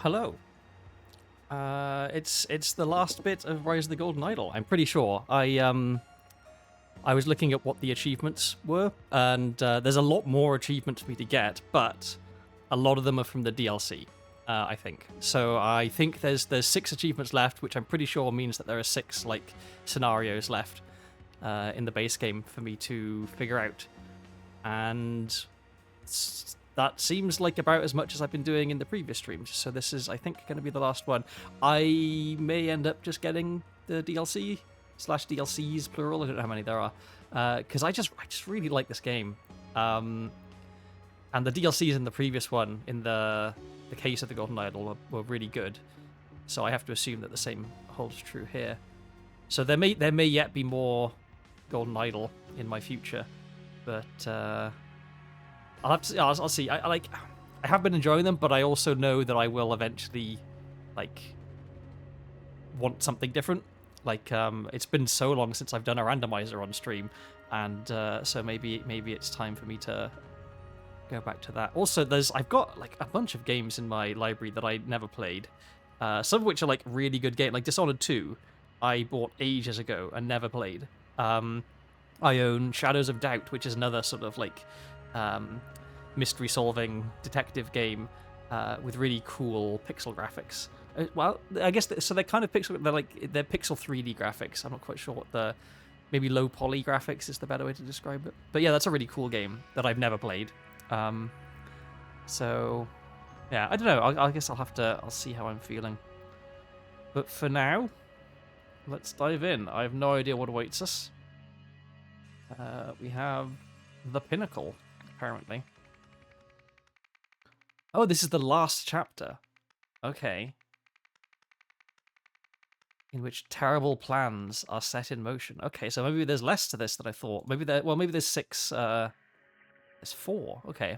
Hello. It's the last bit of Rise of the Golden Idol. I'm pretty sure. I was looking at what the achievements were, and there's a lot more achievements for me to get, but a lot of them are from the DLC. I think so. I think there's 6 achievements left, which I'm pretty sure means that there are 6 like scenarios left in the base game for me to figure out, and that seems like about as much as I've been doing in the previous streams. So this is, I think, going to be the last one. I may end up just getting the DLC / DLCs plural. I don't know how many there are, because I just really like this game. And the DLCs in the previous one, in the case of the Golden Idol, were really good. So I have to assume that the same holds true here. So there may yet be more Golden Idol in my future, but I'll have to. I'll see. I have been enjoying them, but I also know that I will eventually want something different. It's been so long since I've done a randomizer on stream, and so maybe it's time for me to go back to that. Also, I've got a bunch of games in my library that I never played. Some of which are really good games, like Dishonored 2. I bought ages ago and never played. I own Shadows of Doubt, which is another sort of mystery-solving detective game with really cool pixel graphics. Well, I guess so. They're kind of pixel. They're pixel 3D graphics. I'm not quite sure what maybe low poly graphics is the better way to describe it. But yeah, that's a really cool game that I've never played. So yeah, I don't know. I guess I'll see how I'm feeling. But for now, let's dive in. I have no idea what awaits us. We have the Pinnacle, apparently. Oh, this is the last chapter. Okay. In which terrible plans are set in motion. Okay, so maybe there's less to this than I thought. Maybe there's 6. There's 4. Okay,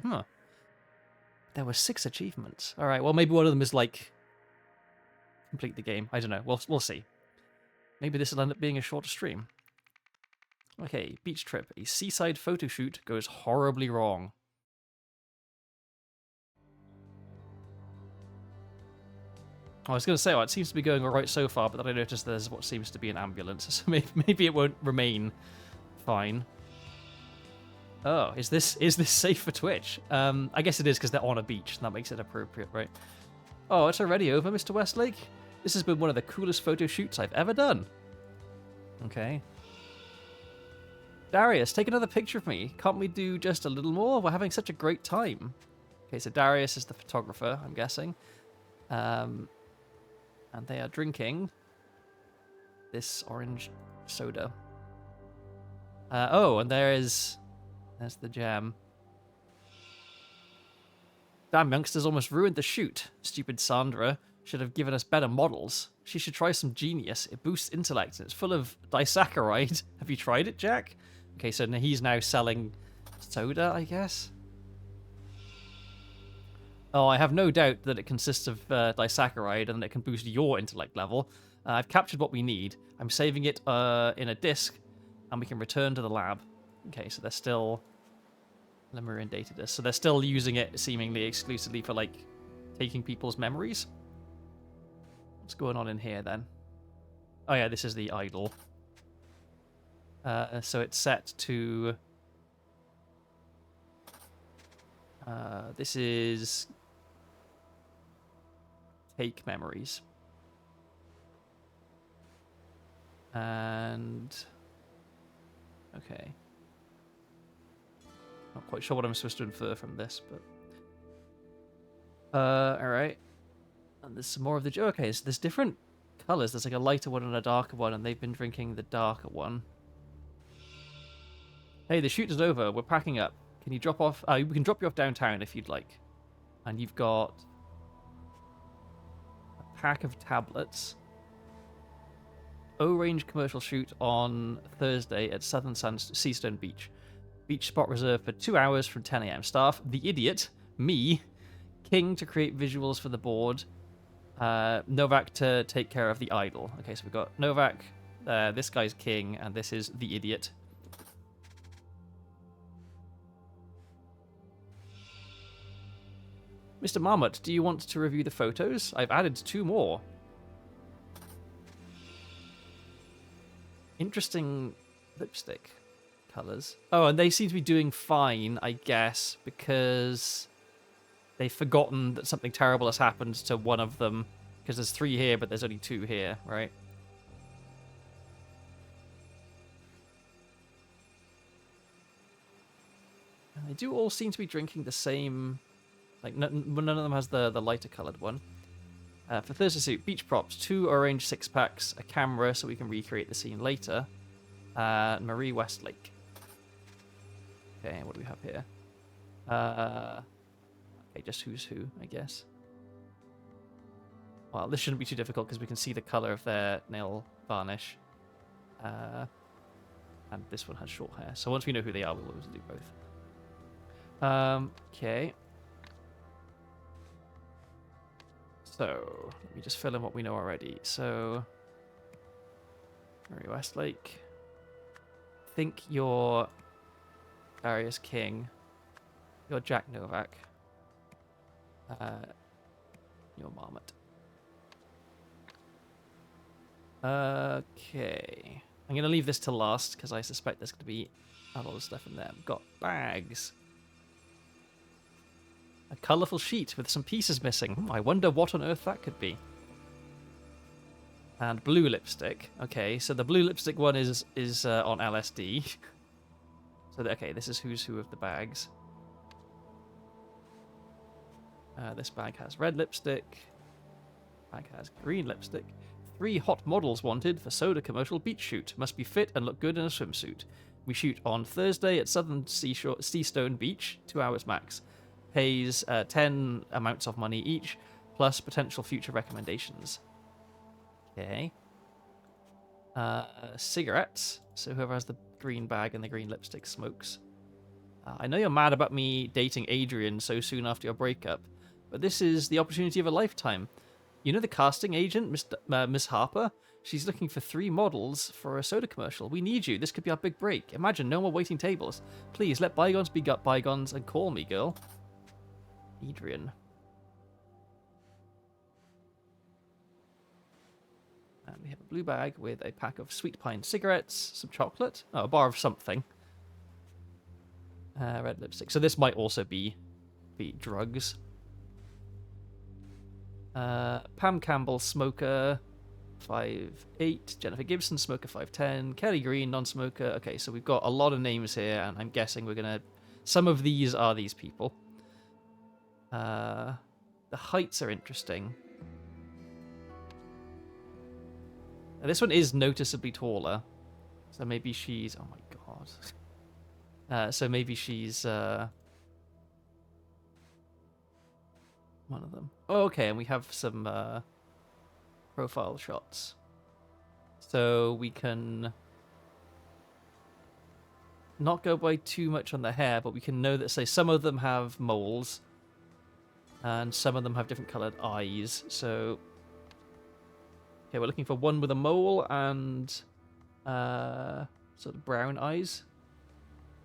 There were 6 achievements. All right. Well, maybe one of them is complete the game. I don't know. We'll see. Maybe this will end up being a shorter stream. Okay, beach trip. A seaside photo shoot goes horribly wrong. I was going to say, it seems to be going all right so far, but then I noticed there's what seems to be an ambulance, so maybe it won't remain fine. Oh, is this safe for Twitch? I guess it is because they're on a beach, and that makes it appropriate, right? Oh, it's already over, Mr. Westlake? This has been one of the coolest photo shoots I've ever done. Okay. Darius, take another picture of me. Can't we do just a little more? We're having such a great time. Okay, so Darius is the photographer, I'm guessing. And they are drinking this orange soda. Oh, and there's the jam. Damn, youngsters almost ruined the shoot. Stupid Sandra should have given us better models. She should try some Genius. It boosts intellect and it's full of disaccharide. Have you tried it, Jack? Okay, so he's now selling soda, I guess. Oh, I have no doubt that it consists of disaccharide and that it can boost your intellect level. I've captured what we need. I'm saving it in a disk, and we can return to the lab. Okay, so they're still Lemurian data disk. So they're still using it seemingly exclusively for taking people's memories. What's going on in here then? Oh yeah, this is the idol. So it's set to. This is take memories. And okay. Not quite sure what I'm supposed to infer from this, but alright. And there's some more of the okay, so there's different colours. There's a lighter one and a darker one, and they've been drinking the darker one. Hey, the shoot is over. We're packing up. Can you drop off? We can drop you off downtown if you'd like. And you've got a pack of tablets. O-range commercial shoot on Thursday at Southern Seastone Beach. Beach spot reserved for 2 hours from 10 a.m. Staff: the idiot, me, King to create visuals for the board, Novak to take care of the idol. Okay, so we've got Novak, this guy's King, and this is the idiot. Mr. Marmot, do you want to review the photos? I've added 2 more. Interesting lipstick colors. Oh, and they seem to be doing fine, I guess, because they've forgotten that something terrible has happened to one of them. Because there's 3 here, but there's only 2 here, right? And they do all seem to be drinking the same... Like, none of them has the lighter coloured one. For Thursday suit, beach props, 2 orange 6-packs, a camera so we can recreate the scene later. Marie Westlake. Okay, what do we have here? Okay, just who's who, I guess. Well, this shouldn't be too difficult because we can see the colour of their nail varnish. And this one has short hair. So once we know who they are, we'll always do both. Okay. So, let me just fill in what we know already. So, Mary Westlake. I think you're Darius King. You're Jack Novak. You're Marmot. Okay. I'm going to leave this to last because I suspect there's going to be a lot of stuff in there. We've got bags. A colourful sheet with some pieces missing. I wonder what on earth that could be. And blue lipstick. Okay, so the blue lipstick one is on LSD. So, okay, this is who's who of the bags. This bag has red lipstick. Bag has green lipstick. 3 hot models wanted for soda commercial beach shoot. Must be fit and look good in a swimsuit. We shoot on Thursday at Southern Seastone Beach, 2 hours max. Pays 10 amounts of money each, plus potential future recommendations. Okay. Cigarettes. So whoever has the green bag and the green lipstick smokes. I know you're mad about me dating Adrian so soon after your breakup, but this is the opportunity of a lifetime. You know the casting agent, Miss Harper? She's looking for 3 models for a soda commercial. We need you. This could be our big break. Imagine, no more waiting tables. Please, let bygones be bygones and call me, girl. Adrian. And we have a blue bag with a pack of Sweet Pine cigarettes, some chocolate, a bar of something. Red lipstick. So this might also be drugs. Pam Campbell, smoker, 5'8". Jennifer Gibson, smoker, 5'10". Kelly Green, non-smoker. Okay, so we've got a lot of names here, and I'm guessing we're gonna... Some of these are these people. The heights are interesting. Now, this one is noticeably taller. So maybe she's... Oh my god. So maybe she's... one of them. Oh, okay, and we have some profile shots. So we can not go by too much on the hair, but we can know that, say, some of them have moles. And some of them have different coloured eyes. So, okay, we're looking for one with a mole and sort of brown eyes,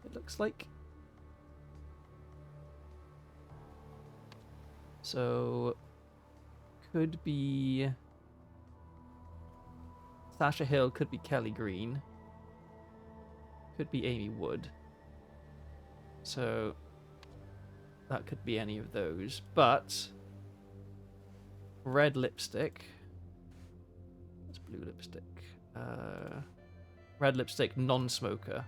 it looks like. So, could be Sasha Hill, could be Kelly Green, could be Amy Wood. So... that could be any of those, but red lipstick. That's blue lipstick. Red lipstick, non-smoker.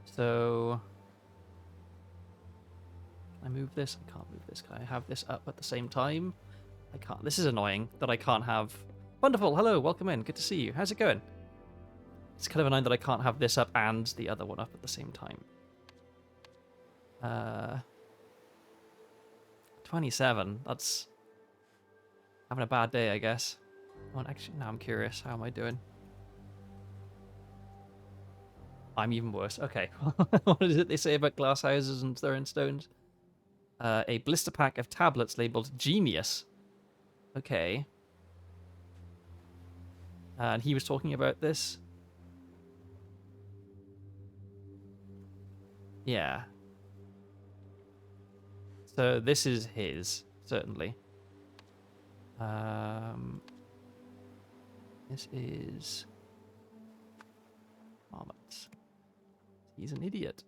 So, can I move this? I can't move this. Can I have this up at the same time? I can't. This is annoying that I can't have... Wonderful, hello, welcome in, good to see you. How's it going? It's kind of annoying that I can't have this up and the other one up at the same time. 27. That's having a bad day, I guess. Oh, actually, now I'm curious. How am I doing? I'm even worse. Okay. What is it they say about glass houses and throwing stones? A blister pack of tablets labeled Genius. Okay. And he was talking about this. Yeah. So this is his, certainly. This is Marmot's. He's an idiot.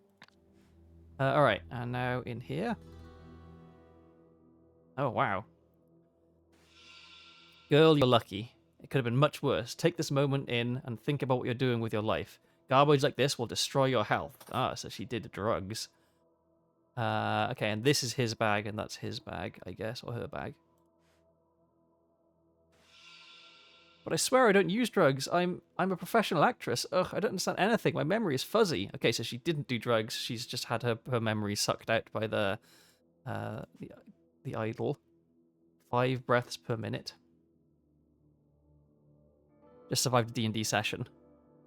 All right, and now in here. Oh, wow. Girl, you're lucky. It could have been much worse. Take this moment in and think about what you're doing with your life. Garbage like this will destroy your health. Ah, so she did drugs. Okay, and this is his bag, and that's his bag, I guess, or her bag. But I swear I don't use drugs. I'm a professional actress. Ugh, I don't understand anything. My memory is fuzzy. Okay, so she didn't do drugs. She's just had her memory sucked out by the idol. 5 breaths per minute. Just survived a D&D session.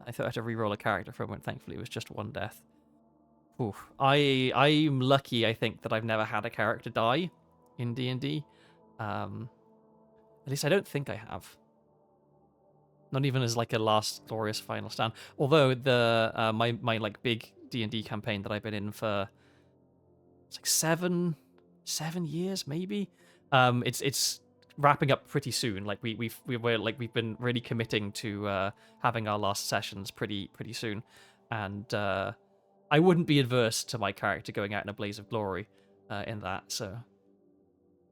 I thought I had to reroll a character for a moment. Thankfully, it was just 1 death. Oof. I'm lucky, I think, that I've never had a character die in D&D. At least I don't think I have. Not even as like a last glorious final stand. Although the my like big D&D campaign that I've been in for it's like seven years maybe. It's wrapping up pretty soon. Like we've been really committing to having our last sessions pretty soon, and I wouldn't be adverse to my character going out in a blaze of glory in that. So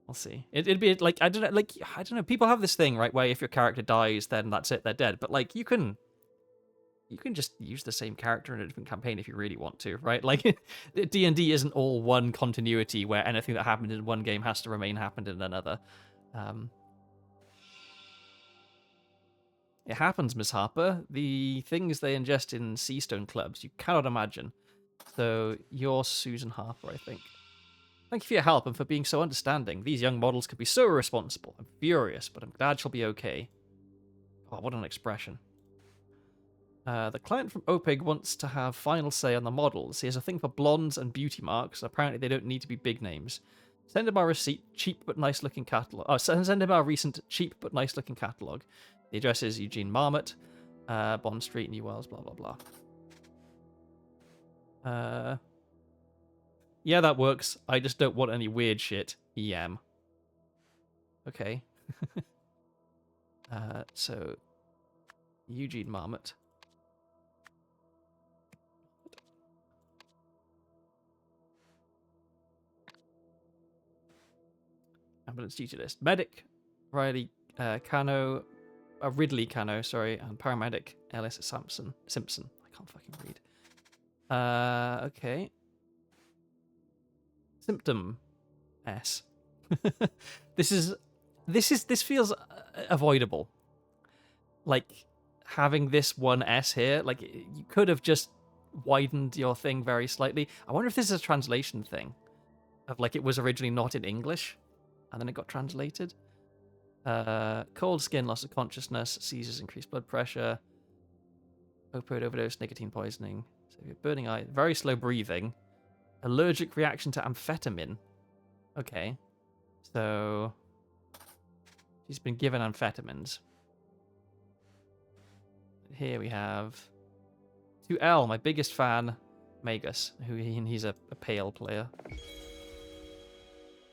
we'll see. It'd be like I don't know. People have this thing, right, where if your character dies, then that's it, they're dead. But like you can just use the same character in a different campaign if you really want to, right? Like D&D isn't all one continuity where anything that happened in one game has to remain happened in another. It happens, Miss Harper. The things they ingest in sea stone clubs, you cannot imagine. So you're Susan Harper, I think. Thank you for your help and for being so understanding. These young models could be so irresponsible. I'm furious, but I'm glad she'll be okay. Oh, what an expression. The client from OPIG wants to have final say on the models. He has a thing for blondes and beauty marks. Apparently they don't need to be big names. Send him our receipt, cheap but nice looking catalogue. Oh, send him our recent cheap but nice looking catalogue. The address is Eugene Marmot, Bond Street, New Wales, blah, blah, blah. Yeah, that works. I just don't want any weird shit. EM. Okay. So, Eugene Marmot. Ambulance duty list. Medic, Riley Cano, Ridley Cano, sorry, and paramedic Ellis Simpson. I can't fucking read. Okay. Symptom S. This feels avoidable. Like having this one S here, like you could have just widened your thing very slightly. I wonder if this is a translation thing of like it was originally not in English and then it got translated. Cold skin, loss of consciousness, seizures, increased blood pressure, opioid overdose, nicotine poisoning, burning eye, very slow breathing, allergic reaction to amphetamine. Okay, so she's been given amphetamines. Here we have 2L, my biggest fan, Magus, he's a pale player.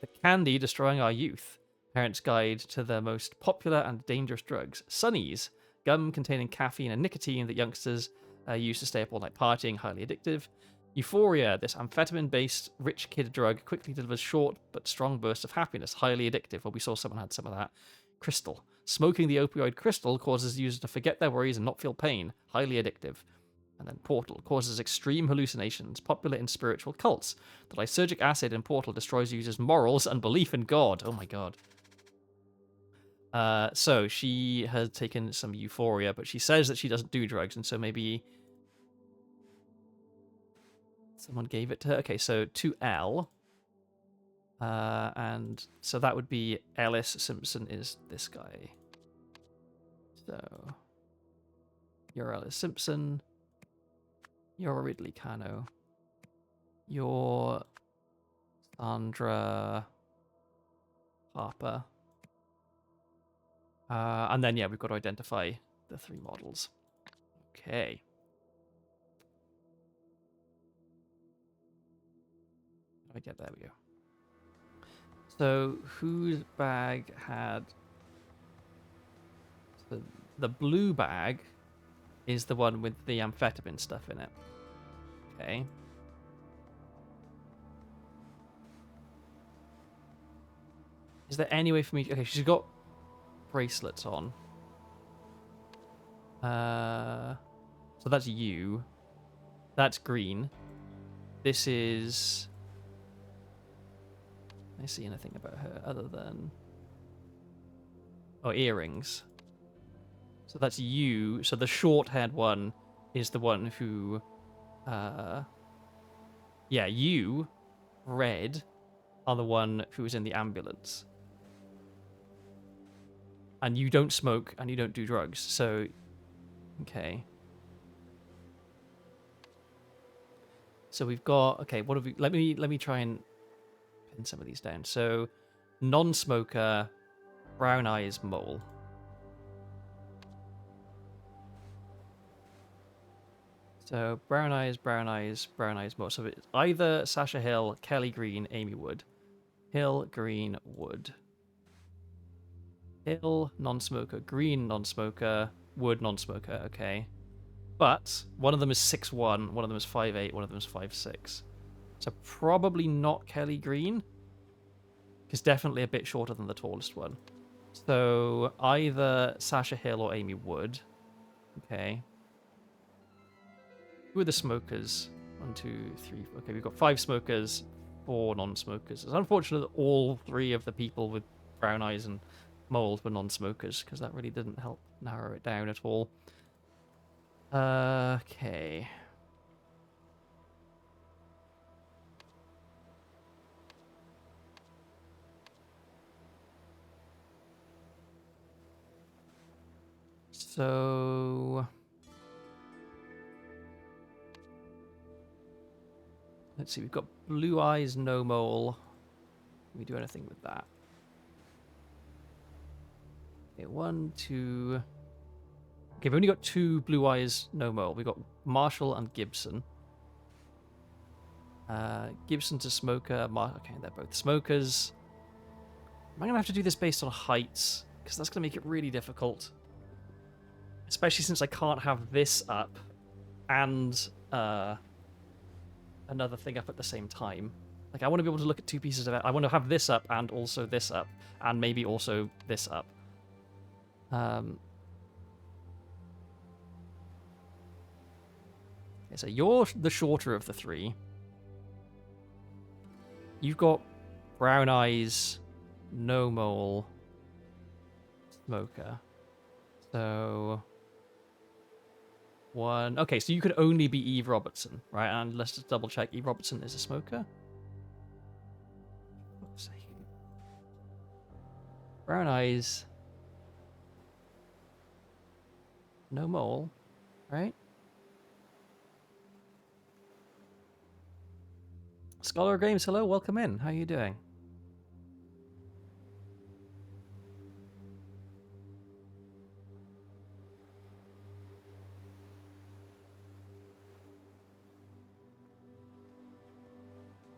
The candy destroying our youth. Parents' Guide to the Most Popular and Dangerous Drugs. Sunnies, gum containing caffeine and nicotine that youngsters use to stay up all night partying, highly addictive. Euphoria, this amphetamine-based rich kid drug, quickly delivers short but strong bursts of happiness, highly addictive. Well, we saw someone had some of that. Crystal. Smoking the opioid crystal causes users to forget their worries and not feel pain, highly addictive. And then Portal causes extreme hallucinations, popular in spiritual cults. The lysergic acid in Portal destroys users' morals and belief in God. Oh my god. So she has taken some Euphoria, but she says that she doesn't do drugs, and so maybe someone gave it to her. Okay, so 2L. And so that would be Ellis Simpson is this guy. So you're Ellis Simpson. You're Ridley Cano. You're Sandra Harper. And then, yeah, we've got to identify the 3 models. Okay. There we go. So whose bag had... The blue bag is the one with the amphetamine stuff in it. Okay. Is there any way for me... Okay, she's got bracelets on. So that's you. That's green. This is... Can I see anything about her other than... Oh, earrings. So that's you. So the short-haired one is the one who... Yeah, you, red, are the one who's in the ambulance. And you don't smoke and you don't do drugs, so... Okay. So we've got... Okay, what have we... Let me try and pin some of these down. So, non-smoker, brown eyes, mole. So, brown eyes, brown eyes, brown eyes, mole. So it's either Sasha Hill, Kelly Green, Amy Wood. Hill, Green, Wood. Hill, non-smoker. Green, non-smoker. Wood, non-smoker. Okay. But one of them is 6'1", one of them is 5'8", one of them is 5'6". So probably not Kelly Green. Because definitely a bit shorter than the tallest one. So either Sasha Hill or Amy Wood. Okay. Who are the smokers? 1, 2, 3. Okay, we've got 5 smokers, 4 non-smokers. It's unfortunate that all 3 of the people with brown eyes and mold were non-smokers, because that really didn't help narrow it down at all. Okay. So... Let's see, we've got blue eyes, no mole. Can we do anything with that? Okay, 1, 2... Okay, we've only got 2 blue eyes, no mole. We've got Marshall and Gibson. Gibson's a smoker. Okay, they're both smokers. Am I going to have to do this based on heights? Because that's going to make it really difficult. Especially since I can't have this up and another thing up at the same time. Like, I want to be able to look at 2 pieces of it. I want to have this up and also this up. And maybe also this up. Okay, so you're the shorter of the 3. You've got brown eyes, no mole, smoker. So... 1... Okay, so you could only be Eve Robertson, right? And let's just double check. Eve Robertson is a smoker. Let's see. Brown eyes. No mole, right? Scholar Games, hello, welcome in. How are you doing?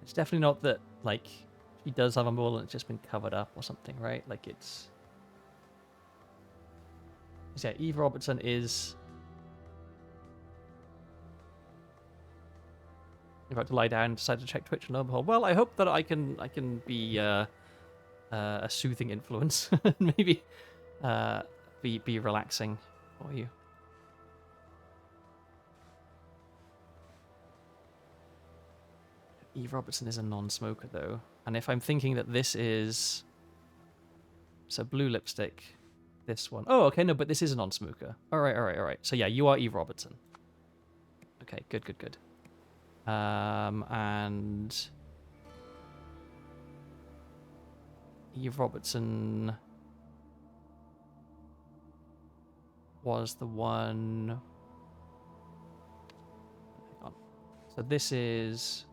It's definitely not that, like, she does have a mole and it's just been covered up or something, right? Like, it's... Yeah, Eve Robertson is... You're about to lie down and decide to check Twitch and lo and behold. Well, I hope that I can be a soothing influence and maybe be relaxing for you. Eve Robertson is a non-smoker though, and if I'm thinking that this is so blue lipstick, this one. Oh, okay, no, but this is a non-smoker. All right. So yeah, you are Eve Robertson. Okay, good. And Eve Robertson was the one... Hang on. So this is...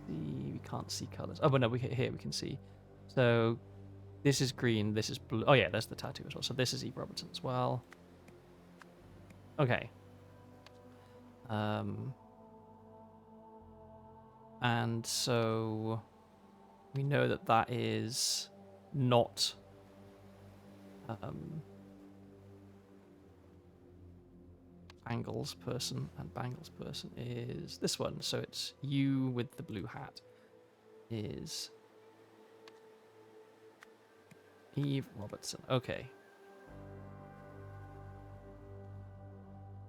We can't see colors. Oh, but no, here we can see. So this is green, this is blue. Oh yeah, there's the tattoo as well. So this is Eve Robertson as well. Okay. And so we know that that is not Bangles person, and Bangles person is this one. So it's you with the blue hat is Eve Robertson. Okay.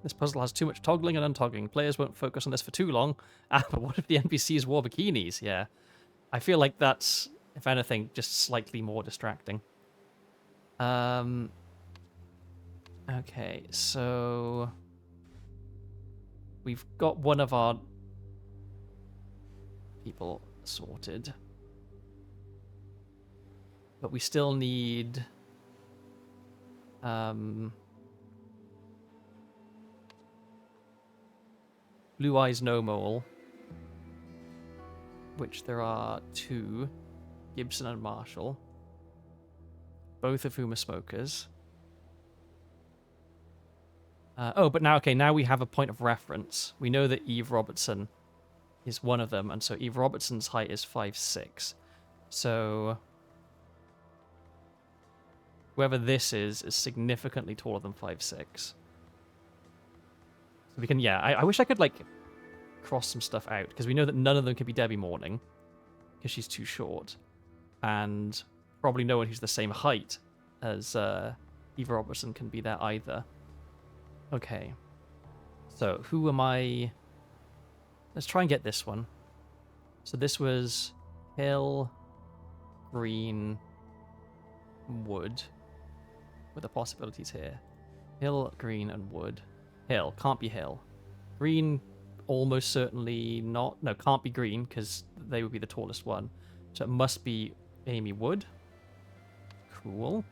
This puzzle has too much toggling and untoggling. Players won't focus on this for too long. Ah, but what if the NPCs wore bikinis? Yeah. I feel like that's, if anything, just slightly more distracting. Okay, so we've got one of our people sorted. But we still need Blue Eyes No Mole, which there are two, Gibson and Marshall, both of whom are smokers. But now we have a point of reference. We know that Eve Robertson is one of them, and so Eve Robertson's height is 5'6". So whoever this is significantly taller than 5'6". So we can, yeah, I wish I could, like, cross some stuff out, because we know that none of them could be Debbie Morning, because she's too short, and probably no one who's the same height as Eve Robertson can be there either. Okay. So, who am I? Let's try and get this one. So this was Hill, Green, Wood. What are the possibilities here? Hill, Green, and Wood. Hill. Can't be Hill. Green, almost certainly not. No, can't be Green, because they would be the tallest one. So it must be Amy Wood. Cool.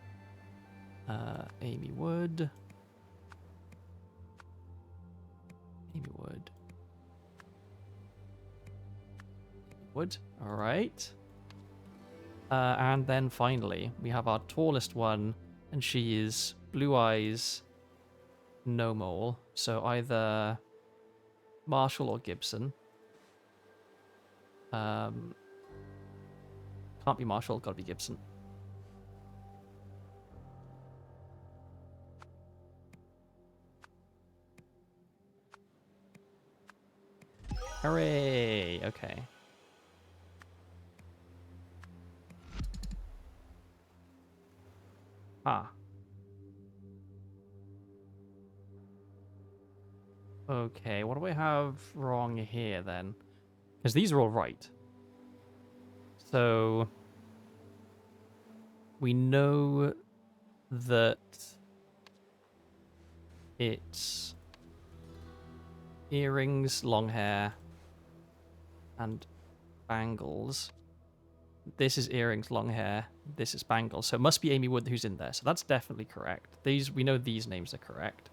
Amy Wood. Amy Wood. Wood. All right. And then finally, we have our tallest one, and she is Blue Eyes, No Mole. So either Marshall or Gibson. Can't be Marshall, gotta be Gibson. Hooray! Okay. Ah. Okay, what do I have wrong here then? Because these are all right. So we know that it's earrings, long hair, and bangles. This is earrings, long hair. This is bangles. So it must be Amy Wood who's in there. So that's definitely correct. We know these names are correct.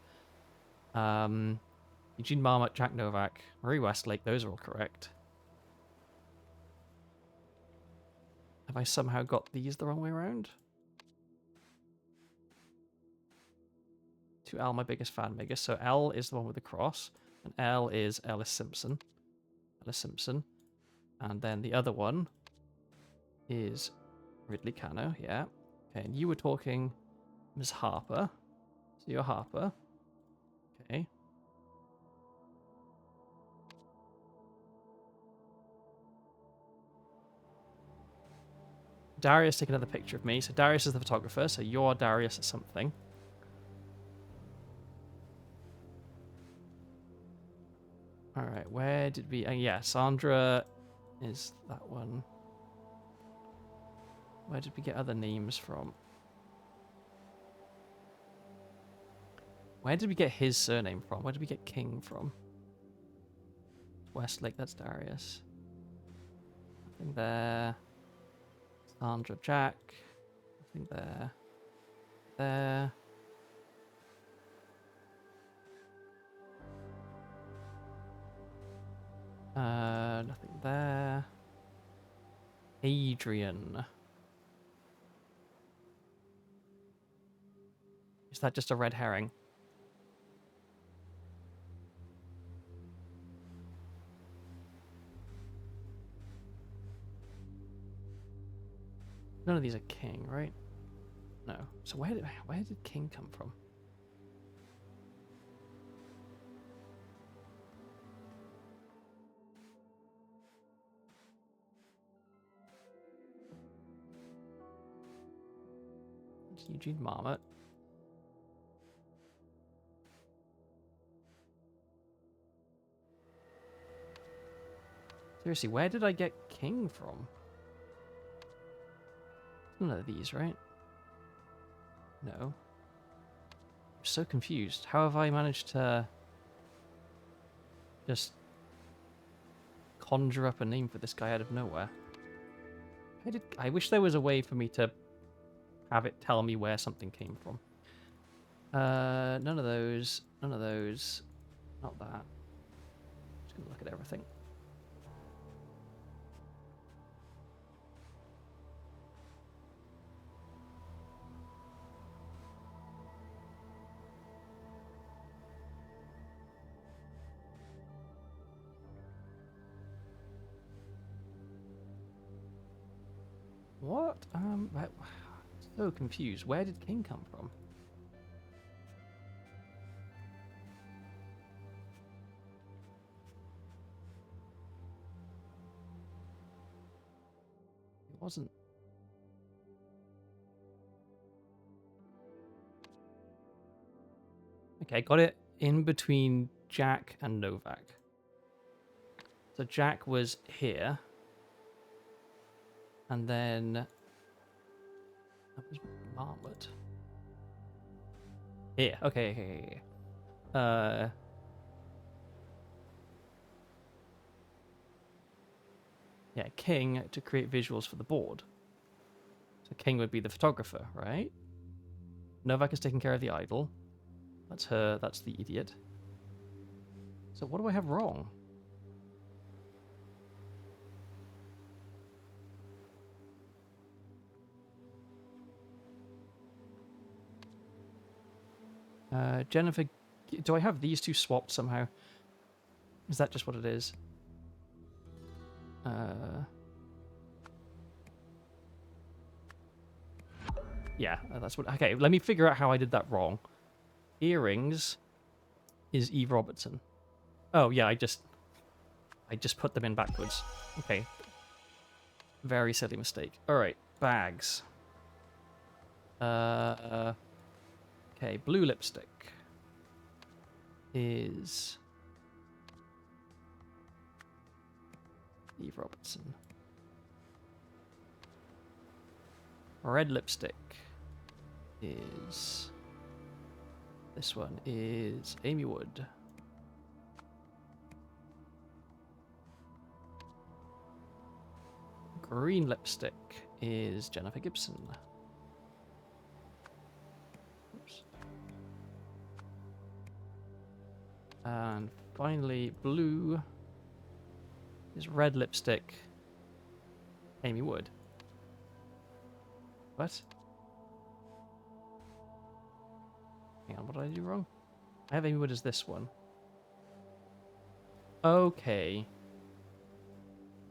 Eugene Marmot, Jack Novak, Marie Westlake, those are all correct. Have I somehow got these the wrong way around? To L, my biggest fan, Migus. So L is the one with the cross, and L is Ellis Simpson. Ellis Simpson. And then the other one is Ridley Cano, yeah. Okay, and you were talking Ms. Harper. So you're Harper. Okay. Darius, take another picture of me. So Darius is the photographer, so you're Darius or something. Alright, where did we... yeah, Sandra is that one. Where did we get other names from? Where did we get his surname from? Where did we get King from? Westlake, that's Darius. Nothing there. Sandra, Jack. Nothing there. There. Nothing there. Adrian. Is that just a red herring? None of these are king, right? No. So where did king come from? It's Eugene Marmot. Seriously, where did I get king from? None of these, right? No. I'm so confused. How have I managed to just conjure up a name for this guy out of nowhere? I wish there was a way for me to have it tell me where something came from. None of those. None of those. Not that. Just gonna look at everything. What? I'm so confused. Where did king come from? It wasn't. Okay, got it in between Jack and Novak. So Jack was here. And then that was Marmot. Here. Okay. Yeah, king to create visuals for the board. So king would be the photographer, right? Novak is taking care of the idol. That's her. That's the idiot. So what do I have wrong? Jennifer, do I have these two swapped somehow? Is that just what it is? Yeah, that's what. Okay, let me figure out how I did that wrong. Earrings is Eve Robertson. Oh yeah, I just put them in backwards. Okay, very silly mistake. All right, bags. Okay, blue lipstick is Eve Robertson. Red lipstick is... This one is Amy Wood. Green lipstick is Jennifer Gibson. Oops. And finally, blue is red lipstick, Amy Wood. What? Hang on, what did I do wrong? I have Amy Wood as this one. Okay.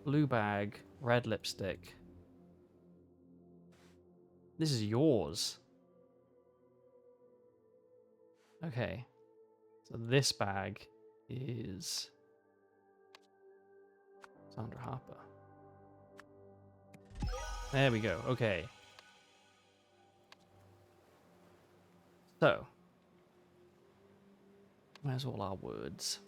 Blue bag, red lipstick. This is yours. Okay. So this bag is Sandra Harper. There we go. Okay. So, where's all our words?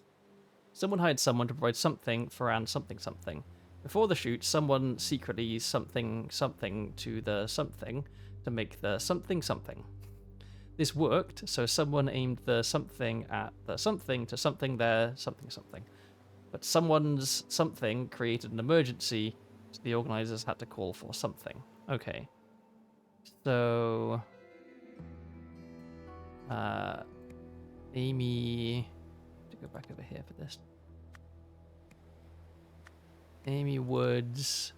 Someone hired someone to provide something for an something something. Before the shoot, someone secretly something something to the something to make the something something. This worked, so someone aimed the something at the something to something there, something something. But someone's something created an emergency, so the organizers had to call for something. Okay. So... Amy... to go back over here for this. Amy Woods...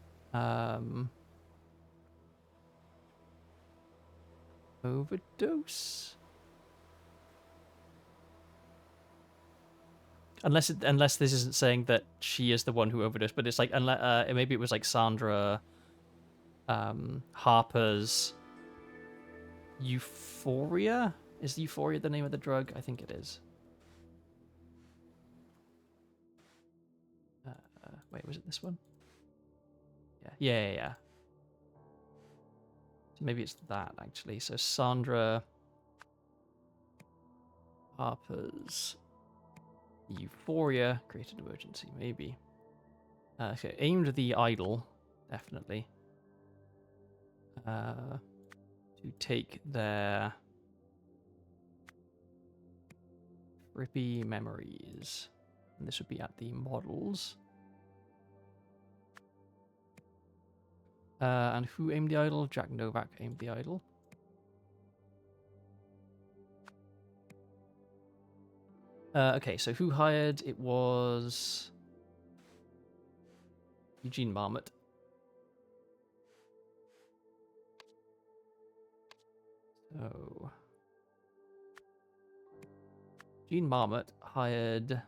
overdose? Unless this isn't saying that she is the one who overdosed, but it's like, maybe it was like Sandra Harper's Euphoria. Is Euphoria the name of the drug? I think it is. Wait, was it this one? Yeah. So maybe it's that, actually. So Sandra Harper's Euphoria created emergency, maybe. Okay, aimed at the idol, definitely. To take their trippy memories. And this would be at the models. And who aimed the idol? Jack Novak aimed the idol. Okay, so who hired? It was Eugene Marmot. So Eugene Marmot hired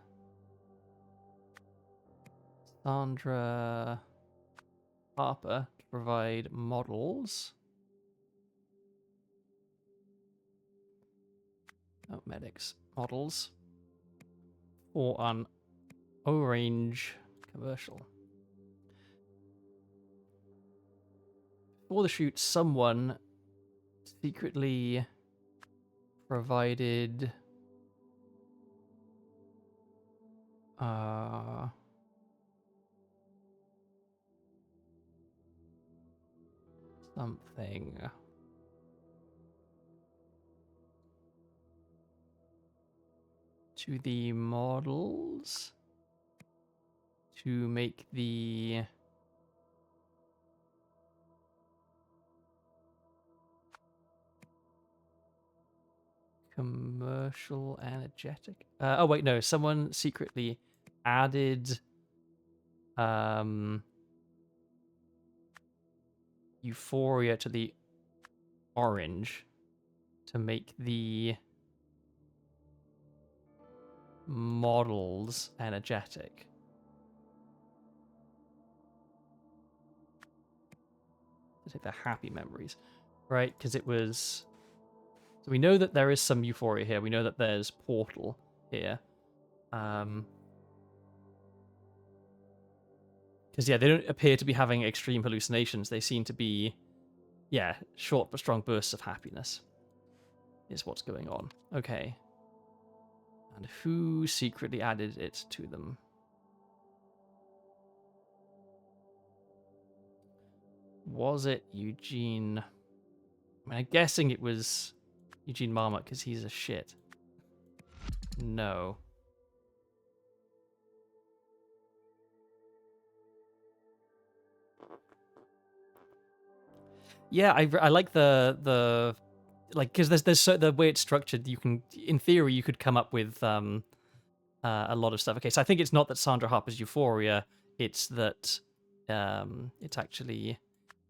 Sandra Harper to provide models. Oh, medics. Models for an Orange commercial. Before the shoot, someone secretly provided something to the models to make the commercial energetic. Oh wait, no, someone secretly added Euphoria to the orange to make the models energetic. To take their happy memories, right? Because it was. So we know that there is some Euphoria here. We know that there's Portal here. Because yeah, they don't appear to be having extreme hallucinations. They seem to be, yeah, short but strong bursts of happiness. Is what's going on. Okay. And who secretly added it to them? Was it Eugene? I mean, I'm guessing it was Eugene Marmot because he's a shit. No. Yeah, I like the like because there's so the way it's structured. You can, in theory, you could come up with a lot of stuff. Okay, so I think it's not that Sandra Harper's Euphoria. It's that it's actually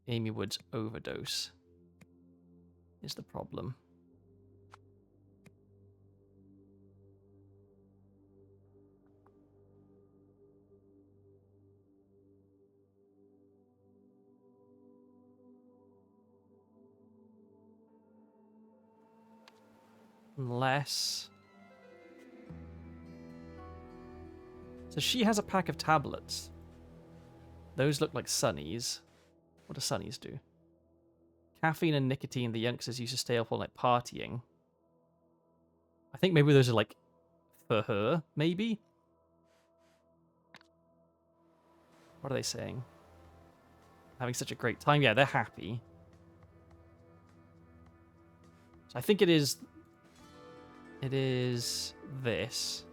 Amy Wood's overdose is the problem. Unless... So she has a pack of tablets. Those look like Sunnies. What do Sunnies do? Caffeine and nicotine the youngsters used to stay up all night partying. I think maybe those are like for her, maybe? What are they saying? Having such a great time. Yeah, they're happy. So I think it is this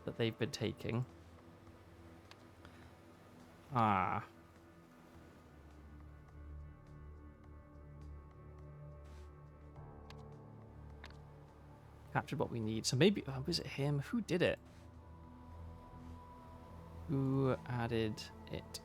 that they've been taking. Ah. Captured what we need. So maybe... was it him? Who did it? Who added it?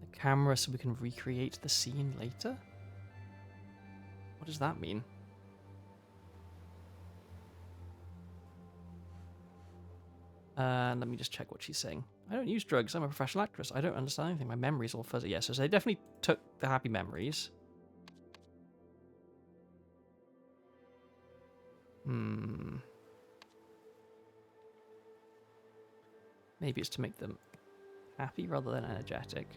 The camera so we can recreate the scene later? What does that mean? Let me just check what she's saying. I don't use drugs. I'm a professional actress. I don't understand anything. My memory's all fuzzy. Yes, so they definitely took the happy memories. Maybe it's to make them happy rather than energetic.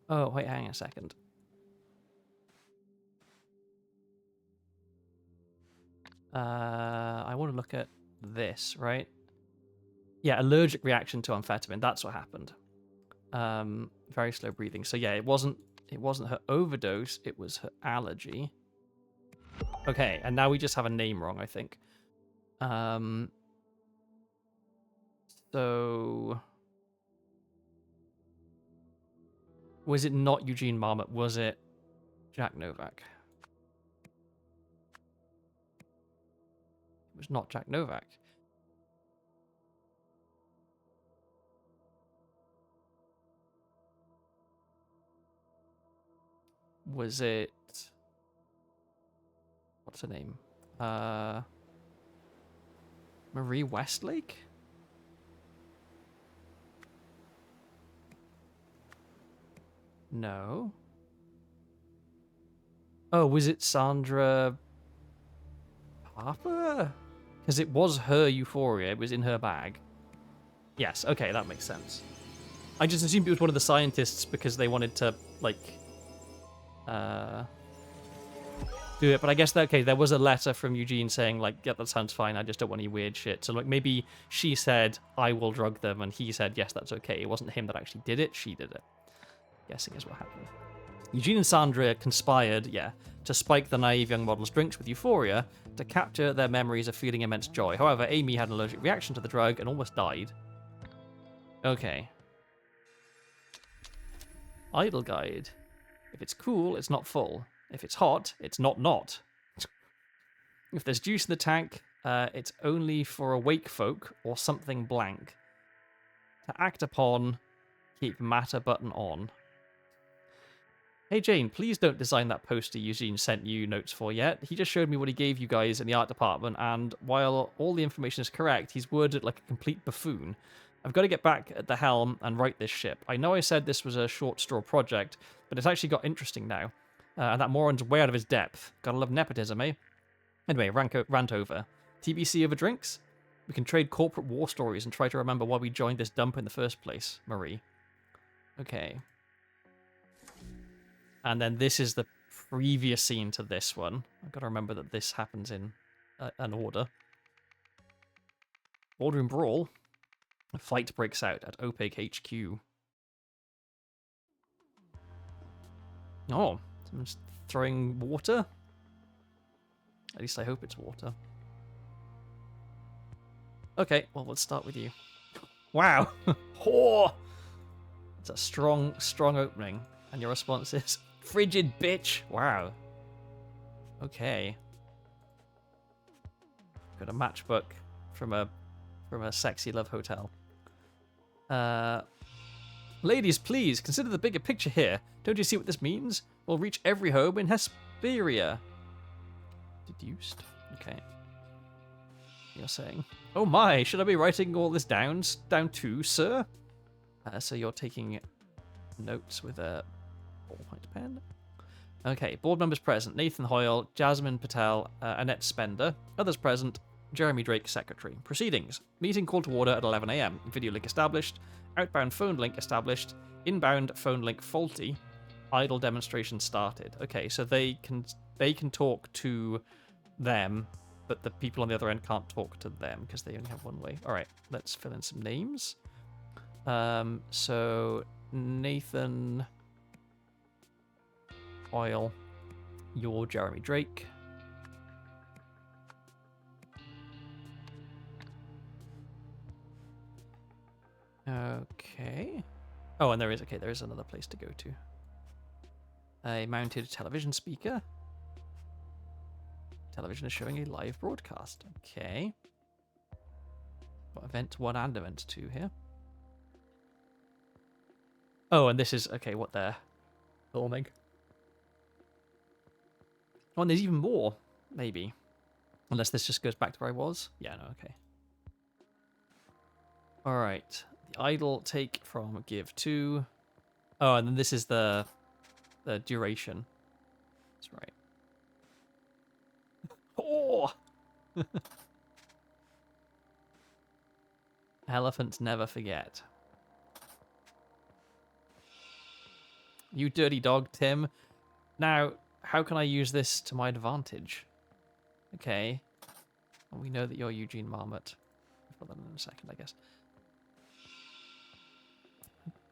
Oh, wait, hang on a second. I want to look at this, right? Yeah, allergic reaction to amphetamine. That's what happened. Very slow breathing. So yeah, it wasn't her overdose, it was her allergy. Okay, and now we just have a name wrong, I think. So was it not Eugene Marmot? Was it Jack Novak? It was not Jack Novak. Was it... What's her name? Marie Westlake? No. Oh, was it Sandra Harper? Because it was her Euphoria. It was in her bag. Yes, okay, that makes sense. I just assumed it was one of the scientists because they wanted to, like, do it. But I guess that, okay, there was a letter from Eugene saying, like, yeah, that sounds fine. I just don't want any weird shit. So, like, maybe she said, I will drug them. And he said, yes, that's okay. It wasn't him that actually did it. She did it. Guessing is what happened. Eugene and Sandra conspired, to spike the naive young model's drinks with euphoria to capture their memories of feeling immense joy. However, Amy had an allergic reaction to the drug and almost died. Okay. Idle guide. If it's cool, it's not full. If it's hot, it's not. If there's juice in the tank, it's only for awake folk or something blank. To act upon, keep matter button on. Hey Jane, please don't design that poster Eugene sent you notes for yet. He just showed me what he gave you guys in the art department, and while all the information is correct, he's worded like a complete buffoon. I've got to get back at the helm and right this ship. I know I said this was a short straw project, but it's actually got interesting now. And that moron's way out of his depth. Gotta love nepotism, eh? Anyway, rant over. TBC over drinks? We can trade corporate war stories and try to remember why we joined this dump in the first place, Marie. Okay. And then this is the previous scene to this one. I've got to remember that this happens in an order. Boardroom brawl. A fight breaks out at Opaque HQ. Oh, someone's throwing water? At least I hope it's water. Okay, well, let's start with you. Wow! Whore! It's a strong opening. And your response is, frigid bitch! Wow. Okay. Got a matchbook from a sexy love hotel. Ladies, please, consider the bigger picture here. Don't you see what this means? We'll reach every home in Hesperia. Deduced. Okay. You're saying, oh my, should I be writing all this down too, sir? So you're taking notes with a ballpoint pen. Okay, board members present. Nathan Hoyle, Jasmine Patel, Annette Spender. Others present, Jeremy Drake, secretary. Proceedings. Meeting called to order at 11 a.m. Video link established. Outbound phone link established. Inbound phone link faulty. Idle demonstration started. Okay, so they can talk to them, but the people on the other end can't talk to them because they only have one way. All right, let's fill in some names. So Nathan Hoyle, you're Jeremy Drake. Okay. Oh, and there is another place to go to. A mounted television speaker. Television is showing a live broadcast. Okay. Got event 1 and event 2 here. Oh, and this is... Okay, what they're filming. Oh, and there's even more, maybe. Unless this just goes back to where I was. Yeah, no, okay. Alright. The idle take from give 2. Oh, and then this is the duration. That's right. Oh! Elephants never forget. You dirty dog, Tim. Now, how can I use this to my advantage? Okay. Well, we know that you're Eugene Marmot. I'll put that in a second, I guess.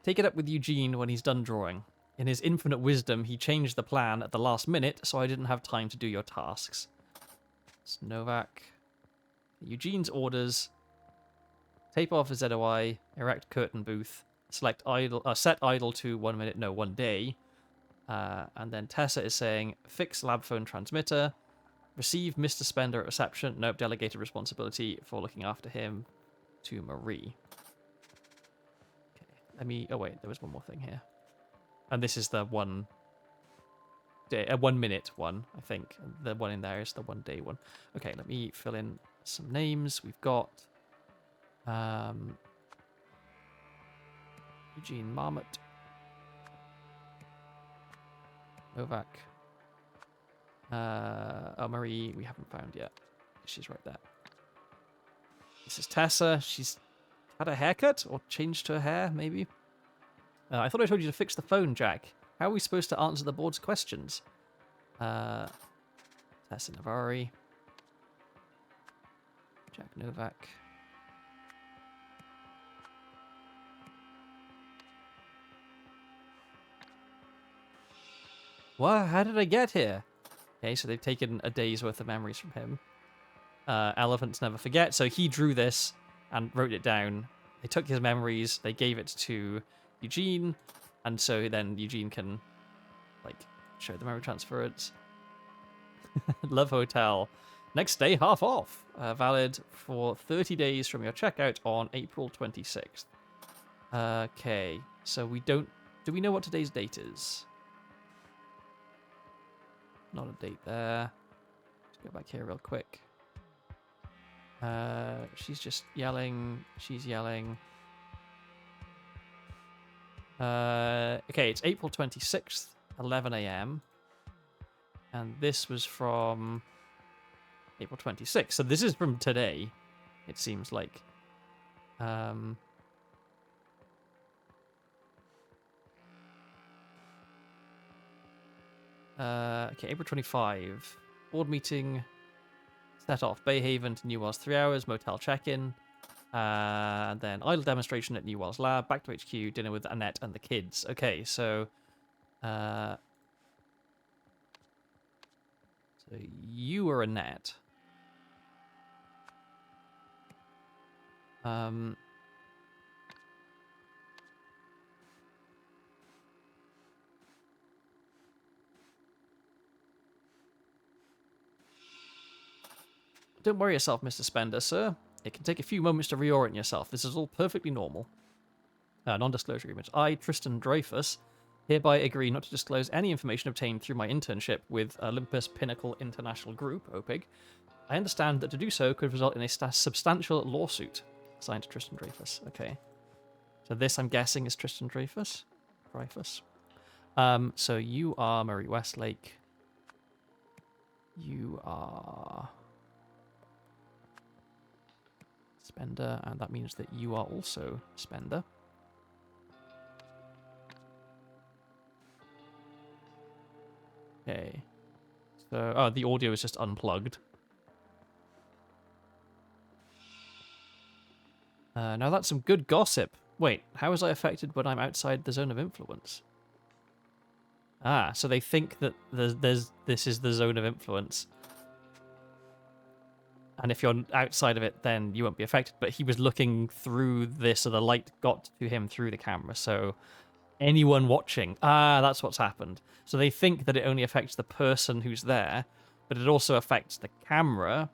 Take it up with Eugene when he's done drawing. In his infinite wisdom, he changed the plan at the last minute, so I didn't have time to do your tasks. It's Novak. Eugene's orders. Tape off a ZOI. Erect curtain booth. Select idle. Set idle to 1 minute. No, 1 day. And then Tessa is saying, fix lab phone transmitter. Receive Mr. Spender at reception. Nope, delegated responsibility for looking after him to Marie. Okay, let me... Oh, wait, there was one more thing here. And this is the 1 day... 1 minute one, I think. The one in there is the 1 day one. Okay, let me fill in some names. We've got... Eugene Marmot. Novak. Oh, Marie, we haven't found yet. She's right there. This is Tessa. She's had a haircut or changed her hair, maybe. I thought I told you to fix the phone, Jack. How are we supposed to answer the board's questions? Tessa Navari. Jack Novak. What? How did I get here? Okay, so they've taken a day's worth of memories from him. Elephants never forget. So he drew this and wrote it down. They took his memories, they gave it to Eugene, and so then Eugene can, like, show the memory transference. Love Hotel. Next day, half off. Valid for 30 days from your checkout on April 26th. Okay, so we don't... Do we know what today's date is? Not a date there. Let's go back here real quick. She's just yelling. She's yelling. Okay, it's April 26th, 11 a.m. And this was from April 26th. So this is from today, it seems like. Okay, April 25. Board meeting. Set off. Bay Haven to New Wells 3 hours. Motel check-in. And then idle demonstration at New Wells Lab. Back to HQ. Dinner with Annette and the kids. Okay, so... so you were Annette. Don't worry yourself, Mr. Spender, sir. It can take a few moments to reorient yourself. This is all perfectly normal. Non-disclosure agreement. I, Tristan Dreyfus, hereby agree not to disclose any information obtained through my internship with Olympus Pinnacle International Group, OPIG. I understand that to do so could result in a substantial lawsuit. Signed to Tristan Dreyfus. Okay. So this, I'm guessing, is Tristan Dreyfus. So you are Marie Westlake. You are... Spender, and that means that you are also Spender. Okay. So, oh, the audio is just unplugged. Now that's some good gossip. Wait, how was I affected when I'm outside the zone of influence? Ah, so they think that this is the zone of influence. And if you're outside of it, then you won't be affected. But he was looking through this, so the light got to him through the camera. So anyone watching, that's what's happened. So they think that it only affects the person who's there, but it also affects the camera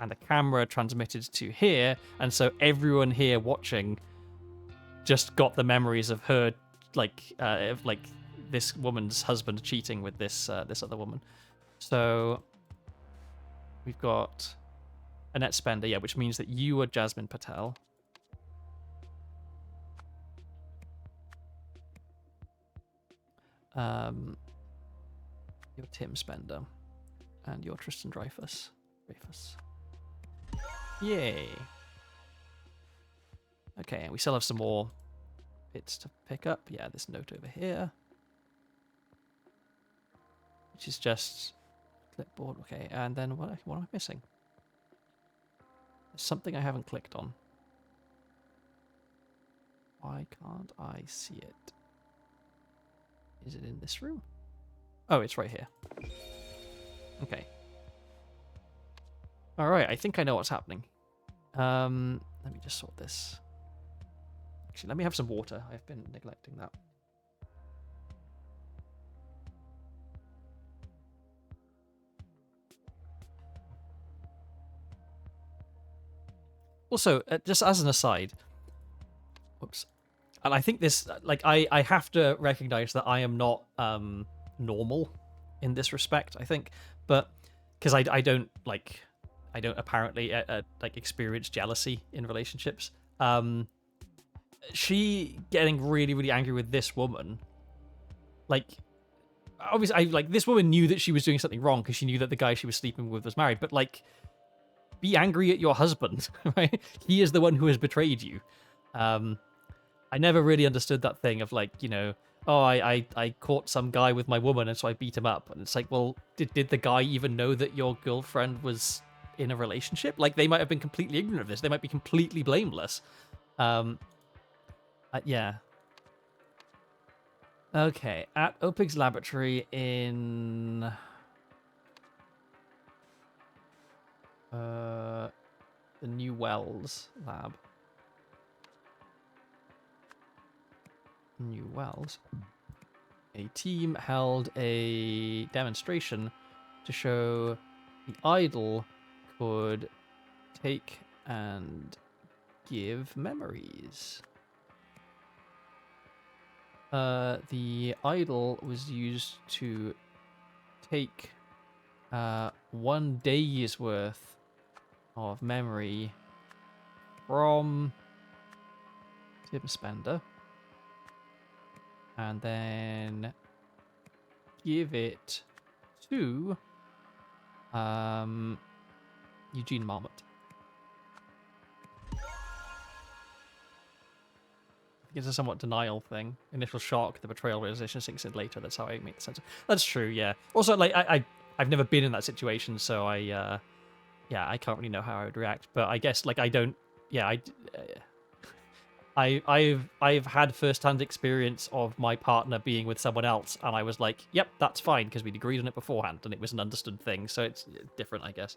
and the camera transmitted to here, and so everyone here watching just got the memories of her, of this woman's husband cheating with this other woman. So we've got Annette Spender, yeah, which means that you are Jasmine Patel. You're Tim Spender, and you're Tristan Dreyfus. Yay. Okay, and we still have some more bits to pick up. Yeah, this note over here, which is just clipboard. Okay, and then what am I missing? There's something I haven't clicked on. Why can't I see it? Is it in this room? Oh, it's right here. Okay. All right, I think I know what's happening. Let me just sort this. Actually, let me have some water. I've been neglecting that. Also, just as an aside, whoops. And I think this, I have to recognize that I am not normal in this respect, I think. But, because I don't apparently experience jealousy in relationships. She getting really, really angry with this woman, obviously, this woman knew that she was doing something wrong because she knew that the guy she was sleeping with was married, but, be angry at your husband, right? He is the one who has betrayed you. I never really understood that thing of, I caught some guy with my woman and so I beat him up. And it's like, well, did the guy even know that your girlfriend was in a relationship? They might have been completely ignorant of this. They might be completely blameless. Yeah. Okay, at Opig's laboratory in... the New Wells lab. New Wells. A team held a demonstration to show the idol could take and give memories. The idol was used to take 1 day's worth of memory from Tim Spender and then give it to Eugene Marmot. I think it's a somewhat denial thing. Initial shock, the betrayal realization sinks in later. That's how I make sense. That's true, yeah. Also, I've never been in that situation, so I can't really know how I would react. But I guess I don't. Yeah, I've had first-hand experience of my partner being with someone else, and I was like, yep, that's fine because we'd agreed on it beforehand, and it was an understood thing. So it's different, I guess.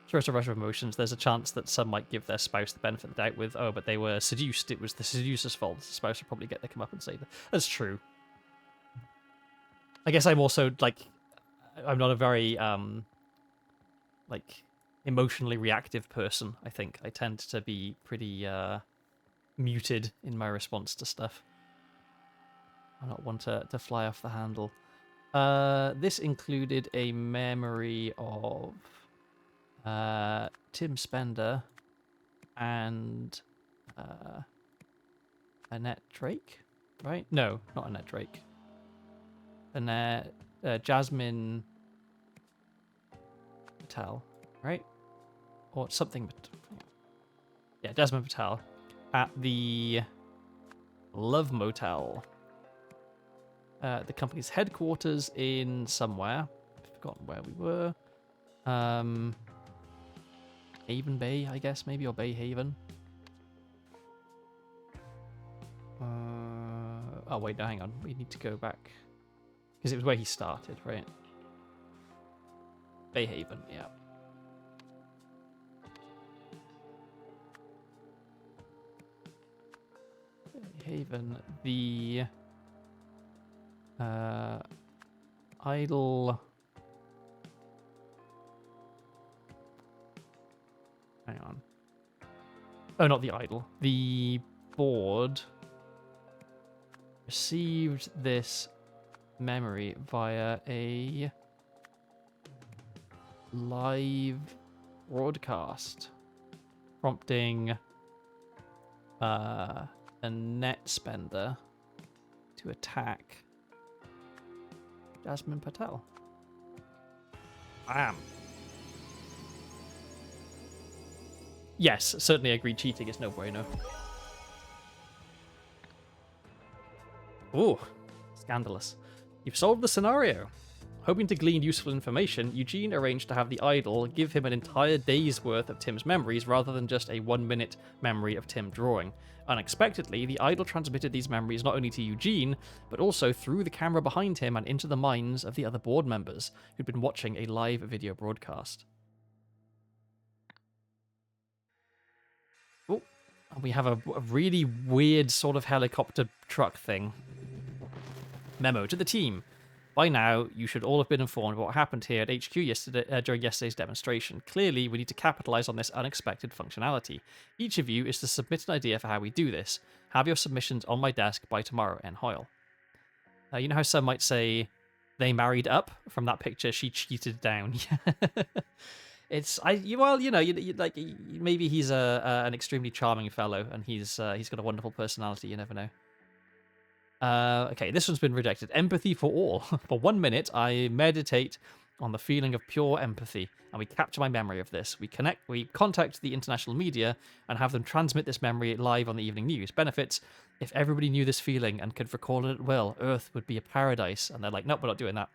First, a rush of emotions. There's a chance that some might give their spouse the benefit of the doubt with, oh, but they were seduced. It was the seducer's fault. The spouse would probably get their come up and say that. That's true. I guess I'm also I'm not a very emotionally reactive person. I think I tend to be pretty muted in my response to stuff. I'm not one to fly off the handle. This included a memory of Tim Spender and Annette Drake, right? No, not Annette Drake. Annette, Jasmine Patel, right? Or something. Yeah, Jasmine Patel at the Love Motel. The company's headquarters in somewhere. I've forgotten where we were. Haven Bay, I guess, maybe, or Bay Haven. Oh, wait, no, hang on. We need to go back. Because it was where he started, right? Bay Haven, yeah. Bay Haven, the idol Hang on. Oh, not the idol. The board received this memory via a live broadcast, prompting a net spender to attack Jasmine Patel. Bam. Yes, certainly agree cheating is no bueno. Ooh, scandalous. You've solved the scenario. Hoping to glean useful information, Eugene arranged to have the idol give him an entire day's worth of Tim's memories rather than just a 1-minute memory of Tim drawing. Unexpectedly, the idol transmitted these memories not only to Eugene, but also through the camera behind him and into the minds of the other board members who'd been watching a live video broadcast. Oh, and we have a really weird sort of helicopter truck thing. Memo to the team. By now, you should all have been informed of what happened here at HQ during yesterday's demonstration. Clearly, we need to capitalize on this unexpected functionality. Each of you is to submit an idea for how we do this. Have your submissions on my desk by tomorrow, N. Hoyle. You know how some might say they married up? From that picture, she cheated down. Maybe he's an extremely charming fellow, and he's got a wonderful personality. You never know. Okay, this one's been rejected. Empathy for all. For 1 minute, I meditate on the feeling of pure empathy, and we capture my memory of this. We contact the international media and have them transmit this memory live on the evening news. Benefits: if everybody knew this feeling and could record it at will, Earth would be a paradise. And they're like, nope, we're not doing that.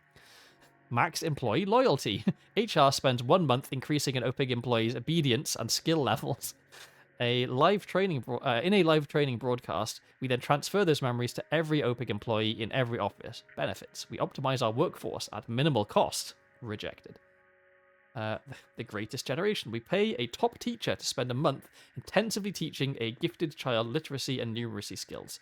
Max employee loyalty. HR spends 1 month increasing an OPIG employee's obedience and skill levels. In a live training broadcast, we then transfer those memories to every OPIG employee in every office. Benefits: we optimize our workforce at minimal cost. Rejected. The greatest generation. We pay a top teacher to spend a month intensively teaching a gifted child literacy and numeracy skills.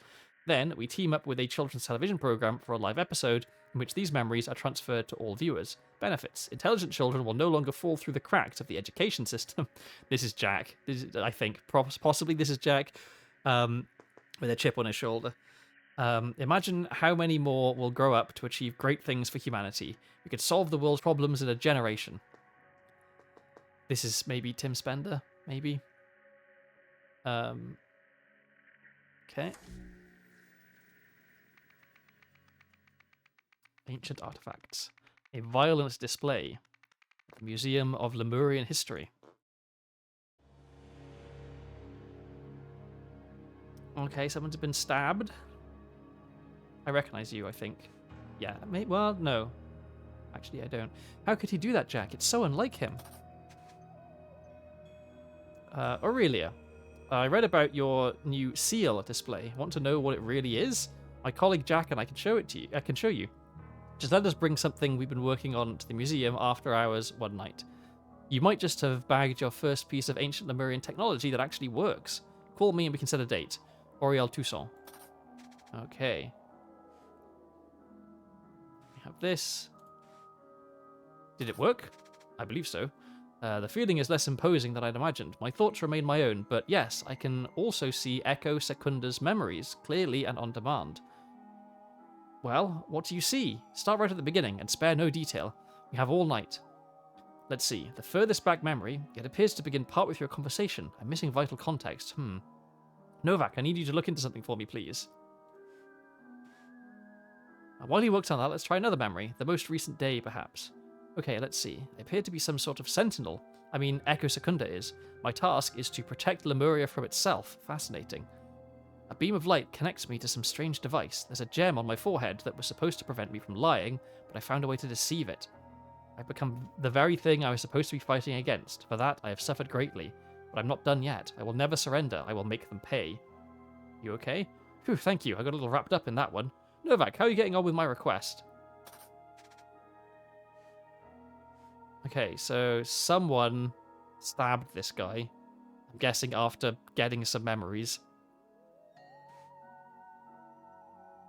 Then we team up with a children's television program for a live episode in which these memories are transferred to all viewers. Benefits: intelligent children will no longer fall through the cracks of the education system. This is Jack. I think possibly this is Jack with a chip on his shoulder. Imagine how many more will grow up to achieve great things for humanity. We could solve the world's problems in a generation. This is maybe Tim Spender, maybe. Okay. Ancient artifacts. A violent display at the Museum of Lemurian History. Okay, someone's been stabbed. I recognize you, I think. Yeah, well, no. Actually, I don't. How could he do that, Jack? It's so unlike him. Aurelia, I read about your new seal display. Want to know what it really is? My colleague Jack and I can show it to you. I can show you. Just let us bring something we've been working on to the museum after hours one night. You might just have bagged your first piece of ancient Lemurian technology that actually works. Call me and we can set a date. Auriel Toussaint. Okay. We have this. Did it work? I believe so. The feeling is less imposing than I'd imagined. My thoughts remain my own, but yes, I can also see Echo Secunda's memories, clearly and on demand. Well, what do you see? Start right at the beginning and spare no detail. We have all night. Let's see. The furthest back memory, it appears to begin part with your conversation. I'm missing vital context. Novak, I need you to look into something for me, please. While he works on that, let's try another memory. The most recent day, perhaps. Okay, let's see. I appear to be some sort of sentinel. I mean, Echo Secunda is. My task is to protect Lemuria from itself. Fascinating. A beam of light connects me to some strange device. There's a gem on my forehead that was supposed to prevent me from lying, but I found a way to deceive it. I've become the very thing I was supposed to be fighting against. For that, I have suffered greatly. But I'm not done yet. I will never surrender. I will make them pay. You okay? Phew, thank you. I got a little wrapped up in that one. Novak, how are you getting on with my request? Okay, so someone stabbed this guy. I'm guessing after getting some memories.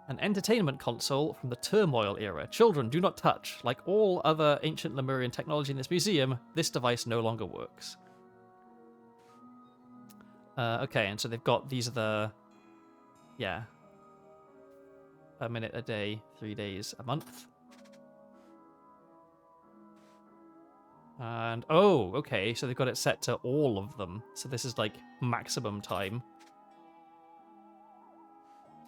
An entertainment console from the Turmoil era. Children, do not touch. Like all other ancient Lemurian technology in this museum, this device no longer works. Okay, and so they've got, these are the, yeah, a minute a day, 3 days a month. And, oh, okay, so they've got it set to all of them. So this is like maximum time.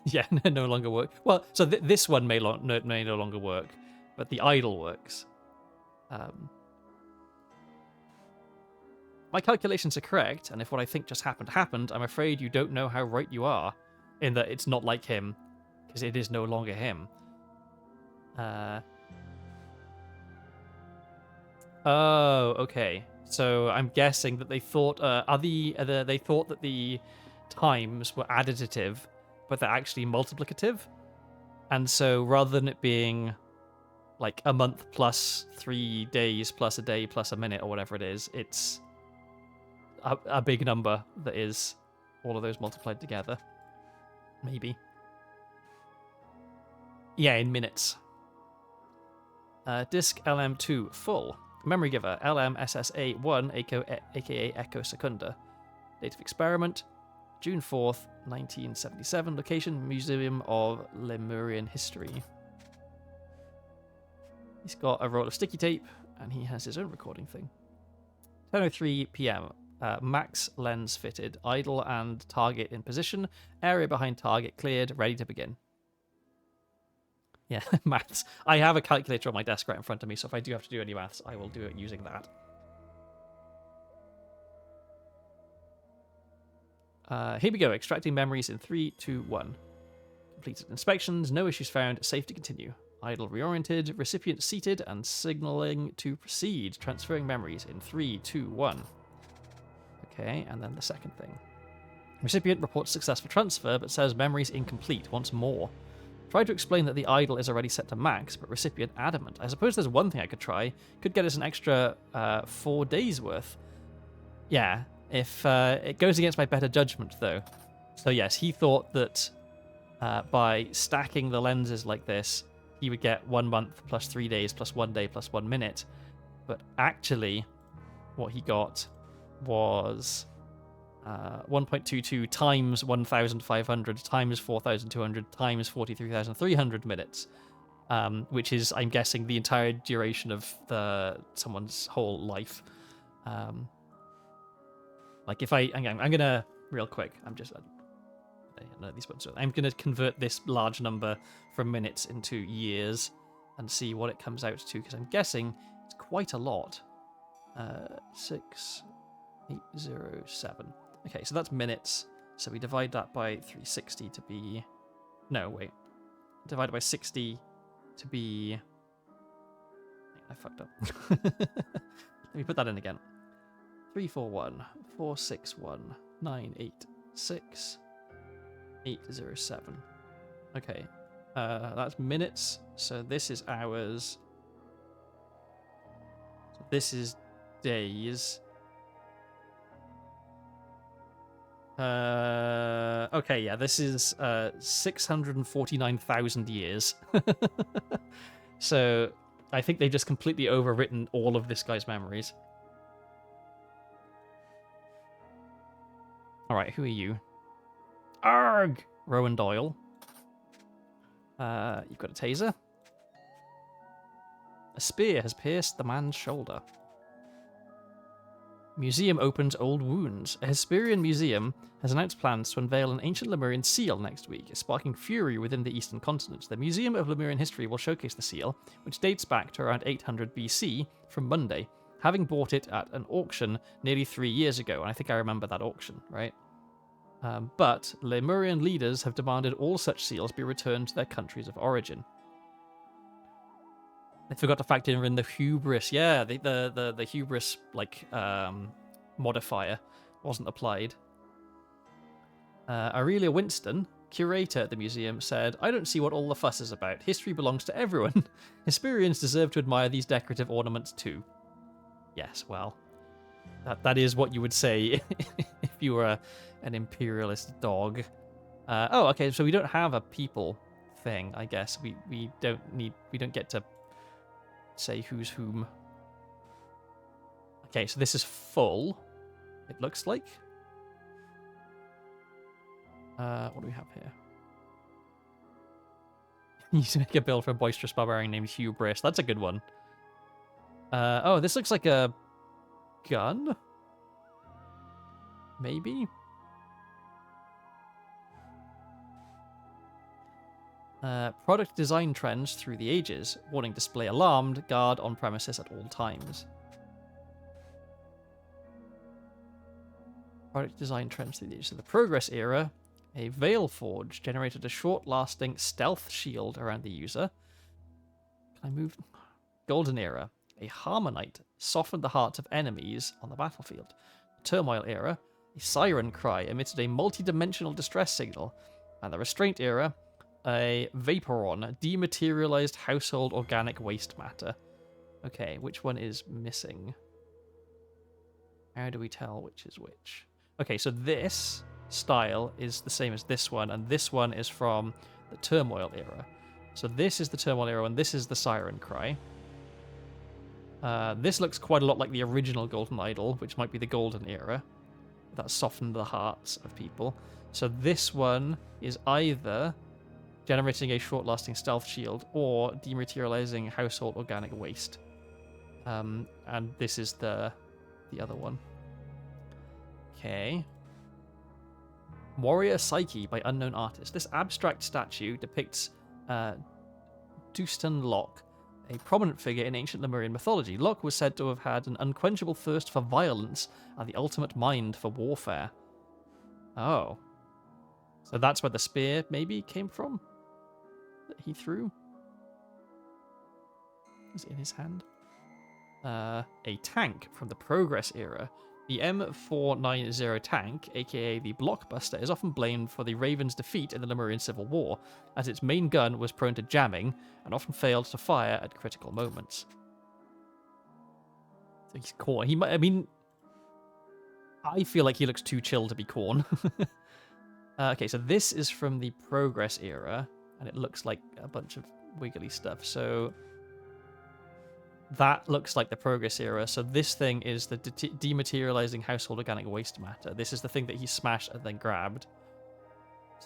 Yeah, no longer work. Well, so this one may no longer work, but the idle works. My calculations are correct, and if what I think just happened, I'm afraid you don't know how right you are, in that it's not like him, because it is no longer him. Oh, okay. So I'm guessing that they thought they thought that the times were additive, but they're actually multiplicative. And so rather than it being like a month plus 3 days plus a day plus a minute or whatever it is, it's a big number that is all of those multiplied together. Maybe. Yeah, in minutes. Disk LM2 full. Memory giver LMSSA1 aka Echo Secunda. Date of experiment June 4th, 1977. Location Museum of Lemurian History. He's got a roll of sticky tape and he has his own recording thing. 10:03 p.m. Max lens fitted. Idle and target in position. Area behind target cleared. Ready to begin. Yeah, maths. I have a calculator on my desk right in front of me, so if I do have to do any maths, I will do it using that. Here we go. Extracting memories in 3, 2, 1. Completed inspections. No issues found. Safe to continue. Idle reoriented. Recipient seated and signaling to proceed. Transferring memories in 3, 2, 1. Okay, and then the second thing. Recipient reports successful transfer, but says memories incomplete. Wants more. Try to explain that the idle is already set to max, but recipient adamant. I suppose there's one thing I could try. Could get us an extra 4 days worth. Yeah, if it goes against my better judgment, though. So yes, he thought that by stacking the lenses like this, he would get 1 month plus 3 days plus 1 day plus 1 minute. But actually, what he got was 1.22 times 1,500 times 4,200 times 43,300 minutes, which is, I'm guessing, the entire duration of someone's whole life. Like if I'm gonna real quick. I'm gonna convert this large number from minutes into years and see what it comes out to, because I'm guessing it's quite a lot. 6807. Okay, so that's minutes. So we divide that by 360 to be... No, wait. Divide it by 60 to be... I fucked up. Let me put that in again. 341 461 986 807. Okay, that's minutes. So this is hours. So this is days. Okay, yeah, this is 649,000 years. So I think they've just completely overwritten all of this guy's memories. Alright, who are you? Arg! Rowan Doyle. You've got a taser. A spear has pierced the man's shoulder. Museum opens old wounds. A Hesperian museum has announced plans to unveil an ancient Lemurian seal next week, sparking fury within the eastern continent. The Museum of Lemurian History will showcase the seal, which dates back to around 800 BC, from Monday, having bought it at an auction nearly 3 years ago, and I think I remember that auction, right? But Lemurian leaders have demanded all such seals be returned to their countries of origin. I forgot to factor in the hubris. Yeah, the hubris modifier wasn't applied. Aurelia Winston, curator at the museum, said, "I don't see what all the fuss is about. History belongs to everyone. Hesperians deserve to admire these decorative ornaments too." Yes, well, that is what you would say if you were an imperialist dog. Oh, okay, so we don't have a people thing, I guess. We don't get to say who's whom. Okay, so this is full, it looks like. What do we have here? You need to make a build for a boisterous barbarian named Hubris. That's a good one. Oh, this looks like a gun? Maybe? Product design trends through the ages. Warning: display alarmed. Guard on premises at all times. Product design trends through the ages. So the Progress era, a Veil Forge generated a short-lasting stealth shield around the user. Can I move? Golden era, a Harmonite softened the hearts of enemies on the battlefield. Turmoil era, a Siren Cry emitted a multi-dimensional distress signal. And the Restraint era, a Vaporon dematerialized household organic waste matter. Okay, which one is missing? How do we tell which is which? Okay, so this style is the same as this one, and this one is from the Turmoil era. So this is the Turmoil era, and this is the Siren Cry. This looks quite a lot like the original Golden Idol, which might be the Golden era. That softened the hearts of people. So this one is either generating a short-lasting stealth shield or dematerializing household organic waste. And this is the other one. Okay. Warrior Psyche by unknown artist. This abstract statue depicts Dustan Locke, a prominent figure in ancient Lemurian mythology. Locke was said to have had an unquenchable thirst for violence and the ultimate mind for warfare. Oh. So that's where the spear maybe came from? That he threw? Was it in his hand? A tank from the Progress era. The M490 tank, aka the Blockbuster, is often blamed for the Ravens' defeat in the Lemurian Civil War, as its main gun was prone to jamming and often failed to fire at critical moments. So he's Khorne. He might, I mean, I feel like he looks too chill to be Khorne. Okay, so this is from the Progress era, and it looks like a bunch of wiggly stuff. So that looks like the Progress era. So this thing is the dematerializing household organic waste matter. This is the thing that he smashed and then grabbed.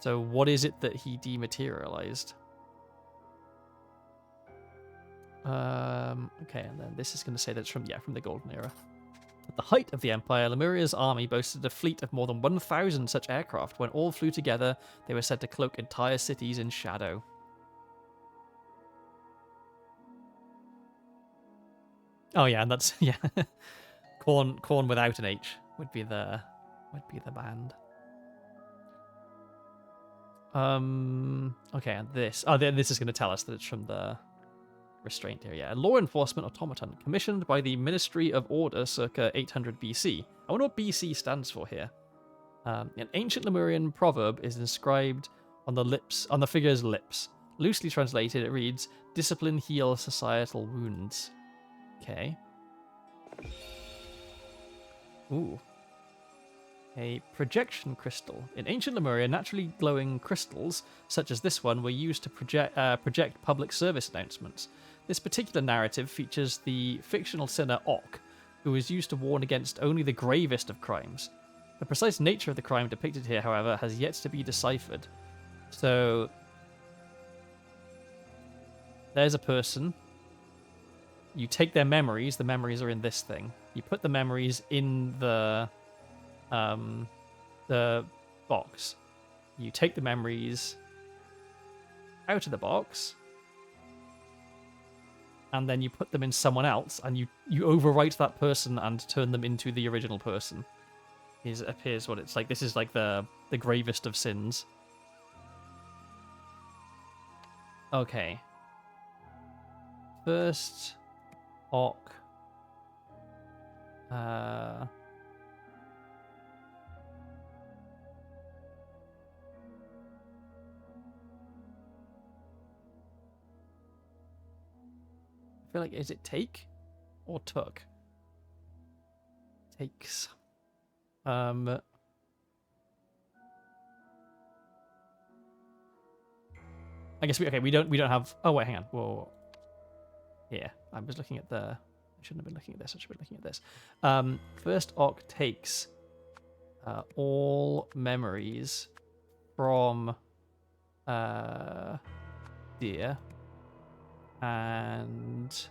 So what is it that he dematerialized? Okay, and then this is going to say that's from the Golden era. At the height of the Empire, Lemuria's army boasted a fleet of more than 1,000 such aircraft. When all flew together, they were said to cloak entire cities in shadow. Oh yeah, and that's Khorne without an H would be the band. Okay, and this this is going to tell us that it's from the Restraint area. A law enforcement automaton commissioned by the Ministry of Order circa 800 BC. I wonder what BC stands for here. An ancient Lemurian proverb is inscribed on the figure's lips. Loosely translated, it reads, "Discipline heals societal wounds." Okay. Ooh. A projection crystal. In ancient Lemuria, naturally glowing crystals, such as this one, were used to project public service announcements. This particular narrative features the fictional sinner Ok, who is used to warn against only the gravest of crimes. The precise nature of the crime depicted here, however, has yet to be deciphered. So, there's a person. You take their memories. The memories are in this thing. You put the memories in the box. You take the memories out of the box, and then you put them in someone else, and you overwrite that person and turn them into the original person. It appears what it's like. This is like the gravest of sins. Okay. First, Ok. I feel like, is it take or took? Takes. I guess we don't have. Oh wait, hang on. Whoa. Yeah, I was looking at the. I shouldn't have been looking at this. I should have been looking at this. First, Ok takes all memories from deer and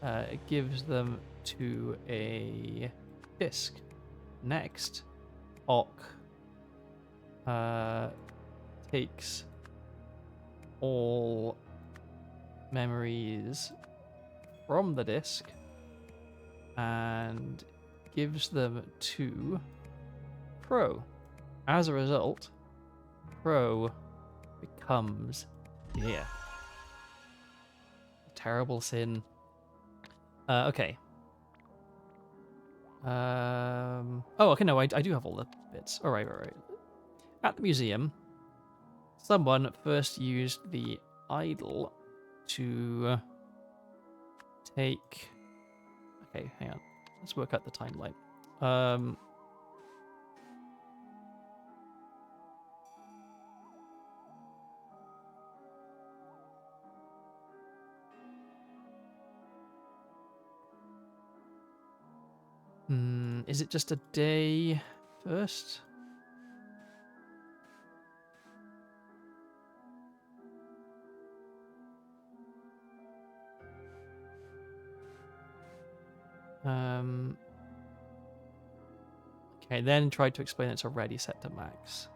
it gives them to a disc. Next, Ock takes all memories from the disc and gives them to Crow. As a result, Crow becomes deer. Terrible sin. Okay. Oh, okay, no, I do have all the bits. Alright. At the museum, someone first used the idol to take... Okay, hang on. Let's work out the timeline. Is it just a day first? Okay, then try to explain it's already set to max.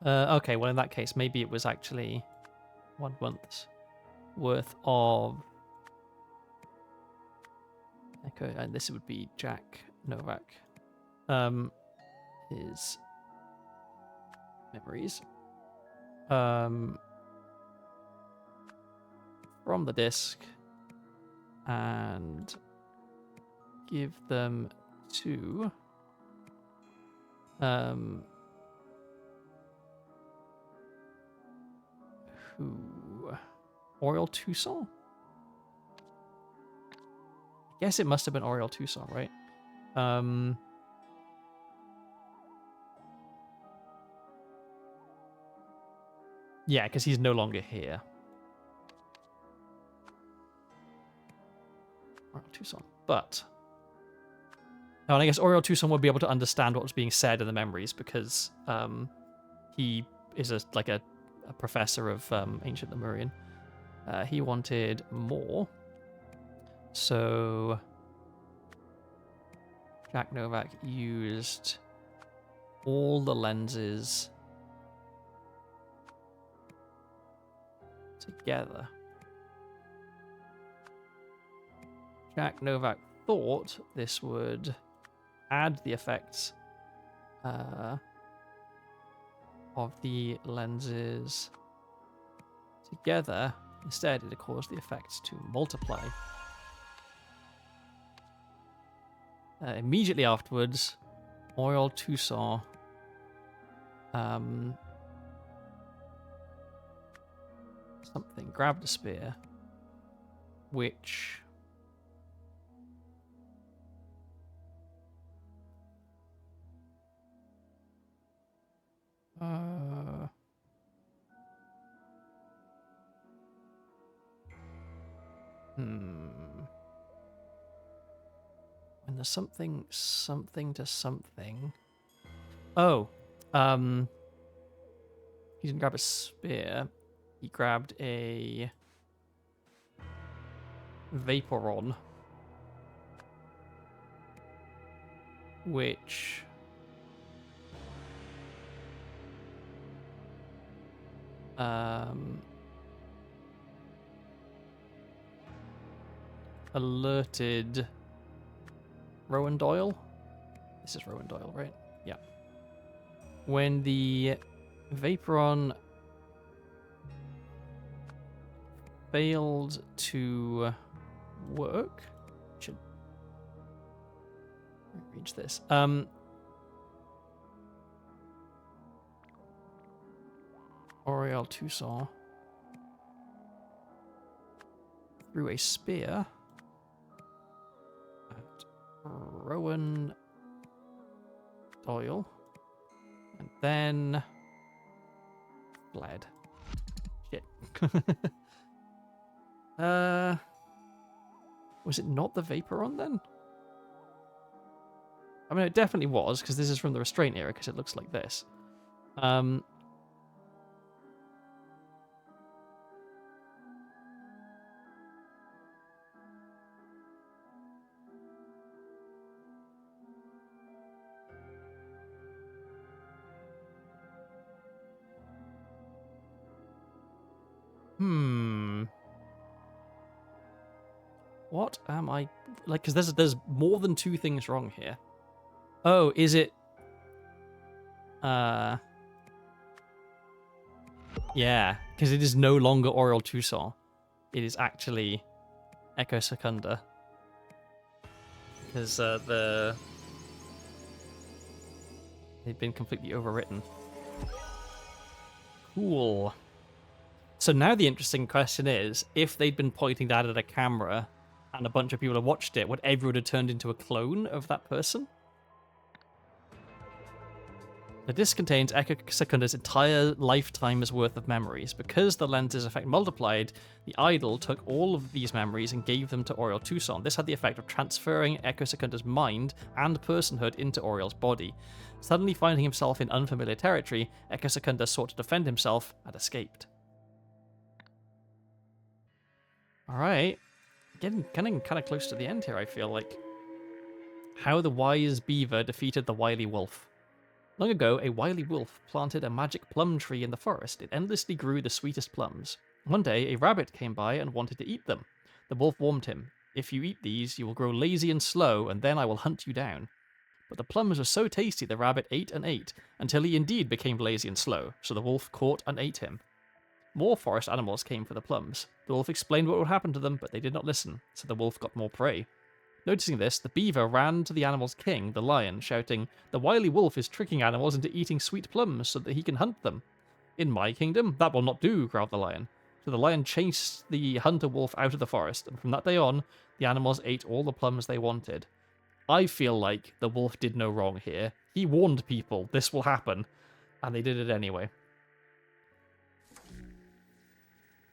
Okay, well in that case, maybe it was actually 1 month's worth of Echo, and this would be Jack Novak. His memories. From the disc and give them to Oriel Toussaint? I guess it must have been Oriel Toussaint, right? Yeah, because he's no longer here. Oriel Toussaint. But... Oh, and I guess Oriel Toussaint would be able to understand what was being said in the memories because he is a professor of ancient Lemurian. He wanted more. So Jack Novak used all the lenses together. Jack Novak thought this would add the effects of the lenses together. Instead, it caused the effects to multiply. Immediately afterwards, Oriel Toussaint grabbed a spear, which when there's something to something. Oh, he didn't grab a spear. He grabbed a Vaporon, which alerted Rowan Doyle. This is Rowan Doyle, right? Yeah. When the Vaporon failed to work, should reach this. Oriel Toussaint threw a spear at Rowan Doyle, And then... Fled. Shit. Was it not the Vaporon then? I mean, it definitely was, because this is from the Restraint era, because it looks like this. What am I... Like, because there's more than two things wrong here. Oh, is it... Yeah, because it is no longer Oriole Tucson. It is actually Echo Secunda. Because they've been completely overwritten. Cool. So now the interesting question is, if they'd been pointing that at a camera and a bunch of people had watched it, would everyone have turned into a clone of that person? The disc contains Echo Secunda's entire lifetime's worth of memories. Because the lens's effect multiplied, the idol took all of these memories and gave them to Oriole Tucson. This had the effect of transferring Echo Secunda's mind and personhood into Oriole's body. Suddenly finding himself in unfamiliar territory, Echo Secunda sought to defend himself and escaped. Alright. Getting kind of close to the end here, I feel like. How the wise beaver defeated the wily wolf. Long ago, a wily wolf planted a magic plum tree in the forest. It endlessly grew the sweetest plums. One day, a rabbit came by and wanted to eat them. The wolf warned him, "If you eat these, you will grow lazy and slow, and then I will hunt you down." But the plums were so tasty the rabbit ate and ate, until he indeed became lazy and slow, so the wolf caught and ate him. More forest animals came for the plums. The wolf explained what would happen to them, but they did not listen, so the wolf got more prey. Noticing this, the beaver ran to the animal's king, the lion, shouting, "The wily wolf is tricking animals into eating sweet plums so that he can hunt them." "In my kingdom, that will not do," growled the lion. So the lion chased the hunter wolf out of the forest, and from that day on, the animals ate all the plums they wanted. I feel like the wolf did no wrong here. He warned people this will happen, and they did it anyway.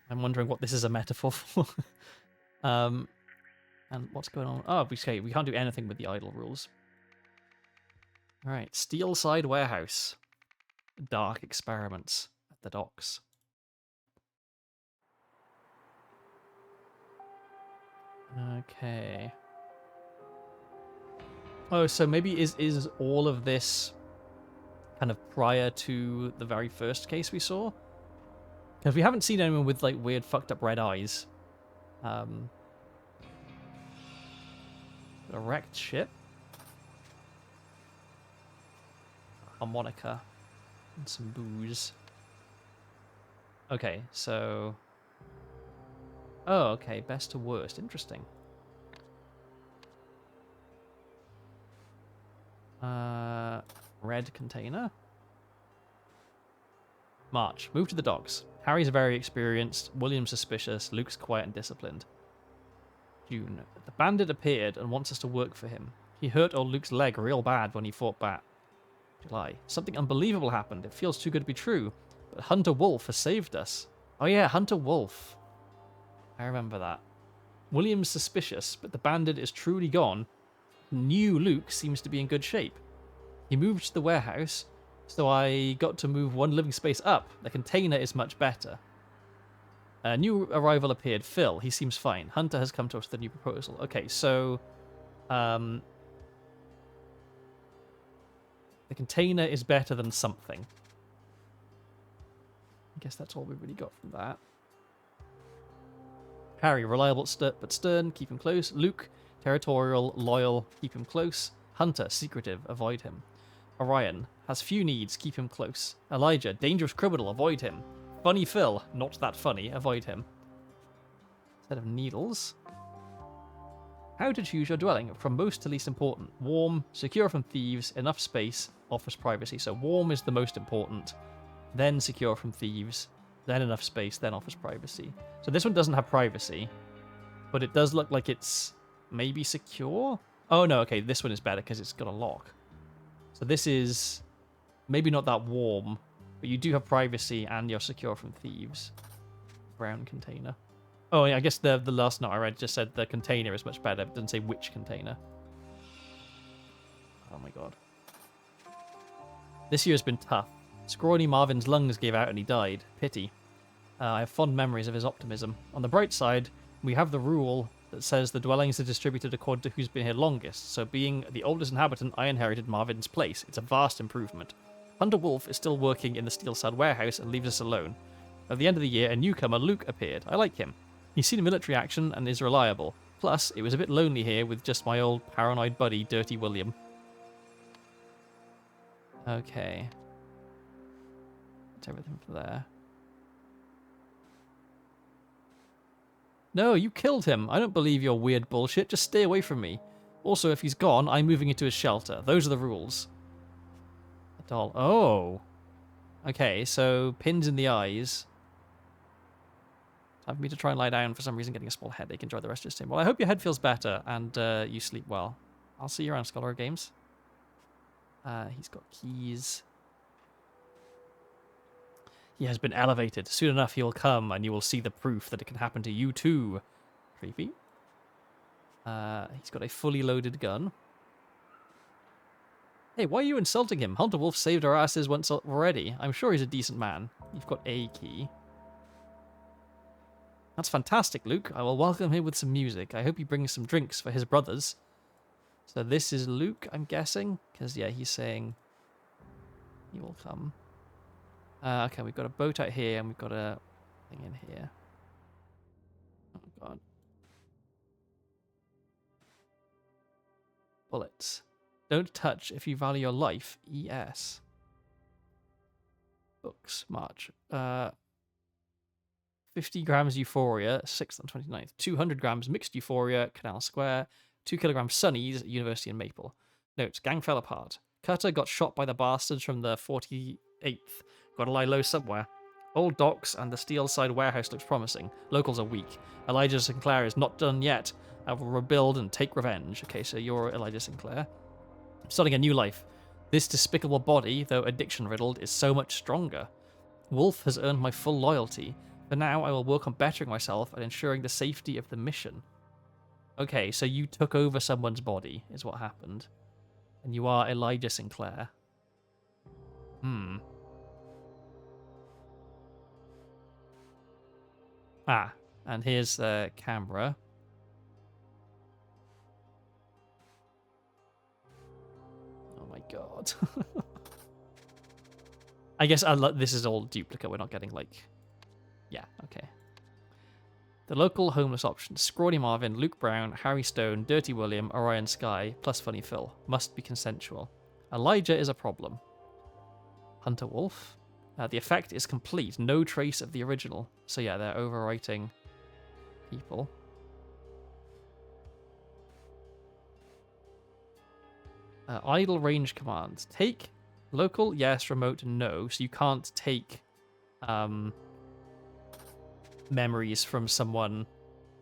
I'm wondering what this is a metaphor for. And what's going on? Oh, okay, we can't do anything with the idle rules. Alright, Steelside Warehouse. Dark experiments at the docks. Okay. Oh, so maybe is all of this kind of prior to the very first case we saw? Because we haven't seen anyone with like weird fucked up red eyes. A wrecked ship. Harmonica. And some booze. Okay, so... Oh, okay, best to worst. Interesting. Red container. March. Move to the docks. Harry's very experienced, William's suspicious, Luke's quiet and disciplined. June. The bandit appeared and wants us to work for him. He hurt old Luke's leg real bad when he fought back. July. Something unbelievable happened. It feels too good to be true. But Hunter Wolf has saved us. Oh yeah, Hunter Wolf. I remember that. William's suspicious, but the bandit is truly gone. New Luke seems to be in good shape. He moved to the warehouse, so I got to move one living space up. The container is much better. A new arrival appeared, Phil. He seems fine. Hunter has come to us with a new proposal. Okay, so... the container is better than something. I guess that's all we really got from that. Harry, reliable but stern, keep him close. Luke, territorial, loyal, keep him close. Hunter, secretive, avoid him. Orion, has few needs, keep him close. Elijah, dangerous criminal, avoid him. Funny Phil, not that funny, avoid him. Set of needles. How to choose your dwelling, from most to least important. Warm, secure from thieves, enough space, offers privacy. So warm is the most important, then secure from thieves, then enough space, then offers privacy. So this one doesn't have privacy, but it does look like it's maybe secure? Oh no, okay, this one is better because it's got a lock. So this is Maybe not that warm, but you do have privacy and you're secure from thieves. Brown container. Oh, yeah, I guess the last note I read just said the container is much better. It doesn't say which container. Oh my god. This year has been tough. Scrawny Marvin's lungs gave out and he died. Pity. I have fond memories of his optimism. On the bright side, we have the rule that says the dwellings are distributed according to who's been here longest, so being the oldest inhabitant, I inherited Marvin's place. It's a vast improvement. Hunter Wolf is still working in the Steelside warehouse and leaves us alone. At the end of the year, a newcomer, Luke, appeared. I like him. He's seen military action and is reliable. Plus, it was a bit lonely here with just my old paranoid buddy, Dirty William. Okay. That's everything for there. No, you killed him. I don't believe your weird bullshit. Just stay away from me. Also, if he's gone, I'm moving into his shelter. Those are the rules. A doll. Oh. Okay, so pins in the eyes. Time for me to try and lie down. For some reason, getting a small headache. Enjoy the rest of your stream. Well, I hope your head feels better and you sleep well. I'll see you around Scholar Games. He's got keys. He has been elevated. Soon enough he will come, and you will see the proof that it can happen to you too. Creepy. He's got a fully loaded gun. Hey, why are you insulting him? Hunter Wolf saved our asses once already. I'm sure he's a decent man. You've got a key. That's fantastic, Luke. I will welcome him with some music. I hope he brings some drinks for his brothers. So this is Luke, I'm guessing. Because, yeah, he's saying he will come. Okay, we've got a boat out here, and we've got a thing in here. Oh, God. Bullets. Don't touch if you value your life. ES. Books. March. 50 grams Euphoria, 6th and 29th. 200 grams Mixed Euphoria, Canal Square. 2 kilograms Sunnies, University and Maple. Notes. Gang fell apart. Cutter got shot by the bastards from the 48th. Gotta lie low somewhere. Old docks and the Steelside warehouse looks promising. Locals are weak. Elijah Sinclair is not done yet. I will rebuild and take revenge. Okay, so you're Elijah Sinclair. I'm starting a new life. This despicable body, though addiction-riddled, is so much stronger. Wolf has earned my full loyalty. For now, I will work on bettering myself and ensuring the safety of the mission. Okay, so you took over someone's body, is what happened. And you are Elijah Sinclair. Ah, and here's the camera. Oh my god. I guess this is all duplicate. We're not getting, like... Yeah, okay. The local homeless options. Scrawny Marvin, Luke Brown, Harry Stone, Dirty William, Orion Sky, plus Funny Phil. Must be consensual. Elijah is a problem. Hunter Wolf. The effect is complete. No trace of the original. So yeah, they're overwriting people. Idle range commands. Take local, yes. Remote, no. So you can't take memories from someone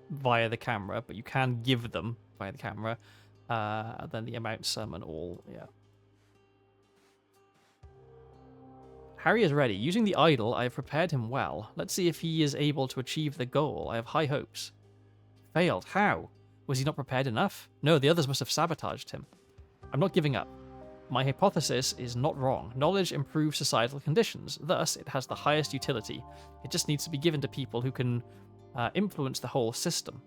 via the camera, but you can give them via the camera. Then the amount, sum, and all. Yeah. Harry is ready. Using the idol, I have prepared him well. Let's see if he is able to achieve the goal. I have high hopes. Failed. How? Was he not prepared enough? No, the others must have sabotaged him. I'm not giving up. My hypothesis is not wrong. Knowledge improves societal conditions. Thus, it has the highest utility. It just needs to be given to people who can influence the whole system.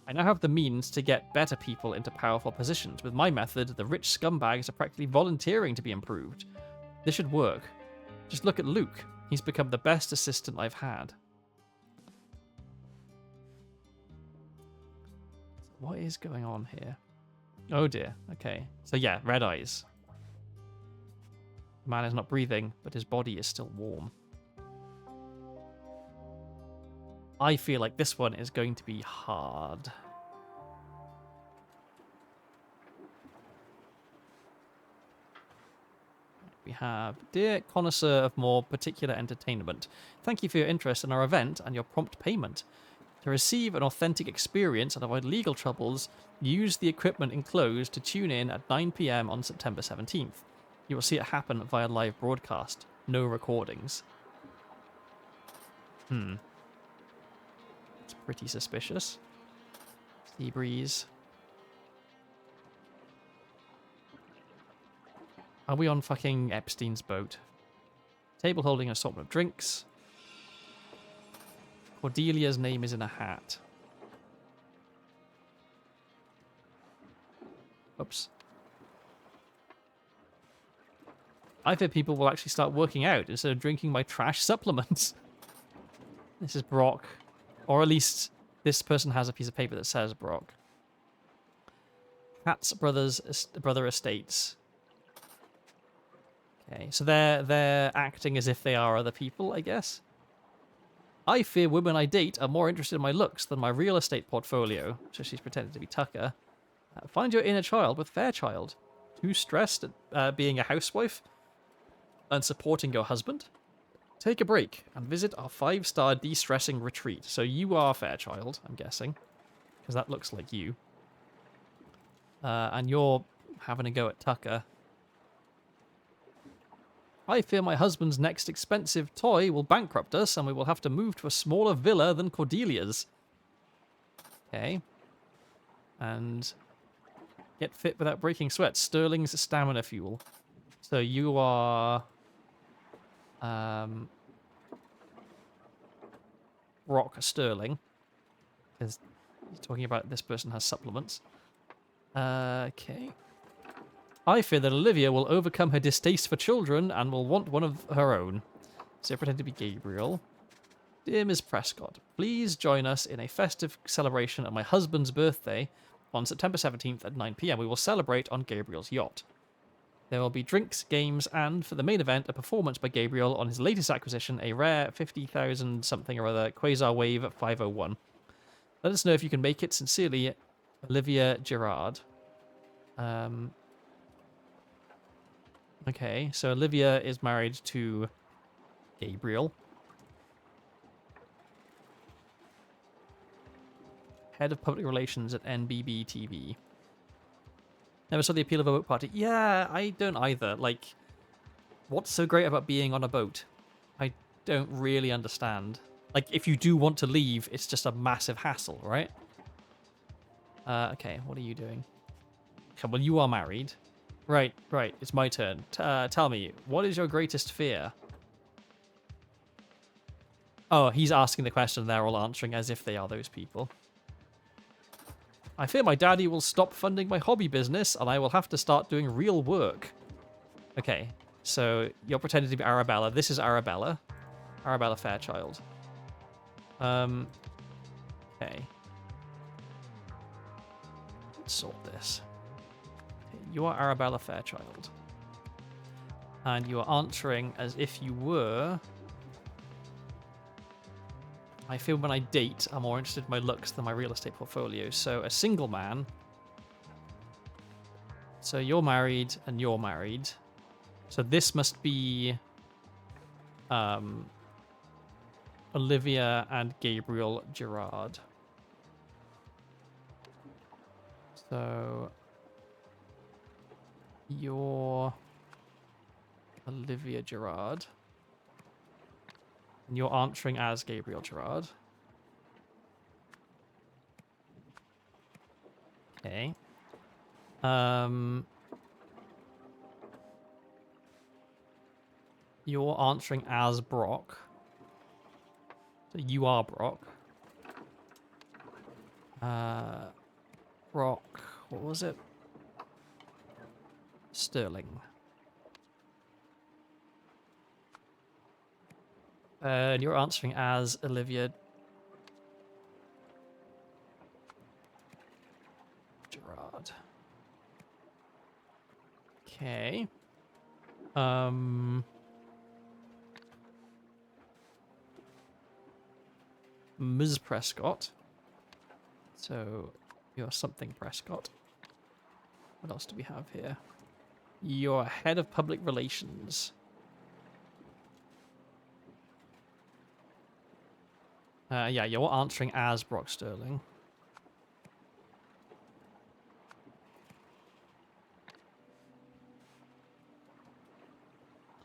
I now have the means to get better people into powerful positions. With my method, the rich scumbags are practically volunteering to be improved. This should work. Just look at Luke. He's become the best assistant I've had. What is going on here? Oh dear. Okay. So yeah, red eyes. Man is not breathing, but his body is still warm. I feel like this one is going to be hard. We have, dear connoisseur of more particular entertainment, thank you for your interest in our event and your prompt payment. To receive an authentic experience and avoid legal troubles, use the equipment enclosed to tune in at 9 PM on September 17th. You will see it happen via live broadcast. No recordings. It's pretty suspicious. Sea breeze. Are we on fucking Epstein's boat? Table holding an assortment of drinks. Cordelia's name is in a hat. Oops. I fear people will actually start working out instead of drinking my trash supplements. This is Brock. Or at least this person has a piece of paper that says Brock. Cat's brother estates. Okay, so they're acting as if they are other people, I guess. I fear women I date are more interested in my looks than my real estate portfolio. So she's pretending to be Tucker. Find your inner child with Fairchild. Too stressed at being a housewife and supporting your husband? Take a break and visit our 5-star de-stressing retreat. So you are Fairchild, I'm guessing, because that looks like you. And you're having a go at Tucker. I fear my husband's next expensive toy will bankrupt us and we will have to move to a smaller villa than Cordelia's. Okay. And get fit without breaking sweat. Sterling's stamina fuel. So you are... Rock Sterling. Because you're talking about this person has supplements. Okay. I fear that Olivia will overcome her distaste for children and will want one of her own. So pretend to be Gabriel. Dear Ms. Prescott, please join us in a festive celebration of my husband's birthday on September 17th at 9 p.m. We will celebrate on Gabriel's yacht. There will be drinks, games, and for the main event, a performance by Gabriel on his latest acquisition, a rare 50,000 something or other Quasar Wave 501. Let us know if you can make it. Sincerely, Olivia Gerard. Okay, so Olivia is married to Gabriel. Head of Public Relations at NBB TV. Never saw the appeal of a boat party. Yeah, I don't either. Like, what's so great about being on a boat? I don't really understand. Like, if you do want to leave, it's just a massive hassle, right? Okay, what are you doing? Okay, well, you are married. Right, it's my turn. Tell me, what is your greatest fear? Oh, he's asking the question, they're all answering as if they are those people. I fear my daddy will stop funding my hobby business and I will have to start doing real work. Okay, so you're pretending to be Arabella. This is Arabella. Arabella Fairchild. Okay. Let's sort this. Okay, you are Arabella Fairchild. And you are answering as if you were... I feel when I date, I'm more interested in my looks than my real estate portfolio. So a single man. So you're married and you're married. So this must be Olivia and Gabriel Gerard. So you're Olivia Gerard. And you're answering as Gabriel Gerard. Okay. You're answering as Brock. So you are Brock. Brock, what was it? Sterling. And you're answering as Olivia Gerard. Okay. Ms. Prescott. So you're something Prescott. What else do we have here? You're head of public relations. Yeah, you're answering as Brock Sterling.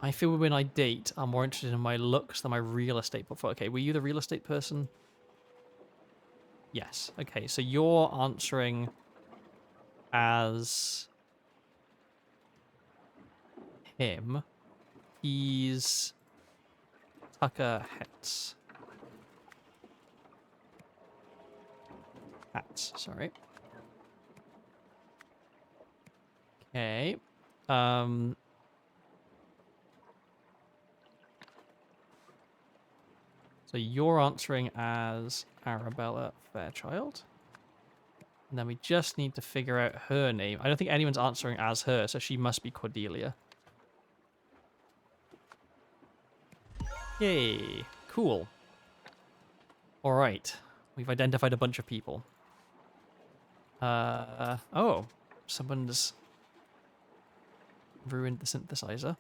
I feel when I date, I'm more interested in my looks than my real estate portfolio. Okay, were you the real estate person? Yes. Okay, so you're answering as him. He's Tucker Hats. Hats, sorry. Okay. So you're answering as Arabella Fairchild. And then we just need to figure out her name. I don't think anyone's answering as her, so she must be Cordelia. Yay. Cool. All right. We've identified a bunch of people. Oh. Someone's ruined the synthesizer.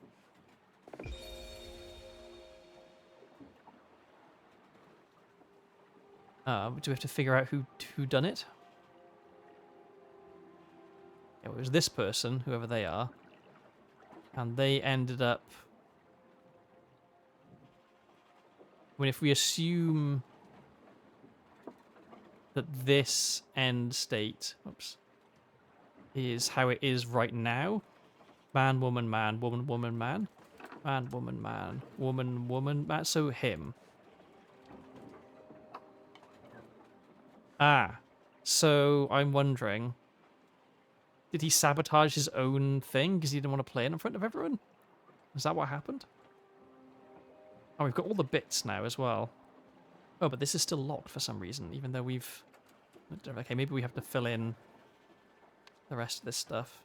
Do we have to figure out who done it? It was this person, whoever they are. And they ended up... I mean, if we assume that this end state, oops, is how it is right now, man, woman, man, woman, woman, man, man, woman, man, woman, woman, man, so him. Ah, so I'm wondering, did he sabotage his own thing because he didn't want to play it in front of everyone? Is that what happened? Oh, we've got all the bits now as well. Oh, but this is still locked for some reason, even though we've... Okay, maybe we have to fill in the rest of this stuff.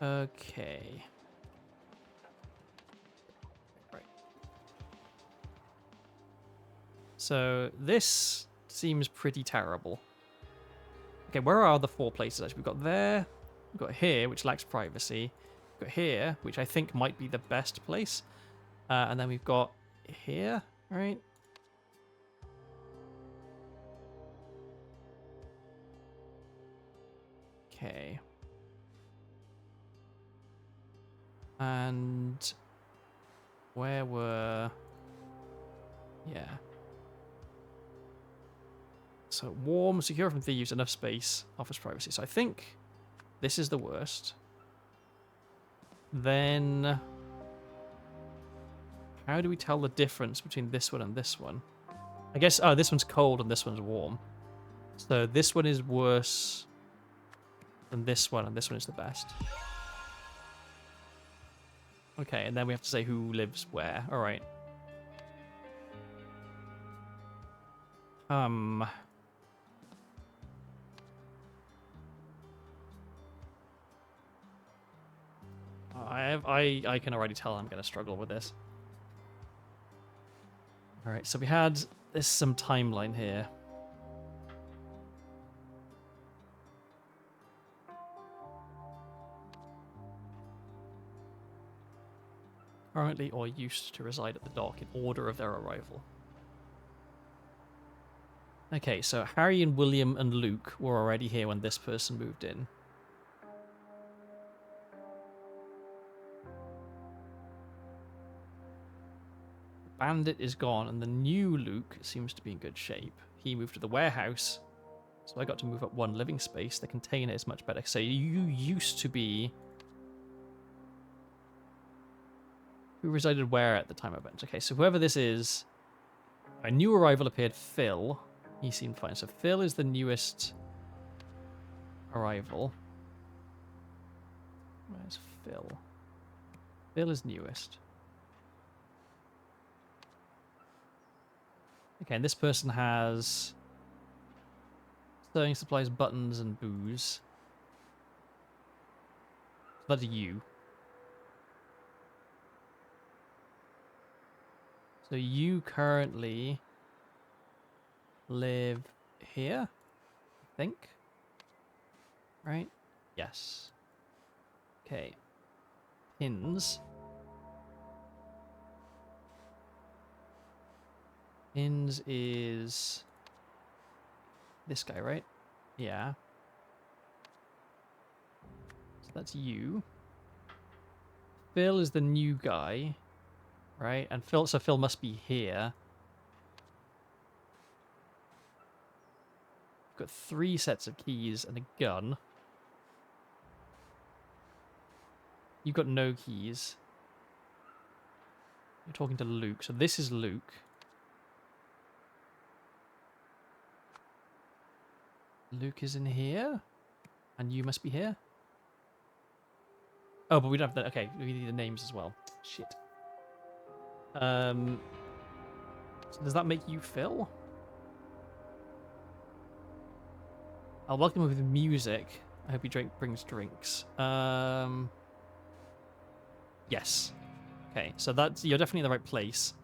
Okay. Right. So this seems pretty terrible. Okay, where are the 4 places actually? We've got there, we've got here, which lacks privacy. We've got here, which I think might be the best place. And then we've got here, right? Okay. And where were... Yeah. So warm, secure from thieves, enough space, offers privacy. So I think this is the worst. Then how do we tell the difference between this one and this one? I guess, oh, this one's cold and this one's warm. So this one is worse than this one, and this one is the best. Okay, and then we have to say who lives where. All right. I can already tell I'm going to struggle with this. All right, so we had there's some timeline here. Currently or used to reside at the dock in order of their arrival. Okay, so Harry and William and Luke were already here when this person moved in. Bandit is gone, and the new Luke seems to be in good shape. He moved to the warehouse, so I got to move up 1 living space. The container is much better. So you used to be... Who resided where at the time of events? Okay, so whoever this is... A new arrival appeared, Phil. He seemed fine. So Phil is the newest arrival. Where's Phil? Phil is newest. Okay, and this person has sewing supplies, buttons, and booze. So that's you. So you currently live here, I think. Right? Yes. Okay. Pins. Pins is this guy, right? Yeah. So that's you. Phil is the new guy, right? And Phil must be here. Got 3 sets of keys and a gun. You've got no keys. You're talking to Luke, so this is Luke. Luke is in here, and you must be here. Oh, but we don't have the... Okay, we need the names as well. Shit. So does that make you Phil? I'll welcome him with music. I hope he brings drinks. Yes. Okay, so that's... You're definitely in the right place.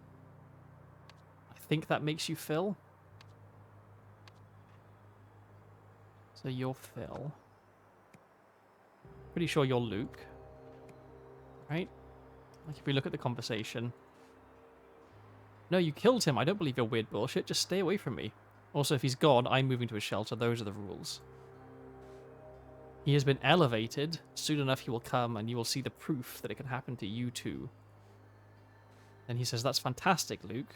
I think that makes you Phil. So you're Phil. Pretty sure you're Luke. Right? Like if we look at the conversation. No, you killed him. I don't believe your weird bullshit. Just stay away from me. Also, if he's gone, I'm moving to a shelter. Those are the rules. He has been elevated. Soon enough he will come and you will see the proof that it can happen to you too. Then he says, that's fantastic, Luke.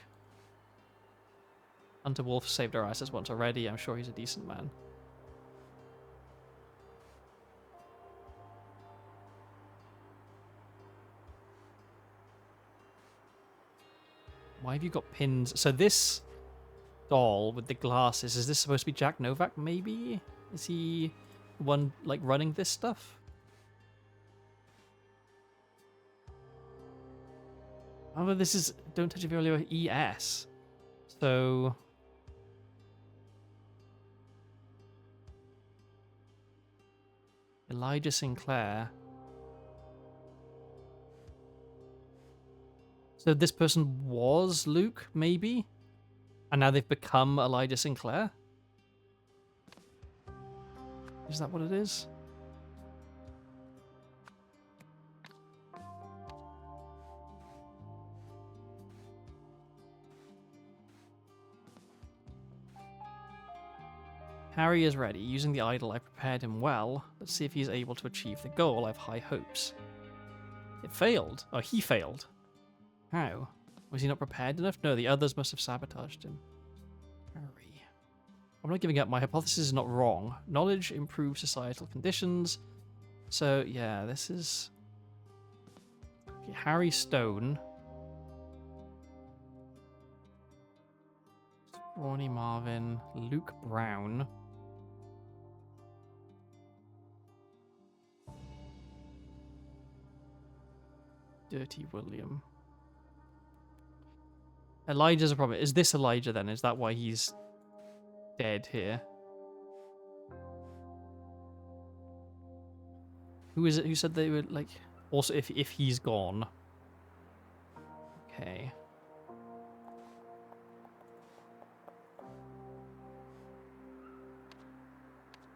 Hunter Wolf saved our asses once already. I'm sure he's a decent man. Why have you got pins? So this doll with the glasses, is this supposed to be Jack Novak, maybe? Is he the one, like, running this stuff? Oh, but this is Don't Touch It Earlier ES. So... Elijah Sinclair. So this person was Luke, maybe? And now they've become Elijah Sinclair? Is that what it is? Harry is ready. Using the idol, I prepared him well. Let's see if he's able to achieve the goal. I have high hopes. It failed. Oh, he failed. How? Was he not prepared enough? No, the others must have sabotaged him. Harry. I'm not giving up. My hypothesis is not wrong. Knowledge improves societal conditions. So, yeah, this is... Okay, Harry Stone. Ronnie Marvin. Luke Brown. Dirty William. Elijah's a problem. Is this Elijah then? Is that why he's dead here? Who is it who said they were like... Also, if he's gone. Okay.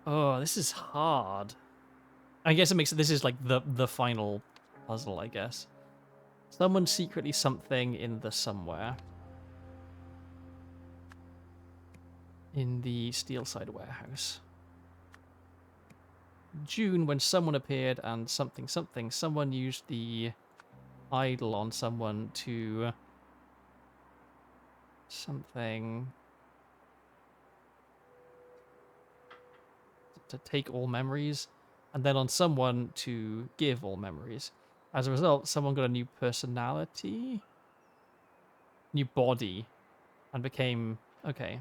Oh, this is hard. I guess it makes it... This is like the final puzzle, I guess. Someone secretly something in the somewhere. In the Steelside warehouse. June, when someone appeared and something, someone used the idol on someone to... Something... To take all memories, and then on someone to give all memories. As a result, someone got a new personality? New body. And became... Okay.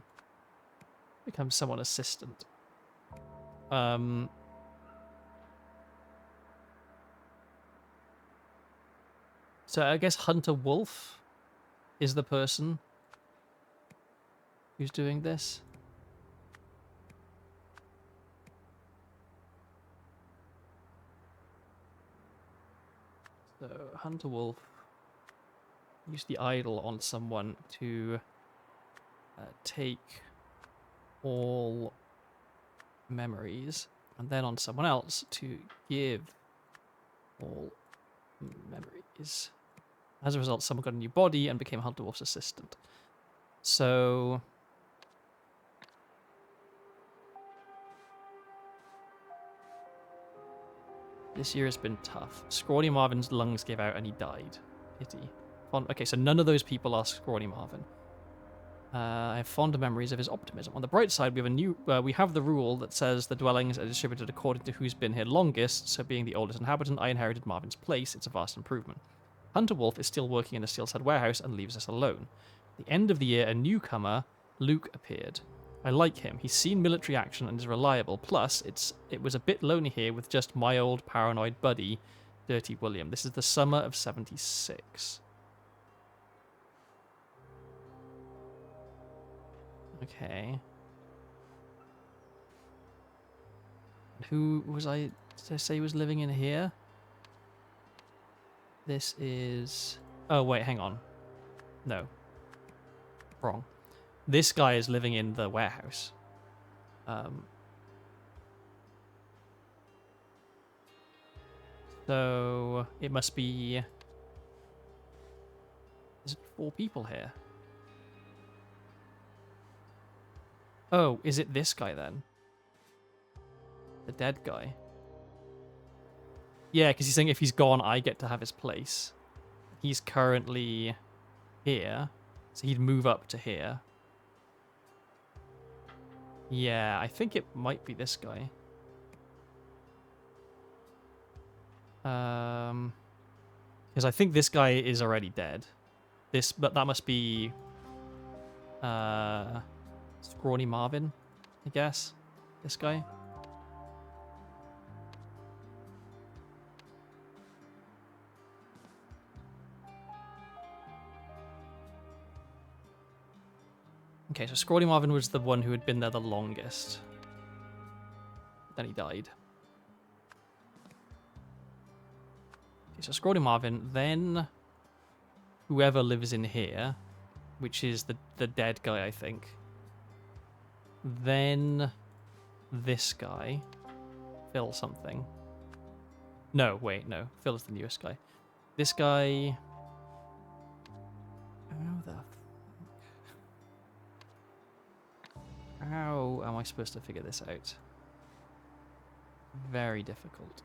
Become someone assistant. So I guess Hunter Wolf is the person who's doing this. So Hunter Wolf used the idol on someone to take all memories, and then on someone else to give all memories. As a result, someone got a new body and became Hunter Wolf's assistant. So... This year has been tough. Scrawny Marvin's lungs gave out and he died. Pity. Okay, so none of those people are Scrawny Marvin. I have fond memories of his optimism. On the bright side, we have the rule that says the dwellings are distributed according to who's been here longest, so being the oldest inhabitant, I inherited Marvin's place. It's a vast improvement. Hunter Wolf is still working in a Steelshead warehouse and leaves us alone. At the end of the year, a newcomer, Luke, appeared. I like him. He's seen military action and is reliable. Plus, it was a bit lonely here with just my old paranoid buddy, Dirty William. This is the summer of 76. Okay. Who was I to say was living in here? This is... Oh, wait, hang on. No. Wrong. This guy is living in the warehouse. So it must be... There's 4 people here. Oh, is it this guy then? The dead guy? Yeah, because he's saying if he's gone, I get to have his place. He's currently here, so he'd move up to here. Yeah, I think it might be this guy. Because I think this guy is already dead. But that must be Scrawny Marvin, I guess. This guy. Okay, so Scrawny Marvin was the one who had been there the longest. Then he died. Okay, so Scrawny Marvin, then whoever lives in here, which is the dead guy, I think. Then this guy, Phil something. No, wait, no. Phil is the newest guy. This guy... How am I supposed to figure this out? Very difficult.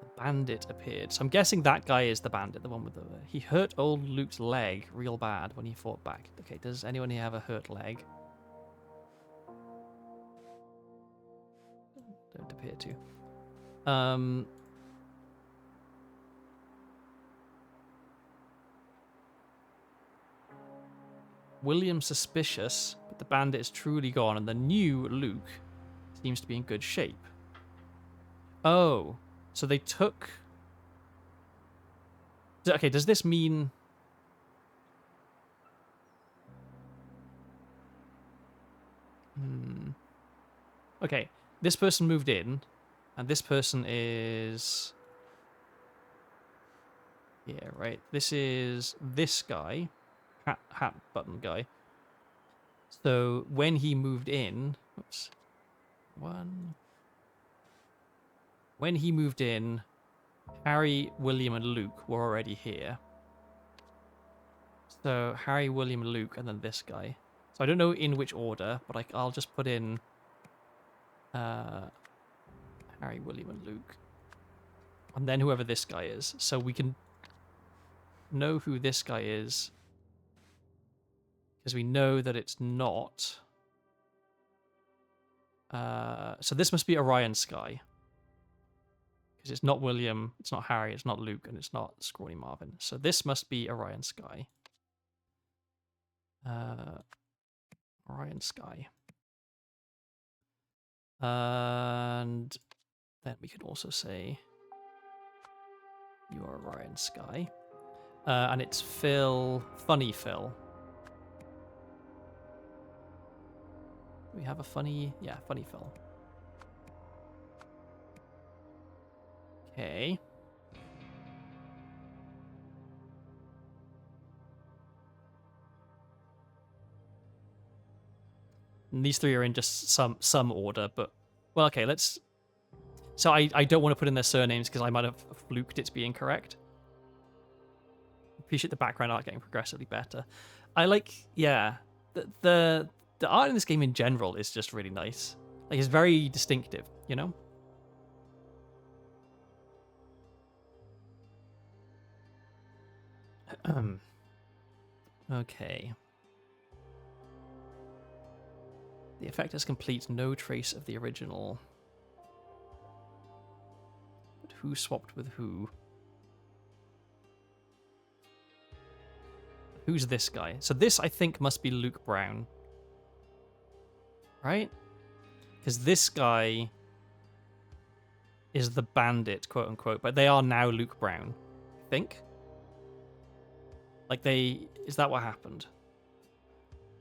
The bandit appeared. So I'm guessing that guy is the bandit, the one with the... He hurt old Luke's leg real bad when he fought back. Okay, does anyone here have a hurt leg? Don't appear to. William's suspicious, but the bandit is truly gone, and the new Luke seems to be in good shape. Oh, so they took... Okay, does this mean... Okay, this person moved in, and this person is... Yeah, right. This is this guy. Hat button guy. So when he moved in, oops, when he moved in, Harry, William, and Luke were already here. So Harry, William, and Luke, and then this guy. So I don't know in which order, but I'll just put in Harry, William, and Luke, and then whoever this guy is, so we can know who this guy is. Because we know that it's not. So this must be Orion Sky. Because it's not William, it's not Harry, it's not Luke, and it's not Scrawny Marvin. So this must be Orion Sky. Orion Sky. And then we can also say you are Orion Sky. And it's Phil, Funny Phil. We have a funny... Yeah, Funny Phil. Okay. And these 3 are in just some order, but... Well, okay, let's... So I don't want to put in their surnames because I might have fluked it to be incorrect. Appreciate the background art getting progressively better. I like... Yeah. The the art in this game in general is just really nice. Like, it's very distinctive, you know? Okay. The effect has complete, no trace of the original. But who swapped with who? Who's this guy? So this, I think, must be Luke Brown. Right? Because this guy is the bandit, quote unquote, but they are now Luke Brown, I think. Like, they... Is that what happened?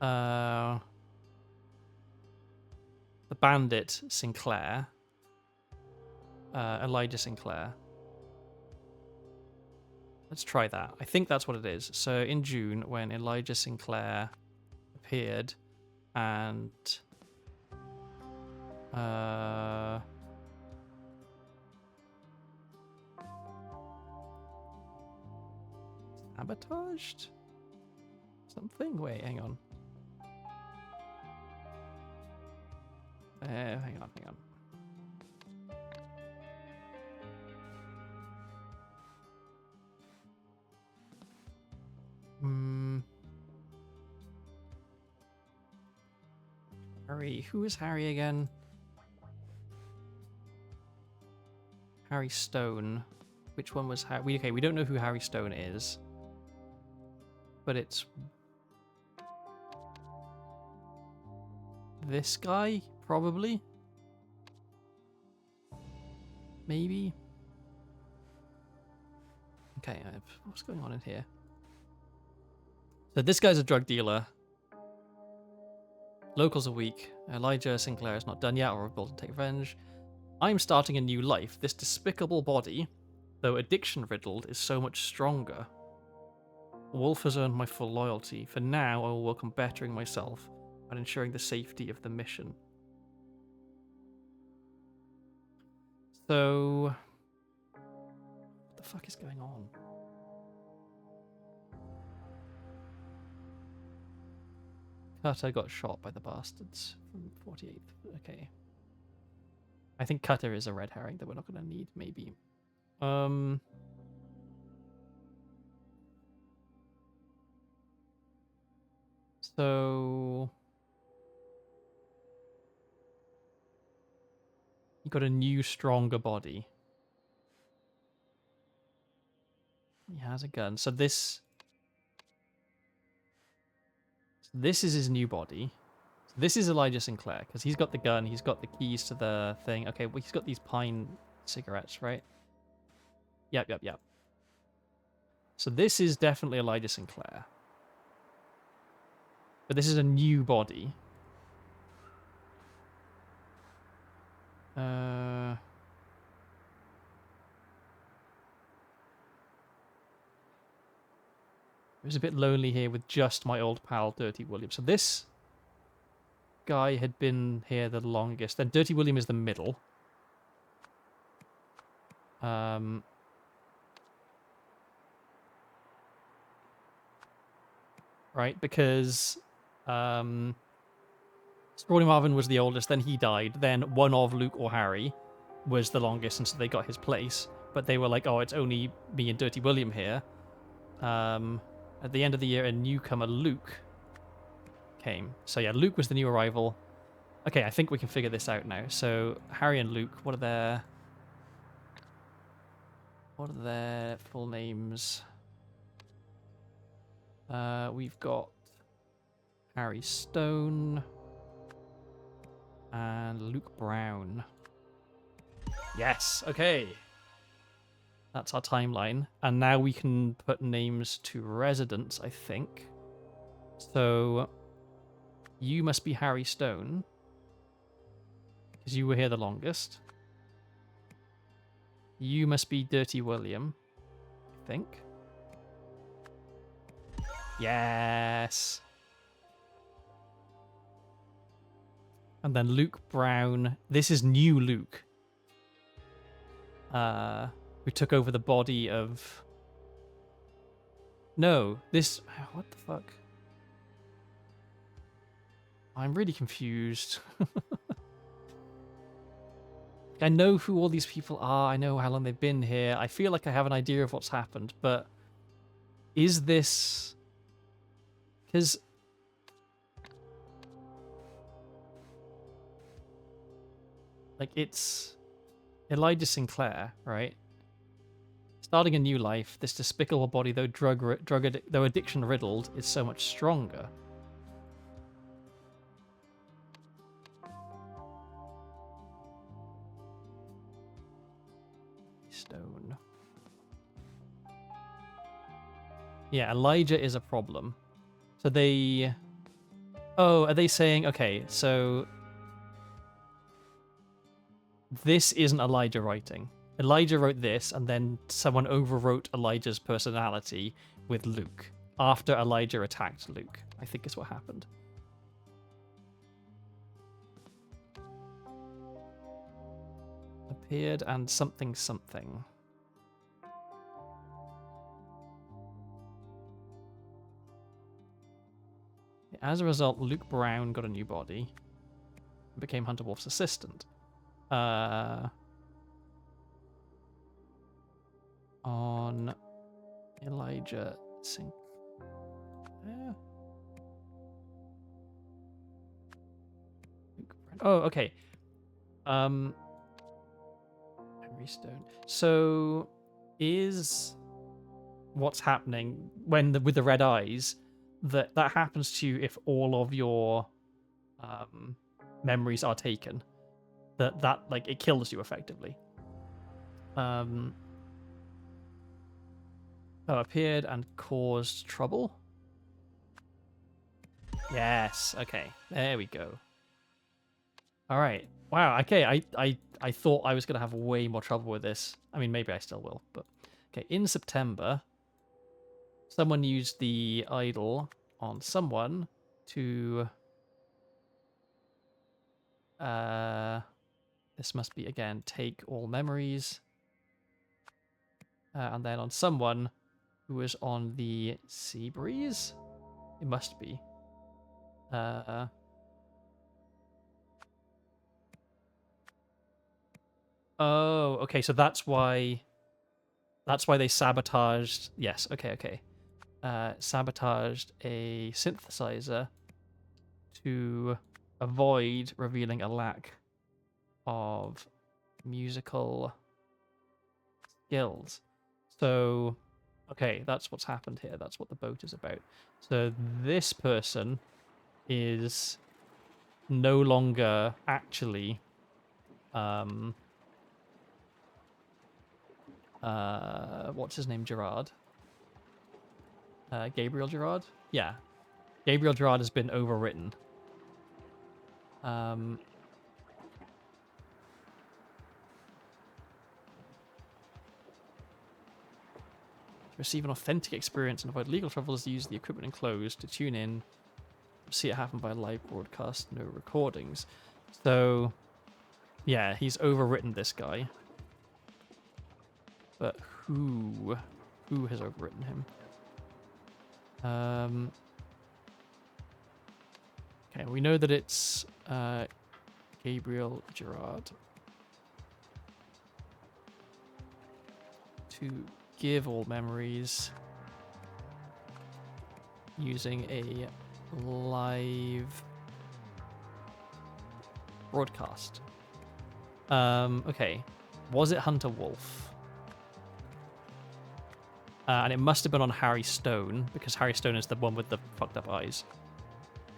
The bandit, Sinclair. Elijah Sinclair. Let's try that. I think that's what it is. So in June, when Elijah Sinclair appeared, and sabotaged something. Wait, hang on. Hang on. Harry. Who is Harry again? Harry Stone. Which one was Harry? Okay, we don't know who Harry Stone is. But it's... this guy, probably? Maybe? Okay, what's going on in here? So this guy's a drug dealer. Locals are weak. Elijah Sinclair is not done yet or able to take revenge. I'm starting a new life. This despicable body, though addiction-riddled, is so much stronger. Wolf has earned my full loyalty. For now, I will work on bettering myself and ensuring the safety of the mission. So... what the fuck is going on? Cutter got shot by the bastards from 48th. Okay. I think Cutter is a red herring that we're not going to need, maybe. So... you got a new, stronger body. He has a gun. So this is his new body. So this is Elijah Sinclair, because he's got the gun, he's got the keys to the thing. Okay, well, he's got these pine cigarettes, right? Yep. So this is definitely Elijah Sinclair. But this is a new body. It was a bit lonely here with just my old pal, Dirty William. So this guy had been here the longest. Then Dirty William is the middle. Right, because Scrawny Marvin was the oldest, then he died. Then one of Luke or Harry was the longest, and so they got his place. But they were like, oh, it's only me and Dirty William here. At the end of the year, a newcomer, Luke, came. So yeah, Luke was the new arrival. Okay, I think we can figure this out now. So Harry and Luke, what are their full names? We've got Harry Stone and Luke Brown. Yes, okay. That's our timeline. And now we can put names to residents, I think. So you must be Harry Stone, because you were here the longest. You must be Dirty William, I think. Yes. And then Luke Brown. This is new Luke. Who took over the body of... no, this... what the fuck? I'm really confused. I know who all these people are. I know how long they've been here. I feel like I have an idea of what's happened, but is this... Because... Like, it's Elijah Sinclair, right? Starting a new life, this despicable body, though though addiction riddled, is so much stronger. Stone. Yeah, Elijah is a problem. So they... Oh, are they saying... Okay, so... This isn't Elijah writing. Elijah wrote this, and then someone overwrote Elijah's personality with Luke after Elijah attacked Luke, I think is what happened. Appeared and something something. As a result, Luke Brown got a new body and became Hunter Wolf's assistant. On Elijah Sinclair. Oh, okay. Henry Stone. So, is what's happening when with the red eyes that happens to you if all of your memories are taken? That like it kills you effectively. Appeared and caused trouble. Yes. Okay. There we go. All right. Wow. Okay. I thought I was gonna have way more trouble with this. I mean, maybe I still will. But okay. In September, someone used the idol on someone to. This must be again take all memories. And then on someone who was on the sea breeze. It must be. Oh, okay. So that's why they sabotaged. Yes. Okay. Sabotaged a synthesizer to avoid revealing a lack of musical skills. So, okay, that's what's happened here. That's what the boat is about. So this person is no longer actually what's his name? Gerard? Gabriel Gerard? Yeah. Gabriel Gerard has been overwritten. To receive an authentic experience and avoid legal troubles, use the equipment enclosed to tune in. See it happen by live broadcast, no recordings. So, yeah, he's overwritten this guy. But who has overwritten him? Okay, we know that it's Gabriel Gerard. To give all memories using a live broadcast. Okay. Was it Hunter Wolf? And it must have been on Harry Stone, because Harry Stone is the one with the fucked up eyes.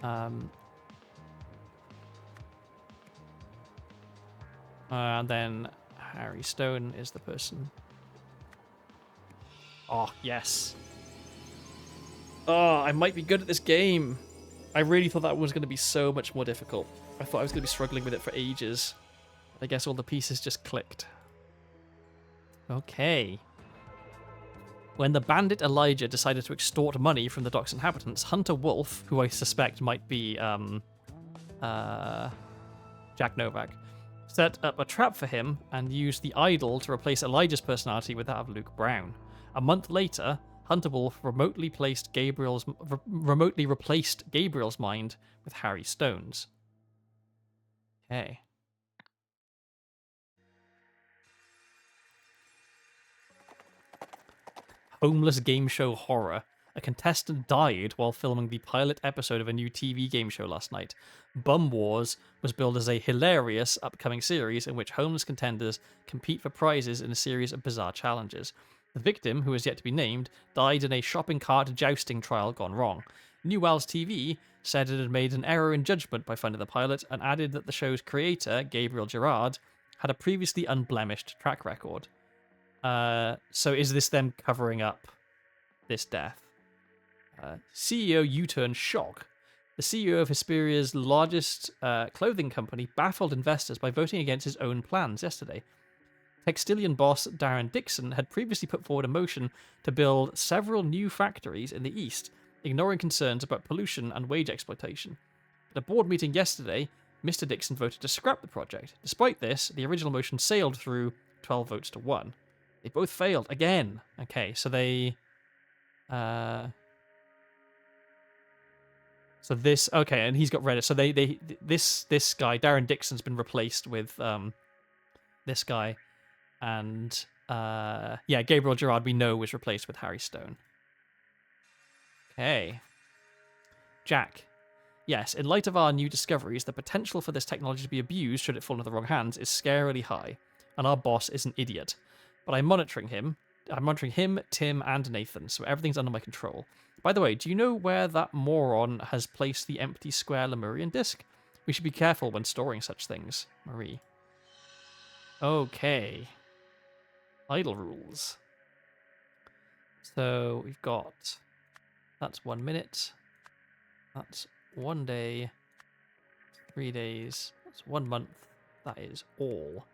And then Harry Stone is the person. Oh, yes. Oh, I might be good at this game. I really thought that was going to be so much more difficult. I thought I was going to be struggling with it for ages. I guess all the pieces just clicked. Okay. When the bandit Elijah decided to extort money from the dock's inhabitants, Hunter Wolf, who I suspect might be Jack Novak, set up a trap for him and used the idol to replace Elijah's personality with that of Luke Brown. A month later, Hunter Wolf remotely replaced Gabriel's mind with Harry Stone's. Okay. Homeless game show horror. A contestant died while filming the pilot episode of a new TV game show last night. Bum Wars was billed as a hilarious upcoming series in which homeless contenders compete for prizes in a series of bizarre challenges. The victim, who is yet to be named, died in a shopping cart jousting trial gone wrong. New Wells TV said it had made an error in judgment by funding the pilot and added that the show's creator, Gabriel Gerard, had a previously unblemished track record. So is this them covering up this death? CEO U-turn shock. The CEO of Hesperia's largest clothing company baffled investors by voting against his own plans yesterday. Textilian boss Darren Dixon had previously put forward a motion to build several new factories in the East, ignoring concerns about pollution and wage exploitation. At a board meeting yesterday, Mr. Dixon voted to scrap the project. Despite this, the original motion sailed through 12 votes to 1. They both failed again. Okay, so they... So this... Okay, and he's got Reddit. So this guy, Darren Dixon's been replaced with this guy. And yeah, Gabriel Gerard, we know, was replaced with Harry Stone. Okay. Jack. Yes, in light of our new discoveries, the potential for this technology to be abused should it fall into the wrong hands is scarily high, and our boss is an idiot. But I'm monitoring him, Tim, and Nathan, so everything's under my control. By the way, do you know where that moron has placed the empty square Lemurian disc? We should be careful when storing such things. Marie. Okay. Idle rules. So we've got... That's 1 minute. That's 1 day. 3 days. That's 1 month. That is all.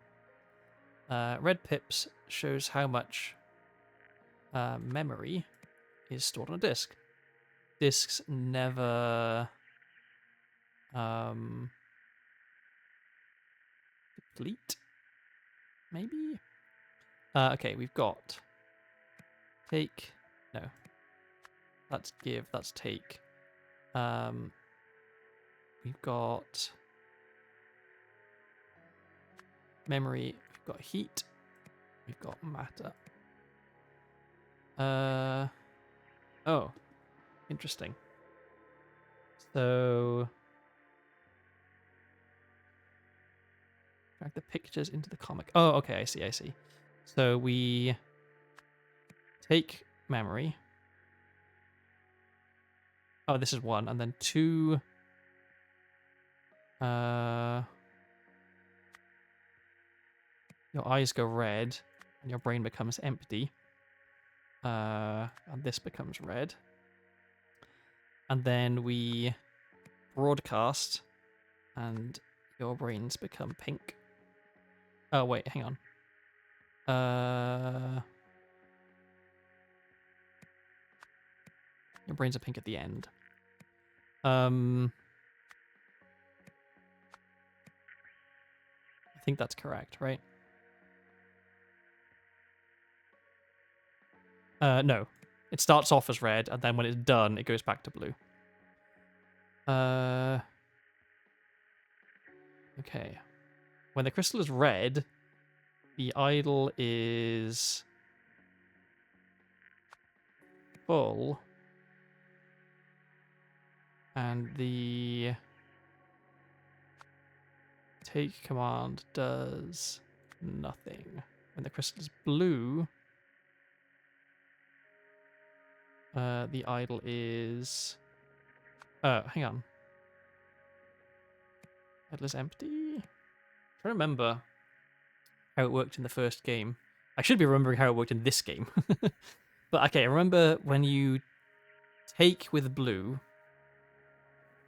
Red pips shows how much memory is stored on a disk. Disks never deplete. Maybe. Okay, we've got take. No, that's give. That's take. We've got memory. We've got heat. We've got matter. Oh, interesting. So drag the pictures into the comic. Oh, okay, I see. So we take memory. Oh, this is 1, and then 2. Your eyes go red, and your brain becomes empty. And this becomes red. And then we broadcast, and your brains become pink. Oh, wait, hang on. Your brains are pink at the end. I think that's correct, right? No. It starts off as red, and then when it's done, it goes back to blue. Okay. When the crystal is red, the idol is full, and the take command does nothing. When the crystal is blue, the idol is... hang on. Idol is empty? I'm trying to remember how it worked in the first game. I should be remembering how it worked in this game. But okay, remember when you take with blue,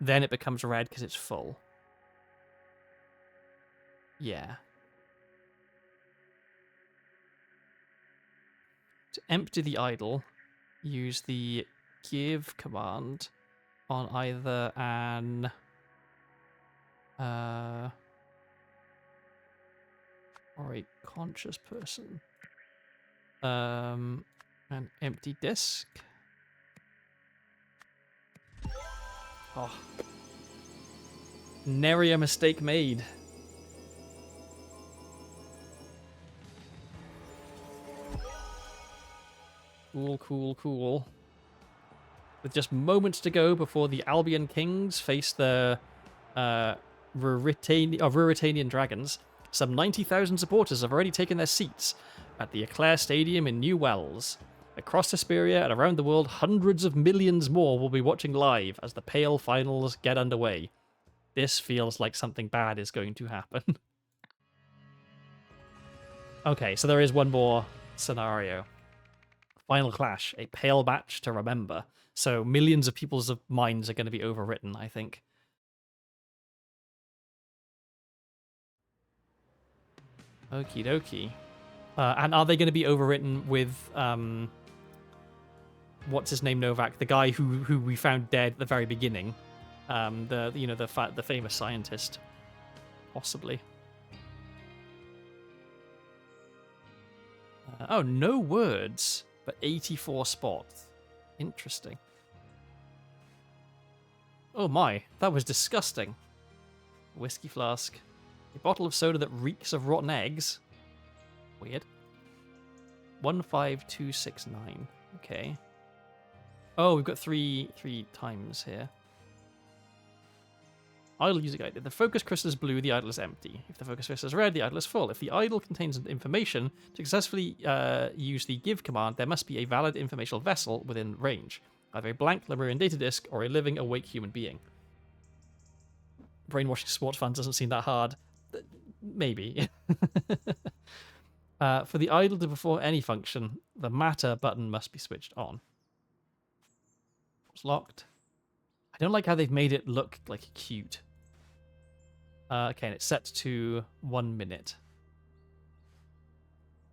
then it becomes red because it's full. Yeah. To empty the idol, use the give command on either an or a conscious person. An empty disc. Oh. Nary a mistake made. Cool, cool, cool. With just moments to go before the Albion Kings face the Ruritanian Dragons, some 90,000 supporters have already taken their seats at the Eclair Stadium in New Wells. Across Hesperia and around the world, hundreds of millions more will be watching live as the Pale Finals get underway. This feels like something bad is going to happen. Okay, so there is one more scenario. Final Clash, a Pale match to remember. So millions of people's minds are going to be overwritten, I think. Okie dokie. And are they going to be overwritten with what's his name, Novak, the guy who we found dead at the very beginning, the famous scientist, possibly. Oh, no words, but 84 spots. Interesting. Oh my, that was disgusting. Whiskey flask. A bottle of soda that reeks of rotten eggs. Weird. 15269. Okay. Oh, we've got three times here. Idle user guide. If the focus crystal is blue, the idol is empty. If the focus crystal is red, the idol is full. If the idol contains information, to successfully use the give command, there must be a valid informational vessel within range. Either a blank Lemurian data disk or a living, awake human being. Brainwashing sports fans doesn't seem that hard. Maybe. For the idol to perform any function, the matter button must be switched on. It's locked. I don't like how they've made it look like cute. Okay, and it's set to 1 minute.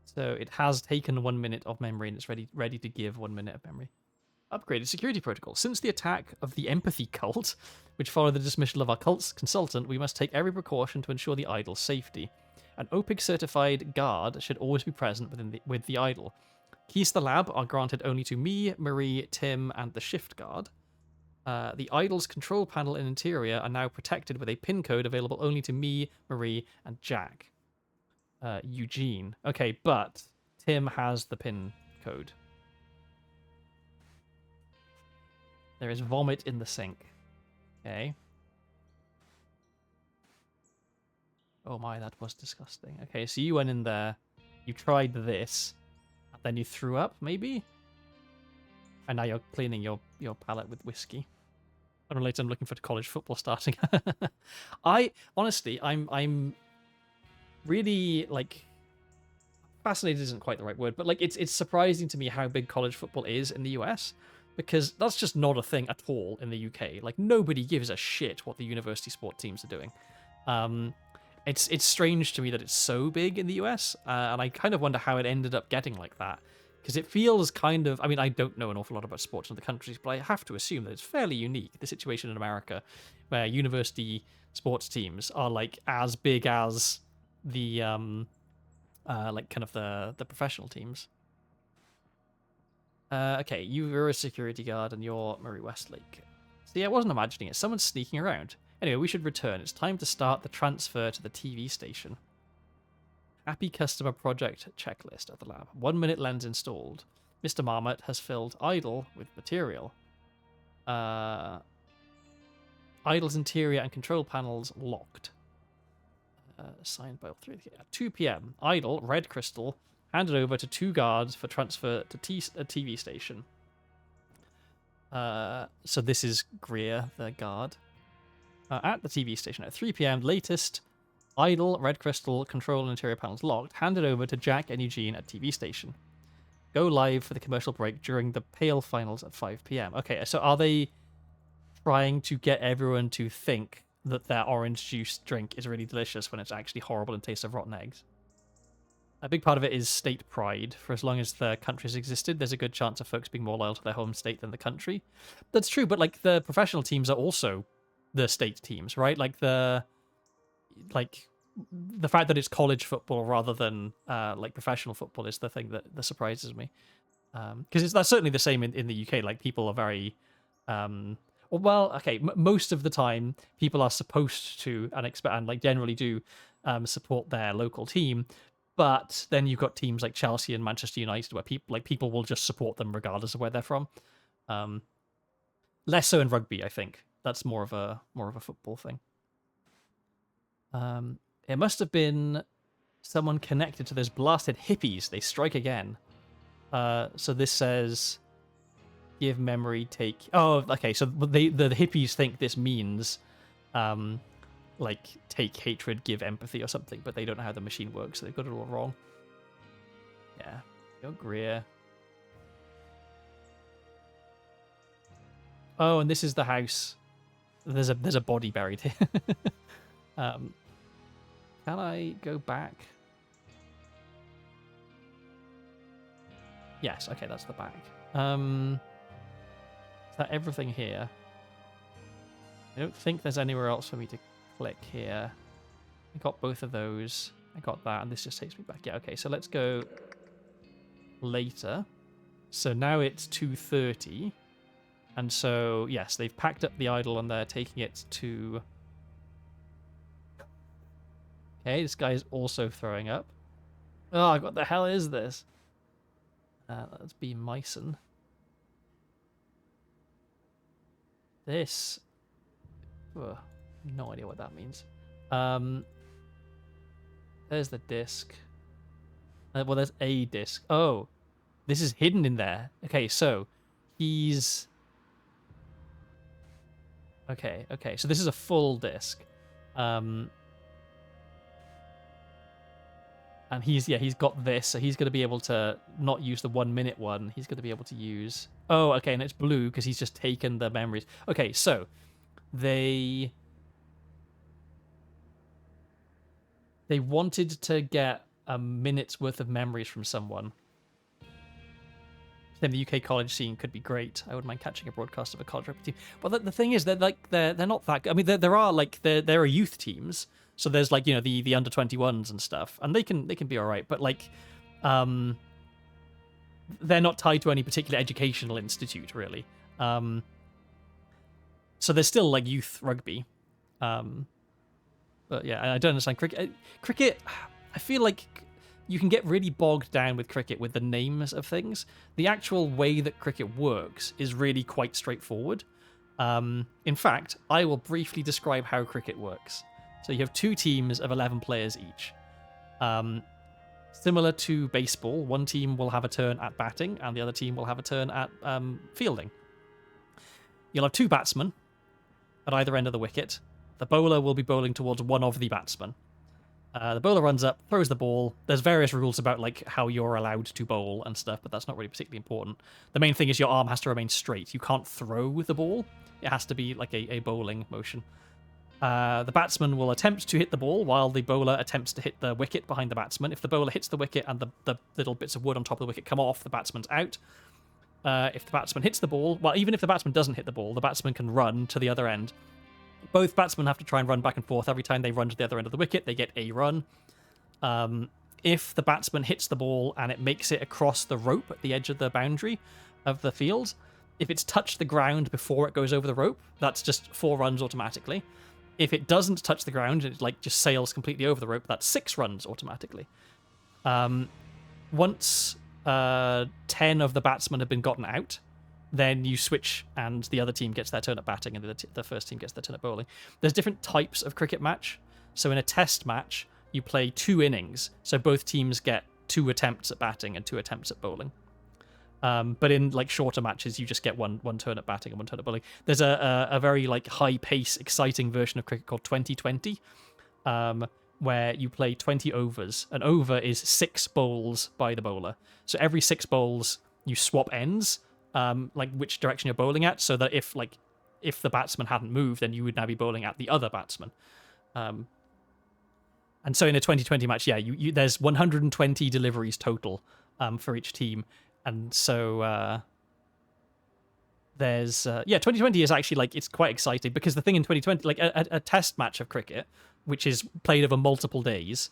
So it has taken 1 minute of memory and it's ready to give 1 minute of memory. Upgraded security protocol. Since the attack of the empathy cult, which followed the dismissal of our cult's consultant, we must take every precaution to ensure the idol's safety. An OPIC certified guard should always be present with the idol. Keys to the lab are granted only to me, Marie, Tim, and the shift guard. The idol's control panel and interior are now protected with a pin code available only to me, Marie, and Jack. Eugene. Okay, but Tim has the pin code. There is vomit in the sink. Okay. Oh my, that was disgusting. Okay, so you went in there, you tried this, and then you threw up, maybe? And now you're cleaning your palate with whiskey. Unrelated, I'm looking for college football starting. I'm really, like, fascinated isn't quite the right word, but like it's surprising to me how big college football is in the US, because that's just not a thing at all in the UK. Like, nobody gives a shit what the university sport teams are doing. It's strange to me that it's so big in the US, and I kind of wonder how it ended up getting like that. Because it feels kind of... I mean, I don't know an awful lot about sports in other countries, but I have to assume that it's fairly unique, the situation in America, where university sports teams are, like, as big as the, like, kind of the professional teams. Okay, you're a security guard, and you're Murray Westlake. So yeah, I wasn't imagining it. Someone's sneaking around. Anyway, we should return. It's time to start the transfer to the TV station. Happy customer project checklist at the lab. 1 minute lens installed. Mr. Marmot has filled idle with material. Idle's interior and control panels locked. Signed by all three. At 2 p.m. Idle, red crystal, handed over to 2 guards for transfer to a TV station. So this is Greer, the guard. At the TV station at 3 p.m. latest... Idle, red crystal, control and interior panels locked, handed over to Jack and Eugene at TV station. Go live for the commercial break during the Pale Finals at 5 p.m. Okay, so are they trying to get everyone to think that their orange juice drink is really delicious when it's actually horrible and tastes of rotten eggs? A big part of it is state pride. For as long as the country's existed, there's a good chance of folks being more loyal to their home state than the country. That's true, but like the professional teams are also the state teams, right? Like the fact that it's college football rather than like professional football is the thing that surprises me. Because that's certainly the same in the UK. Like people are very, well, okay, most of the time people are supposed to and expect and like generally do support their local team, but then you've got teams like Chelsea and Manchester United where people will just support them regardless of where they're from. Less so in rugby, I think. That's more of a football thing. It must have been someone connected to those blasted hippies. They strike again. So this says, give memory, take... Oh, okay, so the hippies think this means, like, take hatred, give empathy or something, but they don't know how the machine works, so they've got it all wrong. Yeah, go Greer. Oh, and this is the house. There's a body buried here. Can I go back? Yes, okay, that's the back. Is that everything here? I don't think there's anywhere else for me to click here. I got both of those. I got that, and this just takes me back. Yeah, okay, so let's go later. So now it's 2:30. And so, yes, they've packed up the idol and they're taking it to... Okay, this guy is also throwing up. Oh, what the hell is this? Let's be Myson. This... Ugh, no idea what that means. There's the disc. Well, there's a disc. Oh, this is hidden in there. Okay, so he's... Okay, so this is a full disc. And he's got this, so he's going to be able to not use the 1 minute one. He's going to be able to use... Oh, okay, and it's blue because he's just taken the memories. Okay, so they wanted to get a minute's worth of memories from someone. Then the UK college scene could be great. I wouldn't mind catching a broadcast of a college rugby team. But the thing is that they're not that good. I mean, there are youth teams. So there's like, you know, the under 21s and stuff, and they can be all right. But like, they're not tied to any particular educational institute really. So there's still like youth rugby. But yeah, I don't understand cricket. Cricket, I feel like you can get really bogged down with cricket with the names of things. The actual way that cricket works is really quite straightforward. In fact, I will briefly describe how cricket works. So you have two teams of 11 players each. Similar to baseball, one team will have a turn at batting and the other team will have a turn at fielding. You'll have two batsmen at either end of the wicket. The bowler will be bowling towards one of the batsmen. The bowler runs up, throws the ball. There's various rules about like how you're allowed to bowl and stuff, but that's not really particularly important. The main thing is your arm has to remain straight. You can't throw the ball. It has to be like a bowling motion. The batsman will attempt to hit the ball while the bowler attempts to hit the wicket behind the batsman. If the bowler hits the wicket and the little bits of wood on top of the wicket come off, the batsman's out. If the batsman hits the ball, well, even if the batsman doesn't hit the ball, the batsman can run to the other end. Both batsmen have to try and run back and forth. Every time they run to the other end of the wicket, they get a run. If the batsman hits the ball and it makes it across the rope at the edge of the boundary of the field, if it's touched the ground before it goes over the rope, that's just 4 runs automatically. If it doesn't touch the ground, it like just sails completely over the rope, that's 6 runs automatically. Once 10 of the batsmen have been gotten out, then you switch and the other team gets their turn at batting and the first team gets their turn at bowling. There's different types of cricket match. So in a test match, you play 2 innings, so both teams get 2 attempts at batting and 2 attempts at bowling. But in like shorter matches, you just get one turn at batting and 1 turn at bowling. There's a very like high pace, exciting version of cricket called 2020, where you play 20 overs. An over is 6 bowls by the bowler. So every 6 bowls, you swap ends, like which direction you're bowling at, so that if the batsman hadn't moved, then you would now be bowling at the other batsman. And so in a 2020 match, yeah, you there's 120 deliveries total for each team. And so there's 2020 is actually like, it's quite exciting because the thing in 2020, like a test match of cricket, which is played over multiple days,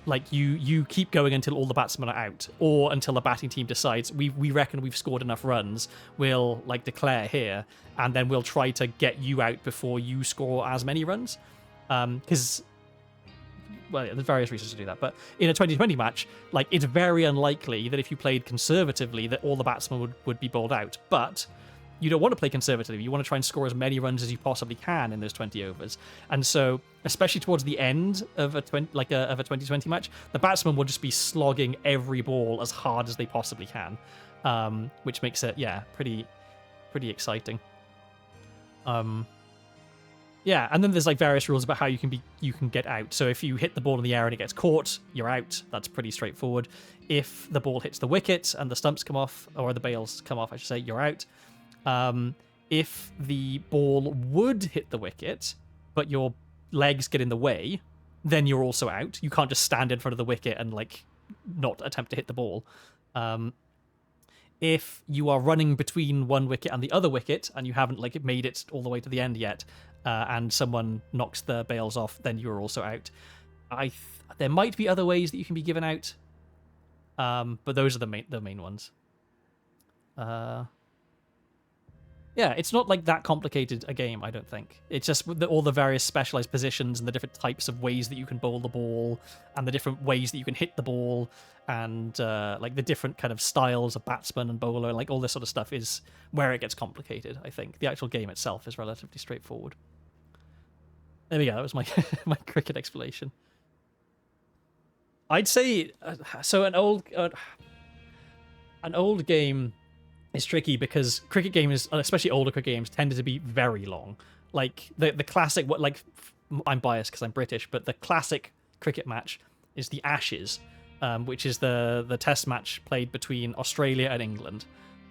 like you keep going until all the batsmen are out, or until the batting team decides we reckon we've scored enough runs, we'll like declare here, and then we'll try to get you out before you score as many runs, because well, yeah, there's various reasons to do that. But in a 2020 match, like, it's very unlikely that if you played conservatively that all the batsmen would be bowled out. But you don't want to play conservatively. You want to try and score as many runs as you possibly can in those 20 overs. And so, especially towards the end of a 2020 match, the batsmen will just be slogging every ball as hard as they possibly can, which makes it, yeah, pretty exciting. Yeah, and then there's like various rules about how you can get out. So if you hit the ball in the air and it gets caught, you're out. That's pretty straightforward. If the ball hits the wicket and the stumps come off, or the bails come off, I should say, you're out. If the ball would hit the wicket, but your legs get in the way, then you're also out. You can't just stand in front of the wicket and like not attempt to hit the ball. If you are running between one wicket and the other wicket and you haven't like made it all the way to the end yet, and someone knocks the bails off, then you're also out. There might be other ways that you can be given out, but those are the main ones. Yeah, it's not like that complicated a game, I don't think. It's just all the various specialized positions and the different types of ways that you can bowl the ball, and the different ways that you can hit the ball, and like the different kind of styles of batsman and bowler, like all this sort of stuff is where it gets complicated, I think. The actual game itself is relatively straightforward. There we go, that was my my cricket explanation. I'd say, so an old game is tricky because cricket games, especially older cricket games, tended to be very long. Like the classic, I'm biased because I'm British, but the classic cricket match is the Ashes, which is the test match played between Australia and England.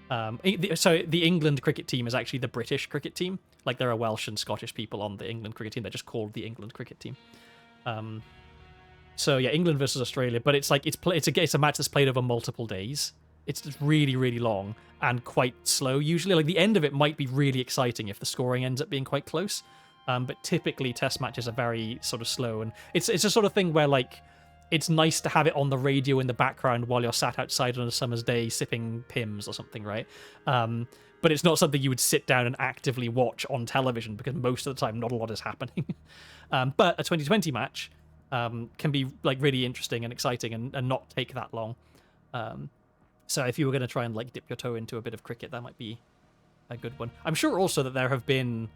So the England cricket team is actually the British cricket team. Like there are Welsh and Scottish people on the England cricket team. They're just called the England cricket team. So yeah, England versus Australia, but it's like it's a match that's played over multiple days. It's just really, really long and quite slow. Usually, like the end of it might be really exciting if the scoring ends up being quite close. But typically, test matches are very sort of slow, and it's a sort of thing where like it's nice to have it on the radio in the background while you're sat outside on a summer's day sipping Pimm's or something, right? But it's not something you would sit down and actively watch on television because most of the time, not a lot is happening. But a 2020 match can be like really interesting and exciting and not take that long. So if you were going to try and like dip your toe into a bit of cricket, that might be a good one. I'm sure also that there have been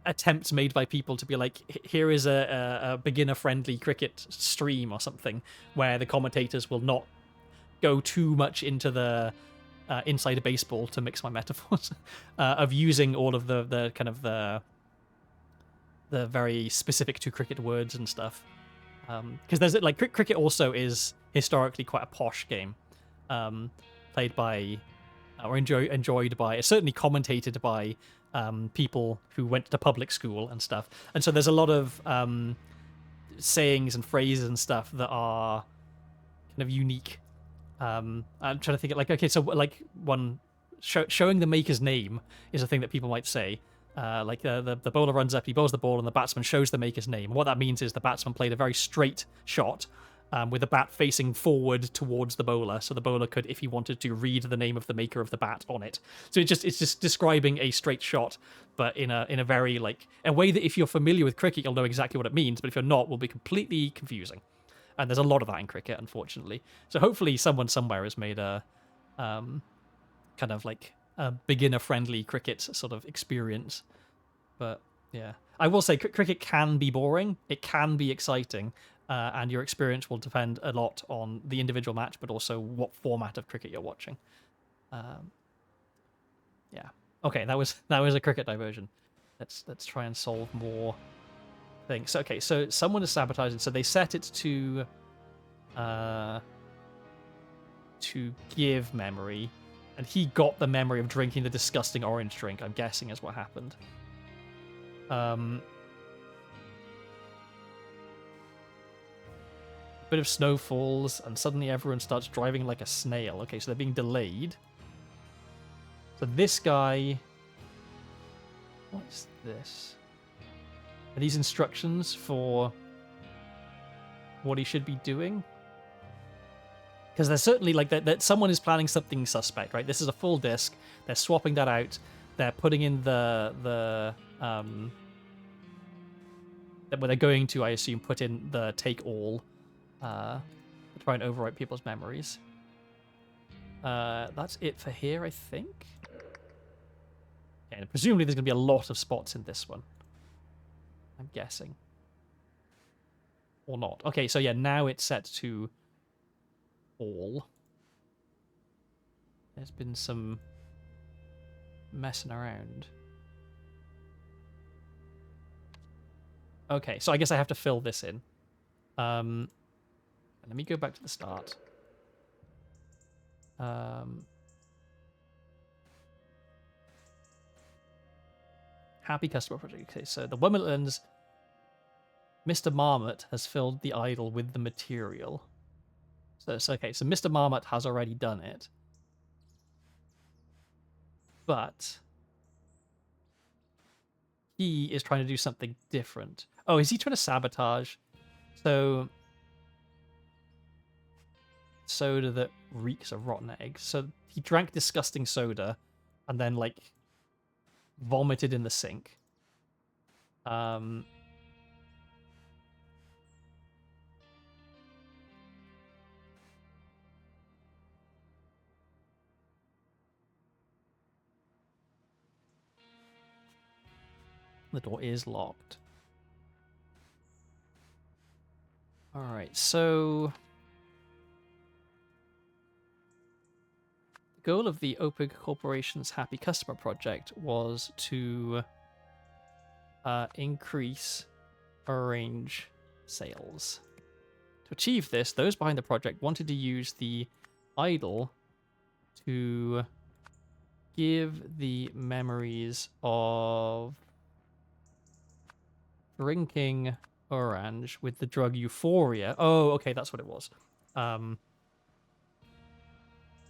attempts made by people to be like, here is a beginner-friendly cricket stream or something where the commentators will not go too much into the inside of baseball, to mix my metaphors, of using all of the kind of the very specific to cricket words and stuff. Because there's like cricket also is historically quite a posh game, played by or enjoyed by, certainly commentated by people who went to public school and stuff. And so there's a lot of sayings and phrases and stuff that are kind of unique. I'm trying to think of like, okay, so like one showing the maker's name is a thing that people might say. Like the bowler runs up, he bowls the ball, and the batsman shows the maker's name. What that means is the batsman played a very straight shot with the bat facing forward towards the bowler, so the bowler could, if he wanted to, read the name of the maker of the bat on it. So it's just describing a straight shot, but in a very like a way that if you're familiar with cricket, you'll know exactly what it means. But if you're not, will be completely confusing. And there's a lot of that in cricket, unfortunately. So hopefully someone somewhere has made a kind of like a beginner-friendly cricket sort of experience. But yeah, I will say cricket can be boring. It can be exciting, and your experience will depend a lot on the individual match, but also what format of cricket you're watching. Yeah. Okay, that was a cricket diversion. Let's try and solve more things. So, okay, so someone is sabotaging. So they set it to give memory. And he got the memory of drinking the disgusting orange drink, I'm guessing is what happened. Bit of snow falls, and suddenly everyone starts driving like a snail. Okay, so they're being delayed. So this guy... What is this? Are these instructions for what he should be doing? Because there's certainly like that someone is planning something suspect, right? This is a full disc. They're swapping that out. They're putting in that where they're going to, I assume, put in the take all to try and overwrite people's memories. That's it for here, I think. And presumably there's going to be a lot of spots in this one. I'm guessing. Or not. Okay, so yeah, now it's set to all. There's been some messing around. Okay, so I guess I have to fill this in. Let me go back to the start. Happy customer project. Okay, so the 1 minute ends. Mr. Marmot has filled the idol with the material. So it's okay, so Mr. Marmot has already done it. But he is trying to do something different. Oh, is he trying to sabotage? So soda that reeks of rotten eggs. So he drank disgusting soda and then like vomited in the sink. The door is locked. Alright, so the goal of the OPIG Corporation's Happy Customer Project was to increase orange sales. To achieve this, those behind the project wanted to use the idol to give the memories of drinking orange with the drug euphoria. Oh, okay, that's what it was.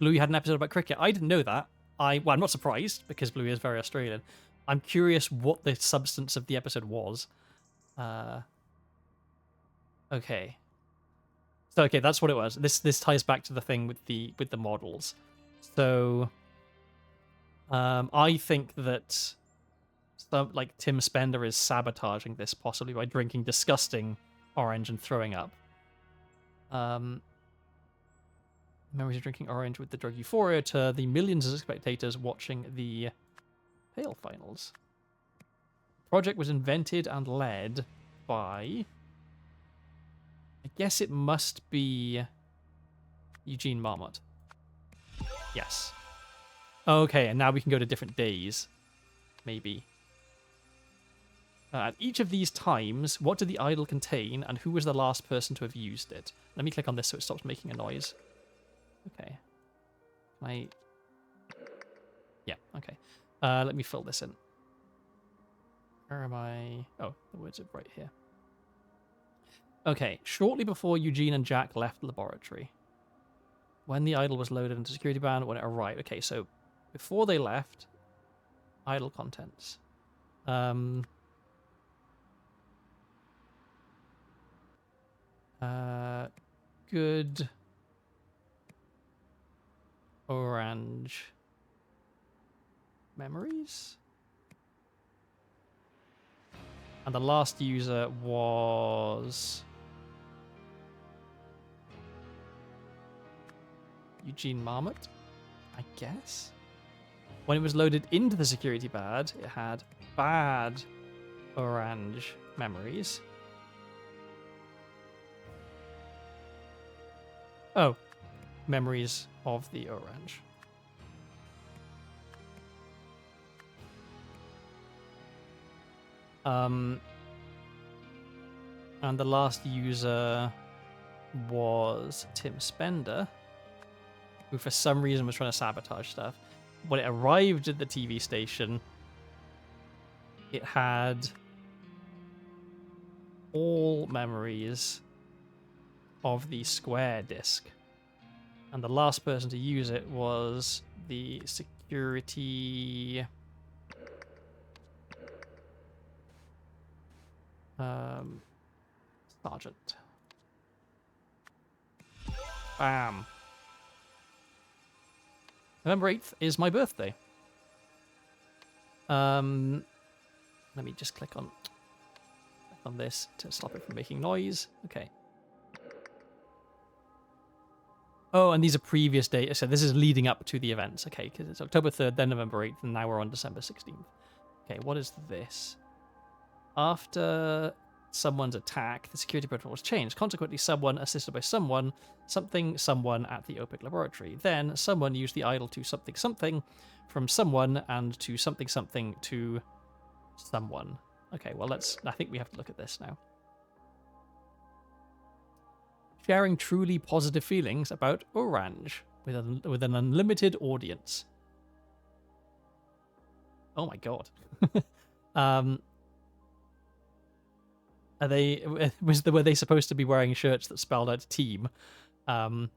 Bluey had an episode about cricket. I didn't know that. I'm not surprised because Bluey is very Australian. I'm curious what the substance of the episode was. Okay. So okay, that's what it was. This ties back to the thing with the models. So I think that like Tim Spender is sabotaging this possibly by drinking disgusting orange and throwing up. Memories of drinking orange with the drug euphoria to the millions of spectators watching the Pale Finals. The project was invented and led by, I guess it must be Eugene Marmot. Yes. Okay, and now we can go to different days. Maybe. At each of these times, what did the idol contain, and who was the last person to have used it? Let me click on this so it stops making a noise. Okay. Yeah, okay. Let me fill this in. Where am I? Oh, the words are right here. Okay, shortly before Eugene and Jack left the laboratory. When the idol was loaded into security band, when it arrived. Okay, so before they left, idol contents. Good orange memories. And the last user was Eugene Marmot, I guess. When it was loaded into the security band, it had bad orange memories. Oh, memories of the orange. And the last user was Tim Spender, who for some reason was trying to sabotage stuff. When it arrived at the TV station, it had all memories of the square disc. And the last person to use it was the security Sergeant. Bam. November 8th is my birthday. Let me just click on this to stop it from making noise. Okay. Oh, and these are previous dates. So this is leading up to the events. Okay, because it's October 3rd, then November 8th, and now we're on December 16th. Okay, what is this? After someone's attack, the security protocol was changed. Consequently, someone assisted by someone at the OPIC laboratory. Then someone used the idol to something from someone and to something to someone. Okay, well, I think we have to look at this now. Sharing truly positive feelings about Orange with an unlimited audience. Oh my god. Were they supposed to be wearing shirts that spelled out team, and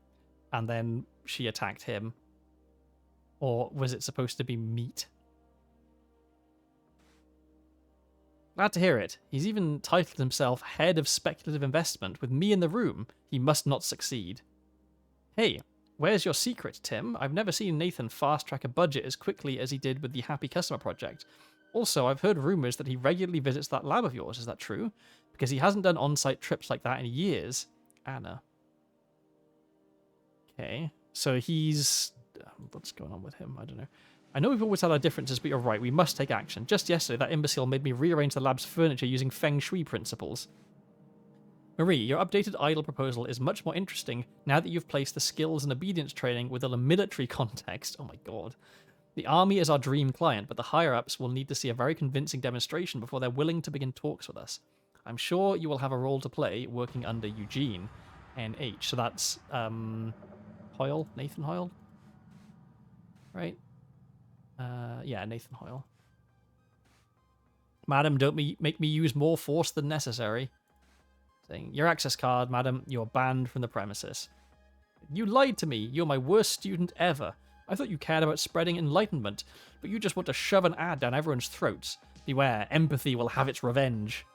then she attacked him, or was it supposed to be meat? Glad to hear it. He's even titled himself Head of Speculative Investment. With me in the room, he must not succeed. Hey, where's your secret, Tim? I've never seen Nathan fast-track a budget as quickly as he did with the Happy Customer project. Also, I've heard rumors that he regularly visits that lab of yours. Is that true? Because he hasn't done on-site trips like that in years. Anna. Okay, so he's... what's going on with him? I don't know. I know we've always had our differences, but you're right. We must take action. Just yesterday, that imbecile made me rearrange the lab's furniture using Feng Shui principles. Marie, your updated idol proposal is much more interesting now that you've placed the skills and obedience training within a military context. Oh my god. The army is our dream client, but the higher-ups will need to see a very convincing demonstration before they're willing to begin talks with us. I'm sure you will have a role to play working under Eugene, NH. So that's Hoyle, Nathan Hoyle, right? Yeah, Nathan Hoyle. Madam, don't make me use more force than necessary. Saying, your access card, madam, you're banned from the premises. You lied to me. You're my worst student ever. I thought you cared about spreading enlightenment, but you just want to shove an ad down everyone's throats. Beware, empathy will have its revenge.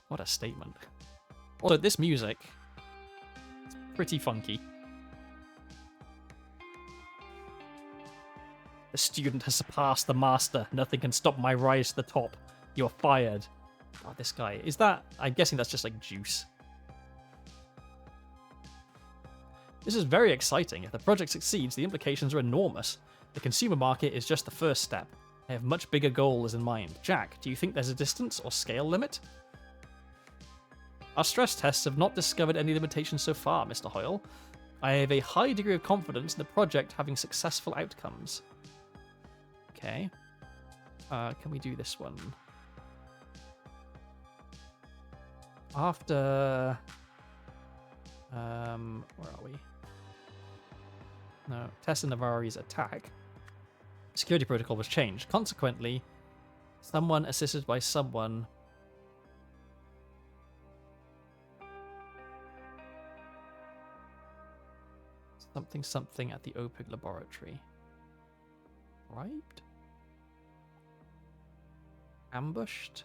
What a statement. Also, this music, it's pretty funky. The student has surpassed the master. Nothing can stop my rise to the top. You're fired. Oh, this guy. Is that... I'm guessing that's just like juice. This is very exciting. If the project succeeds, the implications are enormous. The consumer market is just the first step. I have much bigger goals in mind. Jack, do you think there's a distance or scale limit? Our stress tests have not discovered any limitations so far, Mr. Hoyle. I have a high degree of confidence in the project having successful outcomes. Okay. Can we do this one? After... where are we? No, Tessa Navarri's attack. Security protocol was changed. Consequently, someone assisted by someone... Something at the OPIC laboratory. Bribed? Ambushed?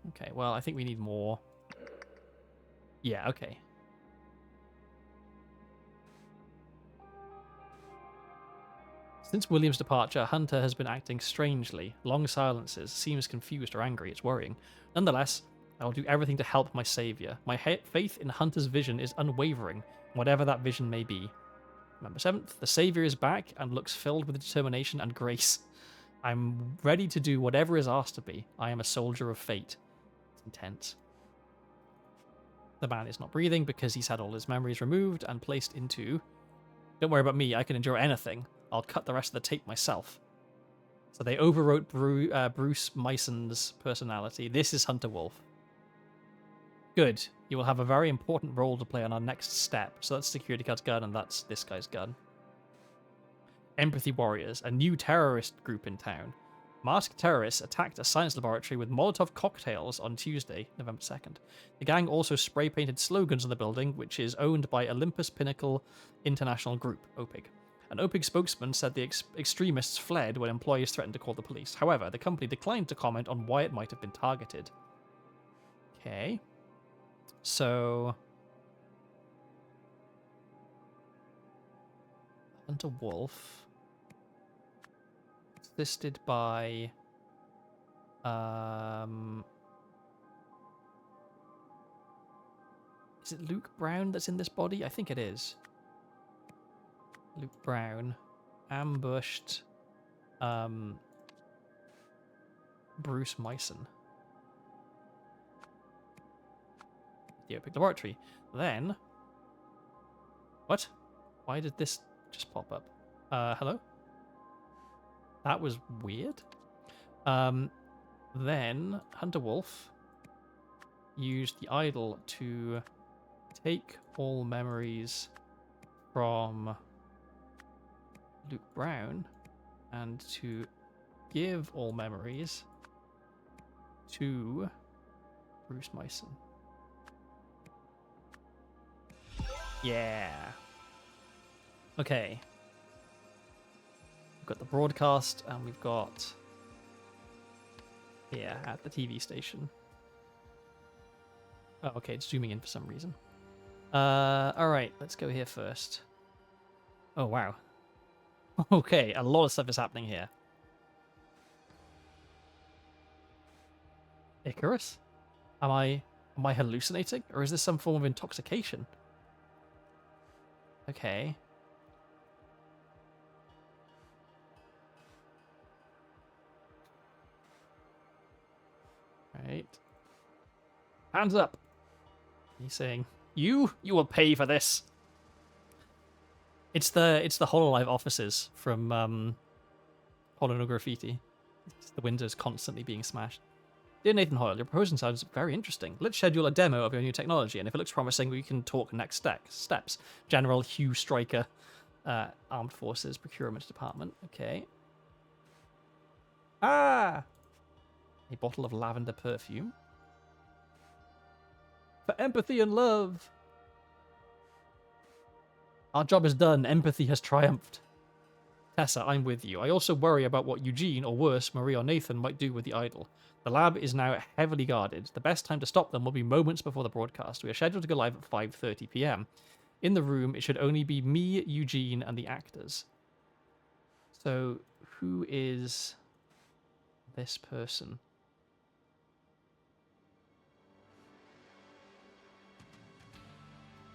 Okay, well, I think we need more. Yeah, okay. Since William's departure, Hunter has been acting strangely. Long silences, seems confused or angry. It's worrying. Nonetheless, I will do everything to help my savior. My faith in Hunter's vision is unwavering, whatever that vision may be. November 7th, the savior is back and looks filled with determination and grace. I'm ready to do whatever is asked of me. I am a soldier of fate. It's intense. The man is not breathing because he's had all his memories removed and placed into... Don't worry about me, I can endure anything. I'll cut the rest of the tape myself. So they overwrote Bruce Myson's personality. This is Hunter Wolf. Good. You will have a very important role to play on our next step. So that's security guard's gun, and that's this guy's gun. Empathy Warriors, a new terrorist group in town. Masked terrorists attacked a science laboratory with Molotov cocktails on Tuesday, November 2nd. The gang also spray-painted slogans on the building, which is owned by Olympus Pinnacle International Group, OPIG. An OPIG spokesman said the extremists fled when employees threatened to call the police. However, the company declined to comment on why it might have been targeted. Okay. So... Hunter Wolf. Assisted by... Is it Luke Brown that's in this body? I think it is. Luke Brown ambushed Bruce Myson. The OPIC laboratory. Then... What? Why did this just pop up? Hello? That was weird. Then Hunter Wolf used the idol to take all memories from Luke Brown and to give all memories to Bruce Myson. Yeah. Okay. We've got the broadcast and we've got here at the TV station. Oh, okay, it's zooming in for some reason. Alright, let's go here first. Oh, wow. Okay, a lot of stuff is happening here. Icarus? Am I hallucinating? Or is this some form of intoxication? Okay. Right. Hands up. He's saying, You will pay for this. It's the HoloLive offices from Holo Graffiti. It's the windows constantly being smashed. Dear Nathan Hoyle, your proposal sounds very interesting. Let's schedule a demo of your new technology, and if it looks promising, we can talk next steps. General Hugh Stryker, Armed Forces Procurement Department. Okay. Ah! A bottle of lavender perfume. For empathy and love. Our job is done. Empathy has triumphed. Tessa, I'm with you. I also worry about what Eugene, or worse, Marie or Nathan, might do with the idol. The lab is now heavily guarded. The best time to stop them will be moments before the broadcast. We are scheduled to go live at 5:30 p.m. In the room, it should only be me, Eugene, and the actors. So, who is this person?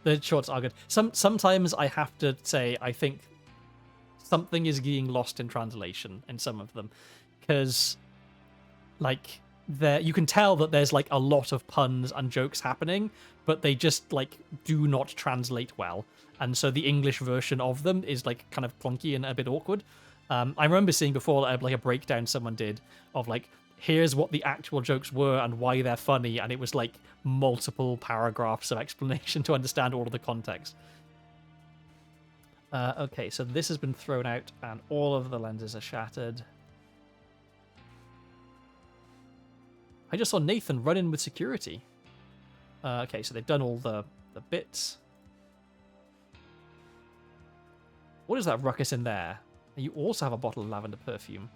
The shorts are good. Sometimes I have to say I think something is getting lost in translation in some of them, because like you can tell that there's like a lot of puns and jokes happening, but they just like do not translate well, and so the English version of them is like kind of clunky and a bit awkward. I remember seeing before like a breakdown someone did of like, here's what the actual jokes were and why they're funny, and it was like multiple paragraphs of explanation to understand all of the context. Okay, so this has been thrown out and all of the lenses are shattered. I just saw Nathan run in with security. Okay, so they've done all the bits. What is that ruckus in there? You also have a bottle of lavender perfume.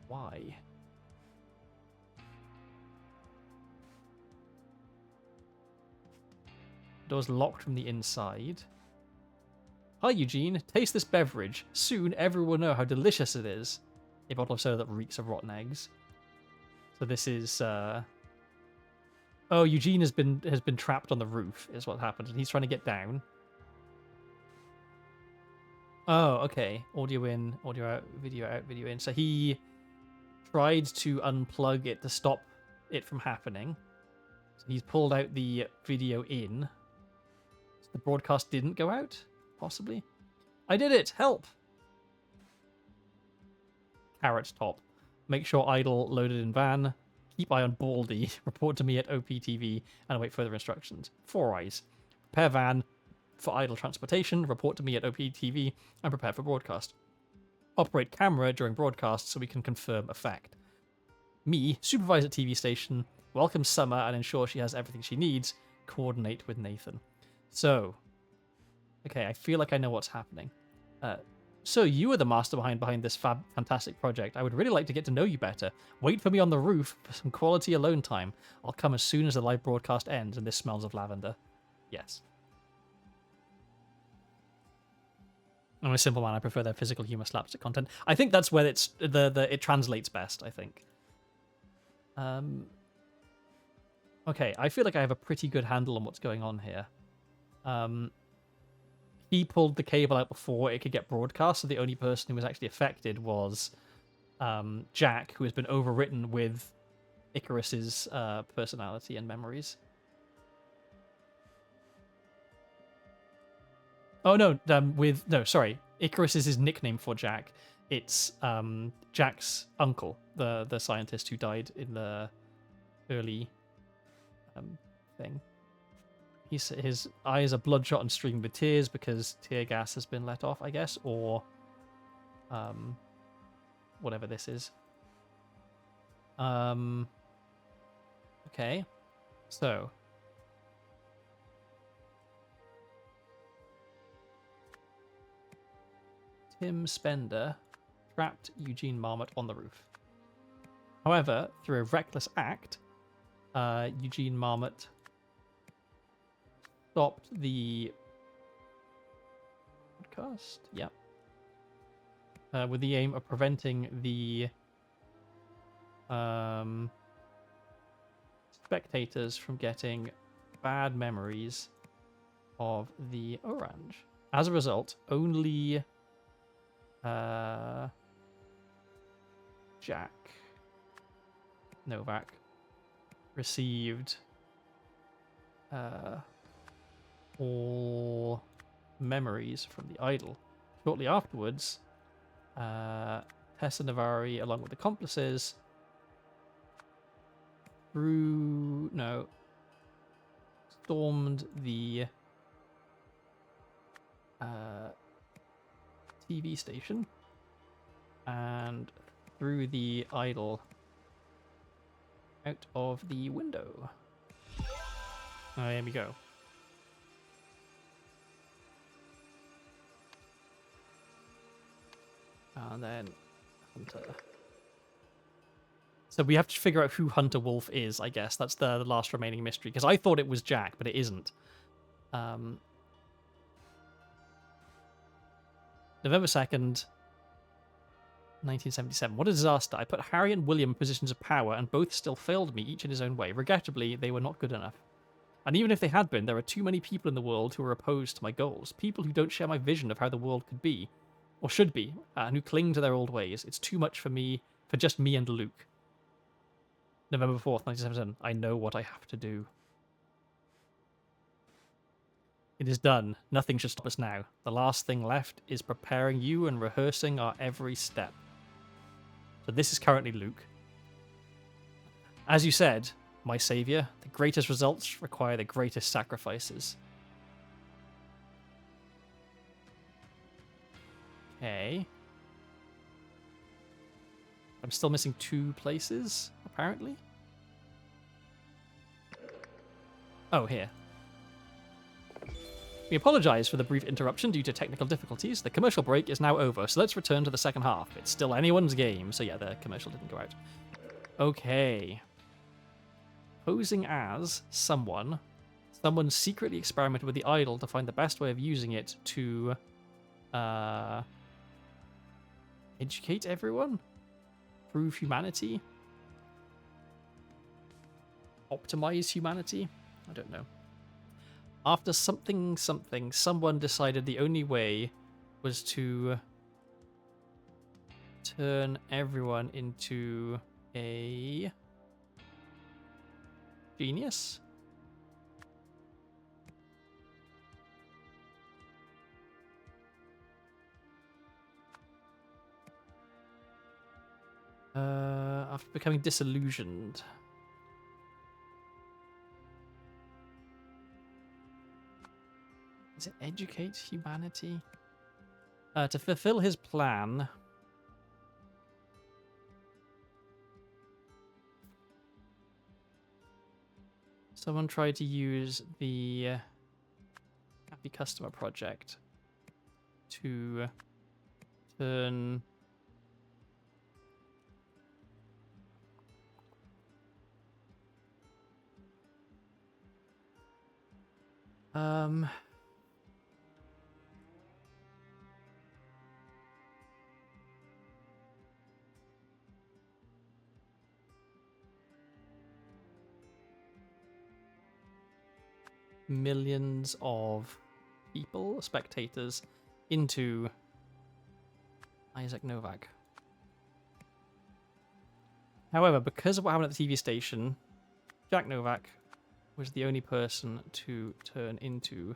Why? Door's locked from the inside. Hi, Eugene. Taste this beverage. Soon, everyone will know how delicious it is. A bottle of soda that reeks of rotten eggs. So this is... Oh, Eugene has been trapped on the roof, is what happened, and he's trying to get down. Oh, okay. Audio in, audio out, video in. So he tried to unplug it to stop it from happening. So he's pulled out the video in. So the broadcast didn't go out, possibly. I did it! Help! Carrot top. Make sure idle loaded in van. Keep eye on Baldy. Report to me at OPTV and await further instructions. 4 eyes. Prepare van for idle transportation. Report to me at OPTV and prepare for broadcast. Operate camera during broadcast so we can confirm effect. Me, supervise at TV station. Welcome Summer and ensure she has everything she needs. Coordinate with Nathan. So, okay, I feel like I know what's happening. So you are the mastermind behind this fantastic project. I would really like to get to know you better. Wait for me on the roof for some quality alone time. I'll come as soon as the live broadcast ends and this smells of lavender. Yes. I'm a simple man. I prefer their physical humor slapstick content. I think that's where it's it translates best, I think. Okay, I feel like I have a pretty good handle on what's going on here. He pulled the cable out before it could get broadcast, so the only person who was actually affected was Jack, who has been overwritten with Icarus's personality and memories. Oh no, sorry. Icarus is his nickname for Jack. It's Jack's uncle, the scientist who died in the early thing. His eyes are bloodshot and streaming with tears because tear gas has been let off, I guess, or whatever this is. Okay, so Tim Spender trapped Eugene Marmot on the roof. However, through a reckless act, Eugene Marmot stopped the podcast. Yep. With the aim of preventing the spectators from getting bad memories of the orange. As a result, only Jack Novak received all memories from the idol. Shortly afterwards, Tessa Navari, along with accomplices, stormed the TV station and threw the idol out of the window. Here we go. And then Hunter. So we have to figure out who Hunter Wolf is, I guess. That's the last remaining mystery. Because I thought it was Jack, but it isn't. November 2nd, 1977. What a disaster. I put Harry and William in positions of power, and both still failed me, each in his own way. Regrettably, they were not good enough. And even if they had been, there are too many people in the world who are opposed to my goals. People who don't share my vision of how the world could be, or should be, and who cling to their old ways. It's too much for me, for just me and Luke. November 4th, 1977. I know what I have to do. It is done. Nothing should stop us now. The last thing left is preparing you and rehearsing our every step. So this is currently Luke. As you said, my savior, the greatest results require the greatest sacrifices. Okay. I'm still missing 2 places, apparently. Oh, here. We apologize for the brief interruption due to technical difficulties. The commercial break is now over, so let's return to the second half. It's still anyone's game, so yeah, the commercial didn't go out. Okay. Posing as someone secretly experimented with the idol to find the best way of using it to educate everyone, prove humanity, optimize humanity. I don't know. After someone decided the only way was to turn everyone into a genius. After becoming disillusioned. Does it educate humanity? To fulfill his plan, someone tried to use the Happy Customer Project to turn. Millions of people, spectators, into Isaac Novak. However, because of what happened at the TV station, Jack Novak was the only person to turn into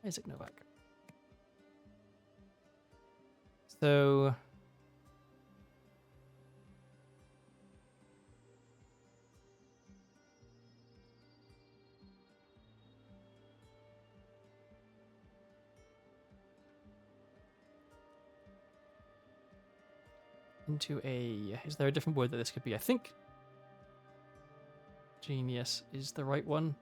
Isaac Novak. So into a... Is there a different word that this could be? I think genius is the right one.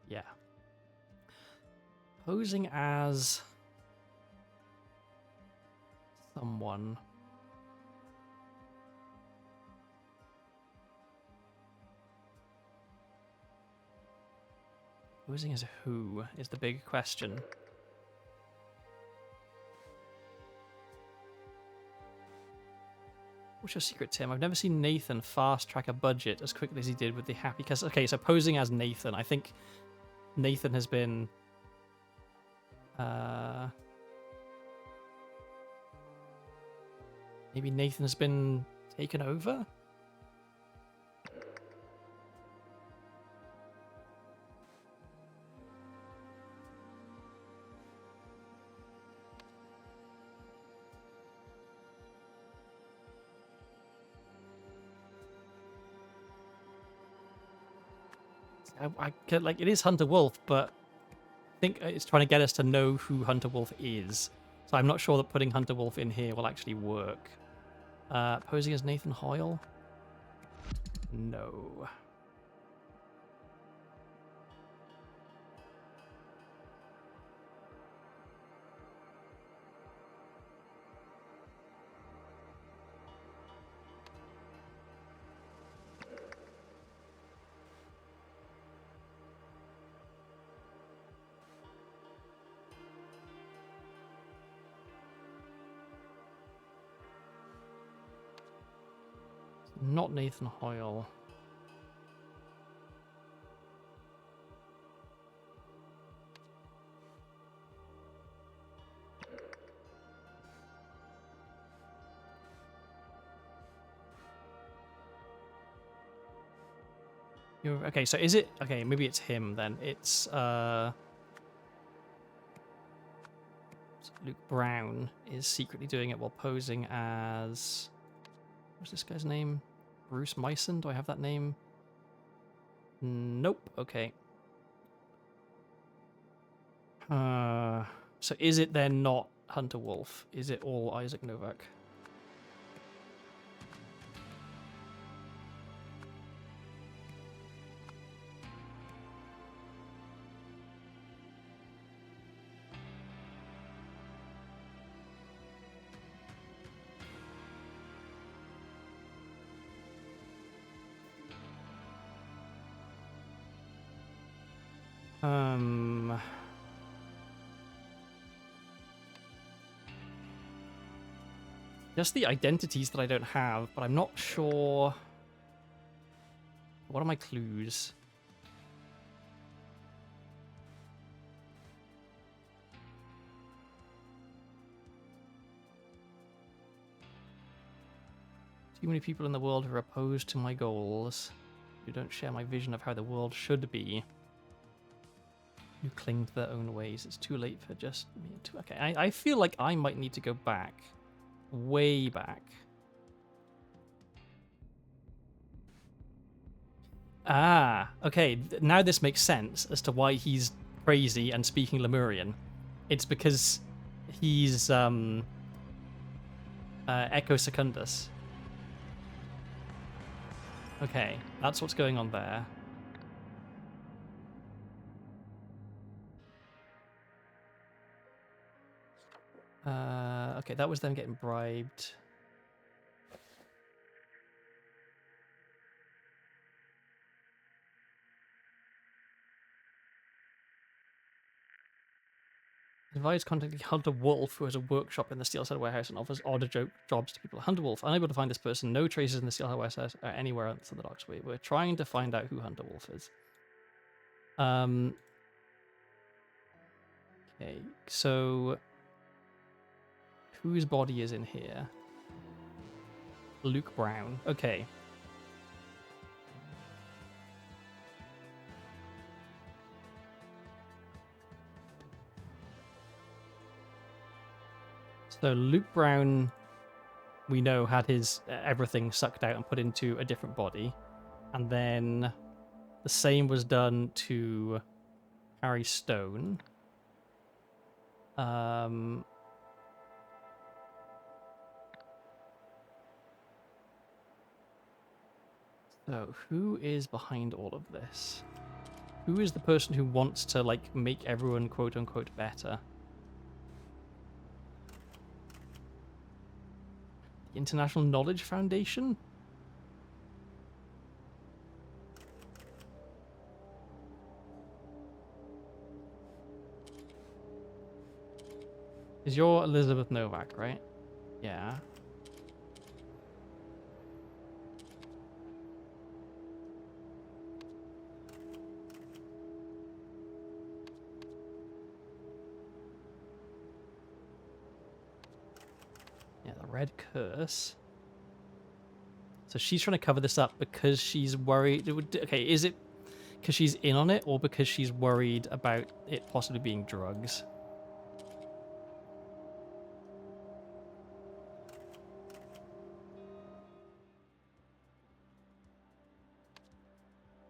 Yeah. Posing as someone. Posing as who is the big question. What's your secret, Tim? I've never seen Nathan fast track a budget as quickly as he did with the happy... Okay, so posing as Nathan. I think Nathan has been... Maybe Nathan has been taken over? Like, it is Hunter Wolf, but I think it's trying to get us to know who Hunter Wolf is. So I'm not sure that putting Hunter Wolf in here will actually work. Posing as Nathan Hoyle? No. Not Nathan Hoyle. Okay, so is it... Okay, maybe it's him then. It's Luke Brown is secretly doing it while posing as... What's this guy's name? Bruce Myson? Do I have that name? Nope. Okay. So is it then not Hunter Wolf? Is it all Isaac Novak? Just the identities that I don't have, but I'm not sure. What are my clues? Too many people in the world who are opposed to my goals, who don't share my vision of how the world should be, who cling to their own ways. It's too late for just me. Okay, I feel like I might need to go back. Way back. Ah, okay. Now this makes sense as to why he's crazy and speaking Lemurian. It's because he's Echo Secundus. Okay, that's what's going on there. Okay, that was them getting bribed. Advise contacting Hunter Wolf, who has a workshop in the Steelside warehouse and offers odd jobs to people. Hunter Wolf, unable to find this person. No traces in the Steelside warehouse or anywhere else in the docks. We're trying to find out who Hunter Wolf is. Okay, so whose body is in here? Luke Brown. Okay. So Luke Brown, we know, had his everything sucked out and put into a different body. And then the same was done to Harry Stone. So who is behind all of this? Who is the person who wants to, like, make everyone quote-unquote better? The International Knowledge Foundation? Is you're Elizabeth Novak, right? Yeah. Yeah, the Red Curse. So she's trying to cover this up because she's worried. Okay, is it because she's in on it or because she's worried about it possibly being drugs?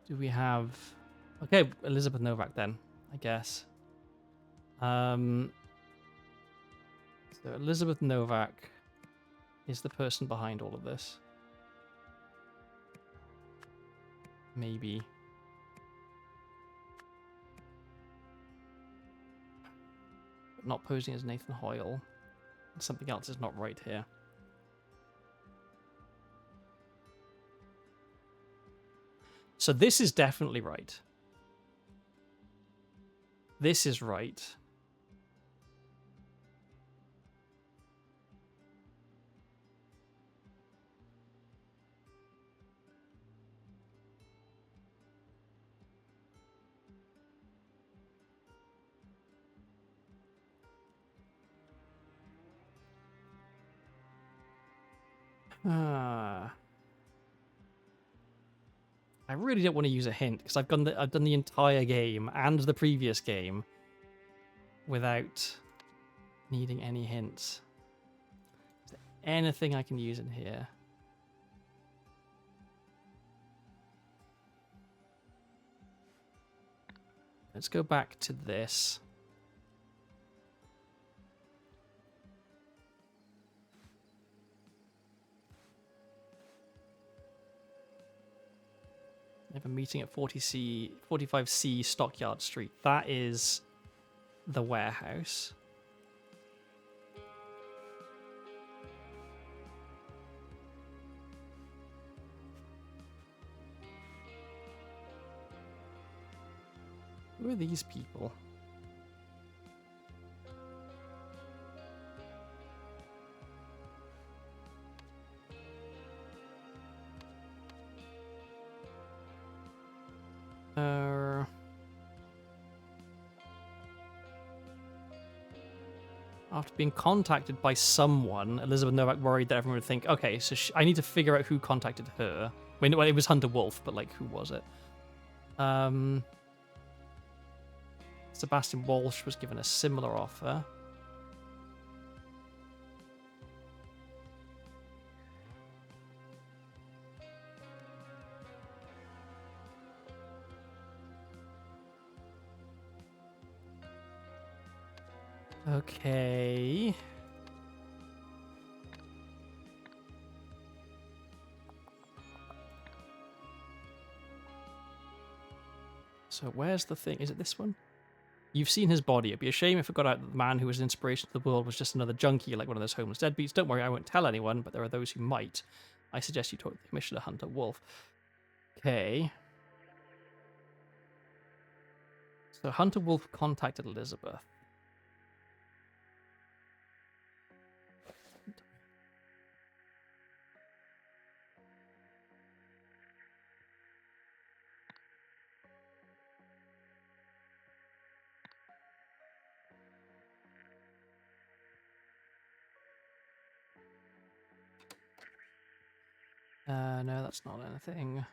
Do we have... Okay, Elizabeth Novak then, I guess. So Elizabeth Novak is the person behind all of this. Maybe. But not posing as Nathan Hoyle. Something else is not right here. So this is definitely right. This is right. I really don't want to use a hint because I've done the entire game and the previous game without needing any hints. Is there anything I can use in here? Let's go back to this. I have a meeting at 45C Stockyard Street. That is the warehouse. Who are these people? After being contacted by someone, Elizabeth Novak worried that everyone would think, okay, so I need to figure out who contacted her. I mean, well, it was Hunter Wolf, but, like, who was it? Sebastian Walsh was given a similar offer. Okay. So where's the thing? Is it this one? You've seen his body. It'd be a shame if it got out that the man who was an inspiration to the world was just another junkie like one of those homeless deadbeats. Don't worry, I won't tell anyone, but there are those who might. I suggest you talk to the Commissioner Hunter Wolf. Okay. So Hunter Wolf contacted Elizabeth. No, that's not anything.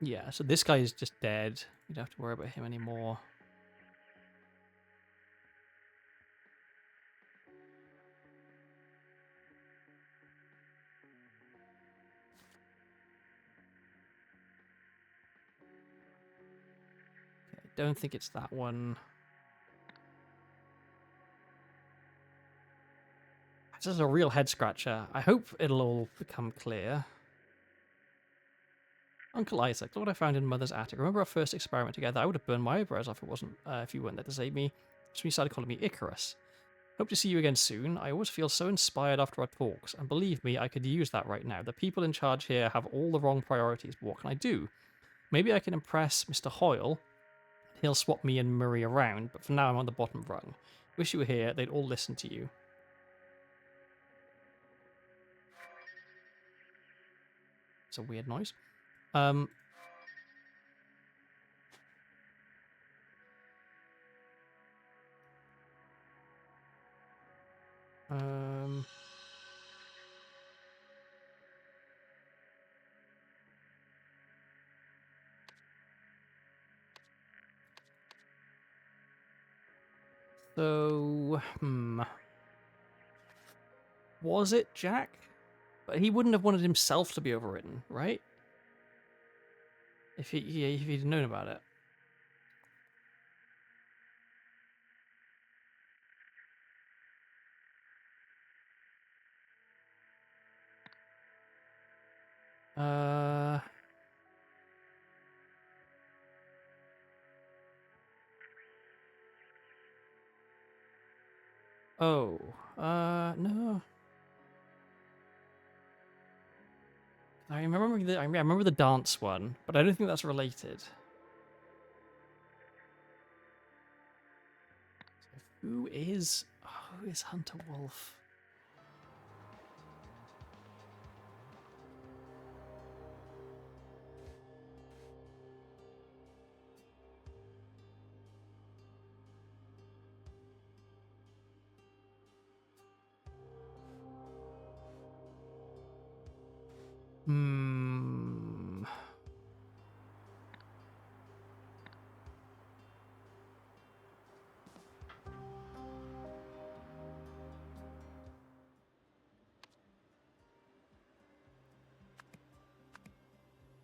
Yeah, so this guy is just dead. You don't have to worry about him anymore. Okay, I don't think it's that one. This is a real head scratcher. I hope it'll all become clear. Uncle Isaac, look what I found in Mother's attic. Remember our first experiment together? I would have burned my eyebrows off if you weren't there to save me. So you started calling me Icarus. Hope to see you again soon. I always feel so inspired after our talks, and believe me, I could use that right now. The people in charge here have all the wrong priorities, but what can I do? Maybe I can impress Mr. Hoyle. He'll swap me and Murray around, but for now I'm on the bottom rung. Wish you were here, they'd all listen to you. It's a weird noise. So, was it Jack? But he wouldn't have wanted himself to be overwritten, right? If he'd known about it. No. I remember the dance one, but I don't think that's related. So who is Hunter Wolf?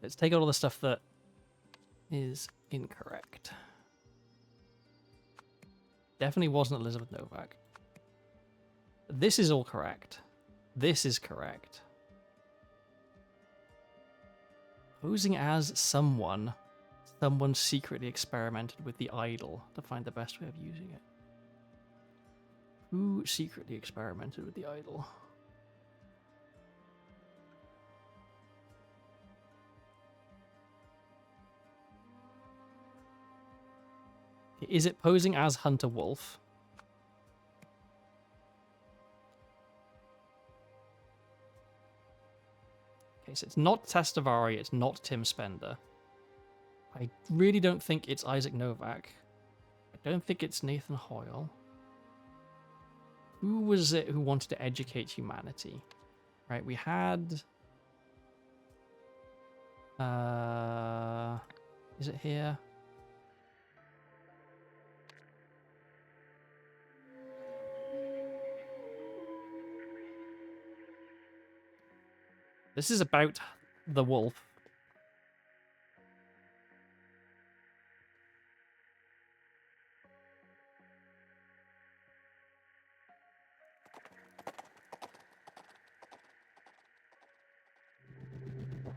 Let's take out all the stuff that is incorrect. Definitely wasn't Elizabeth Novak. This is all correct. This is correct. Posing as someone secretly experimented with the idol to find the best way of using it. Who secretly experimented with the idol? Is it posing as Hunter Wolf? Okay, so it's not Testavari, it's not Tim Spender. I really don't think it's Isaac Novak. I don't think it's Nathan Hoyle. Who was it who wanted to educate humanity? Right, we had... is it here? This is about the wolf.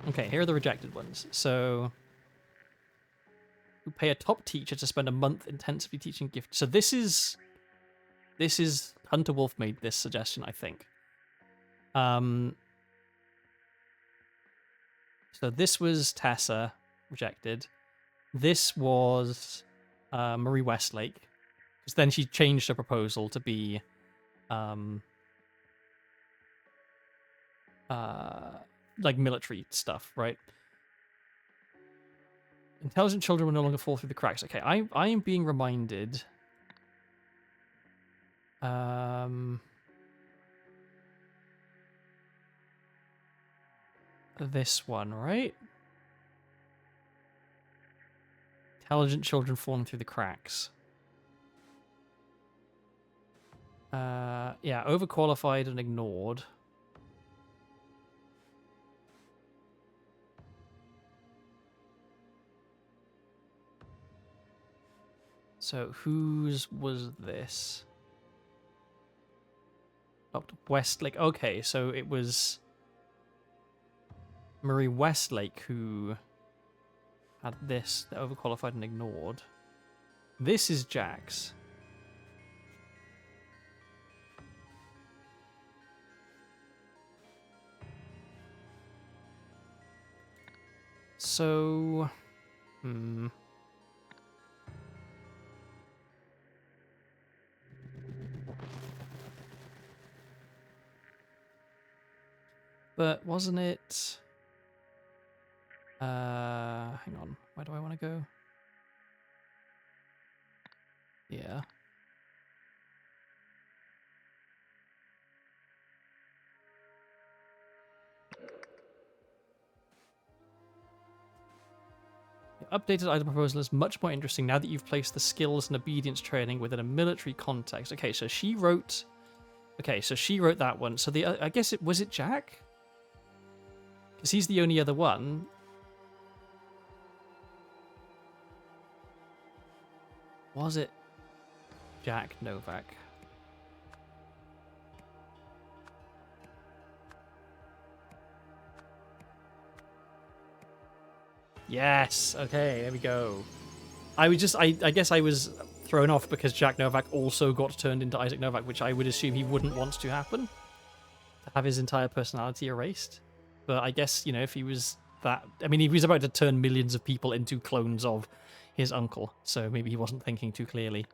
Okay, here are the rejected ones. So, you pay a top teacher to spend a month intensively teaching gift. So this is Hunter Wolf made this suggestion, I think. So this was Tessa, rejected. This was Marie Westlake. Because then she changed her proposal to be like military stuff, right? Intelligent children will no longer fall through the cracks. Okay, I am being reminded. This one, right? Intelligent children falling through the cracks. Yeah, overqualified and ignored. So whose was this? Oh, Westlake. Okay, so it was Marie Westlake who had this, the overqualified and ignored. This is Jack's. So, But wasn't it... hang on. Where do I want to go? Yeah. The updated idol proposal is much more interesting now that you've placed the skills and obedience training within a military context. Okay, so she wrote... Okay, so she wrote that one. So the I guess was it Jack? Because he's the only other one. Was it Jack Novak? Yes. Okay, there we go. I guess I was thrown off because Jack Novak also got turned into Isaac Novak, which I would assume he wouldn't want to happen. To have his entire personality erased. But I guess, you know, if he was that... I mean, he was about to turn millions of people into clones of his uncle, so maybe he wasn't thinking too clearly.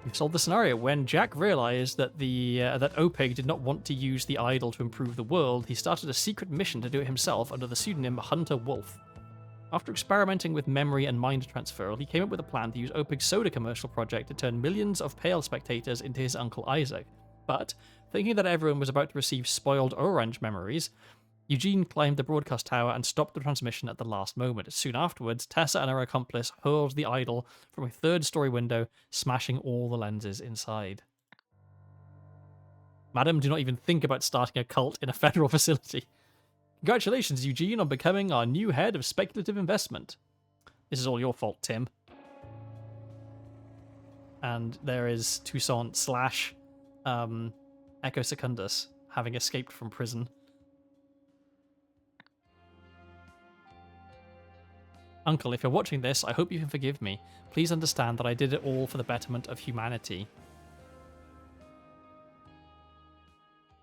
You've solved the scenario. When Jack realized that that Opeg did not want to use the idol to improve the world, he started a secret mission to do it himself under the pseudonym Hunter Wolf. After experimenting with memory and mind transfer, he came up with a plan to use Opeg's soda commercial project to turn millions of pale spectators into his uncle Isaac. But, thinking that everyone was about to receive spoiled orange memories, Eugene climbed the broadcast tower and stopped the transmission at the last moment. Soon afterwards, Tessa and her accomplice hurled the idol from a third-story window, smashing all the lenses inside. Madam, do not even think about starting a cult in a federal facility. Congratulations, Eugene, on becoming our new head of speculative investment. This is all your fault, Tim. And there is Toussaint slash Echo Secundus having escaped from prison. Uncle, if you're watching this, I hope you can forgive me. Please understand that I did it all for the betterment of humanity.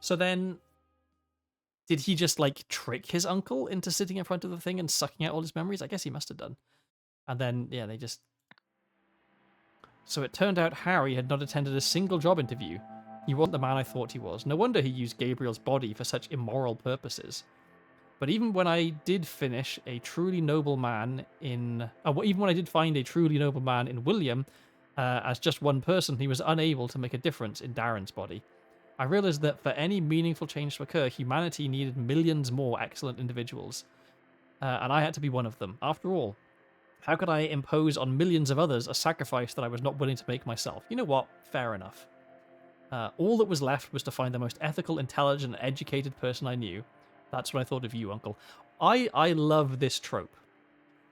So then, did he just, like, trick his uncle into sitting in front of the thing and sucking out all his memories? I guess he must have done. And then, yeah, they just... So it turned out Harry had not attended a single job interview. He wasn't the man I thought he was. No wonder he used Gabriel's body for such immoral purposes. But even when I did find a truly noble man in William, as just one person, he was unable to make a difference in Darren's body. I realized that for any meaningful change to occur, humanity needed millions more excellent individuals. And I had to be one of them. After all, how could I impose on millions of others a sacrifice that I was not willing to make myself? You know what? Fair enough. All that was left was to find the most ethical, intelligent, and educated person I knew. That's what I thought of you, Uncle. I love this trope.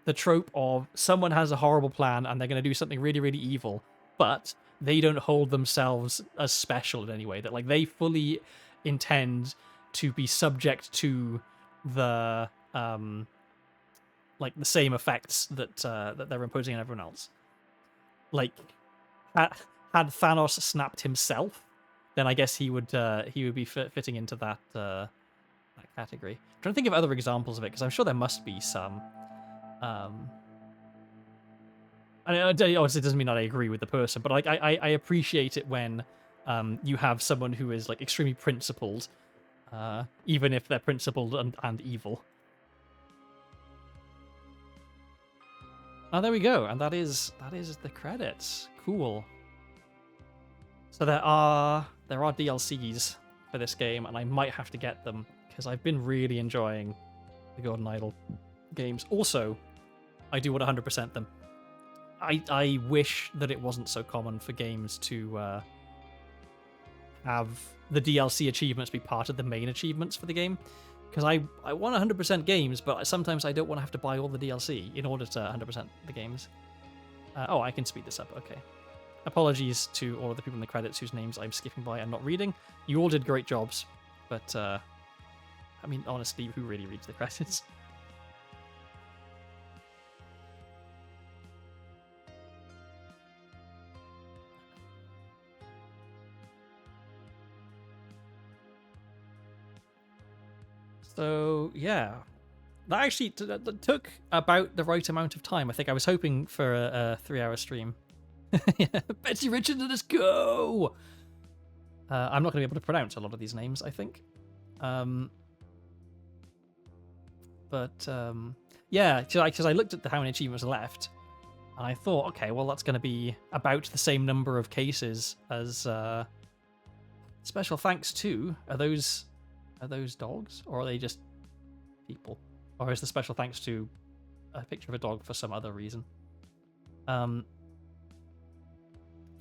The trope of someone has a horrible plan and they're going to do something really, really evil, but they don't hold themselves as special in any way. That, like, they fully intend to be subject to the like the same effects that that they're imposing on everyone else. Like, had Thanos snapped himself, then I guess he would be fitting into that that category. I'm trying to think of other examples of it because I'm sure there must be some. And obviously, it doesn't mean that I agree with the person, but like I appreciate it when you have someone who is like extremely principled, even if they're principled and evil. Oh, there we go, and that is the credits. Cool. So there are DLCs for this game, and I might have to get them because I've been really enjoying the Golden Idol games. Also, I do want to 100% them. I wish that it wasn't so common for games to have the DLC achievements be part of the main achievements for the game. Because I want 100% games, but sometimes I don't want to have to buy all the DLC in order to 100% the games. Oh, I can speed this up. Okay. Apologies to all of the people in the credits whose names I'm skipping by and not reading. You all did great jobs, but I mean, honestly, who really reads the credits? So, yeah. That actually took about the right amount of time. I think I was hoping for a 3-hour stream. Yeah, Betsy Richardson, let's go! I'm not going to be able to pronounce a lot of these names, I think. Yeah, because I looked at how many achievements are left, and I thought, okay, well, that's going to be about the same number of cases as special thanks to. Are those dogs, or are they just people? Or is the special thanks to a picture of a dog for some other reason?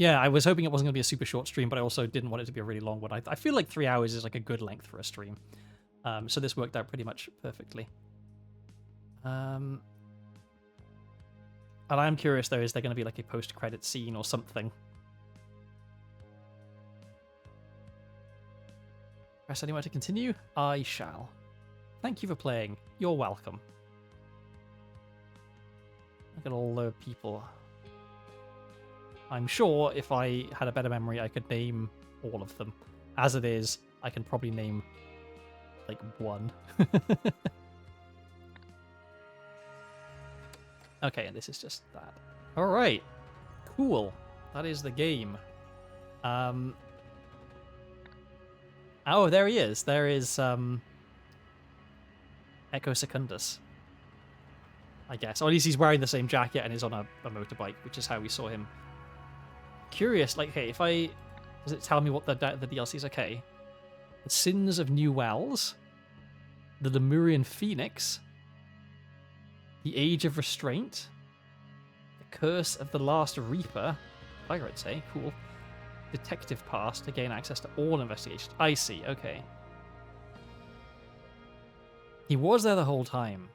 Yeah, I was hoping it wasn't going to be a super short stream, but I also didn't want it to be a really long one. I feel like 3 hours is like a good length for a stream. So this worked out pretty much perfectly. And I'm curious, though, is there going to be like a post-credit scene or something? Press anywhere to continue? I shall. Thank you for playing. You're welcome. Look at all the people. I'm sure if I had a better memory, I could name all of them. As it is, I can probably name like one. Okay, and this is just that. All right, cool. That is the game. Oh, there he is. There is Echo Secundus, I guess. Or at least he's wearing the same jacket and is on a motorbike, which is how we saw him. Curious, like, hey, if I... Does it tell me what the DLC is? Okay. The Sins of New Wells. The Lemurian Phoenix. The Age of Restraint. The Curse of the Last Reaper. Pirates, eh? Cool. Detective Past to gain access to all investigations. I see, okay. He was there the whole time.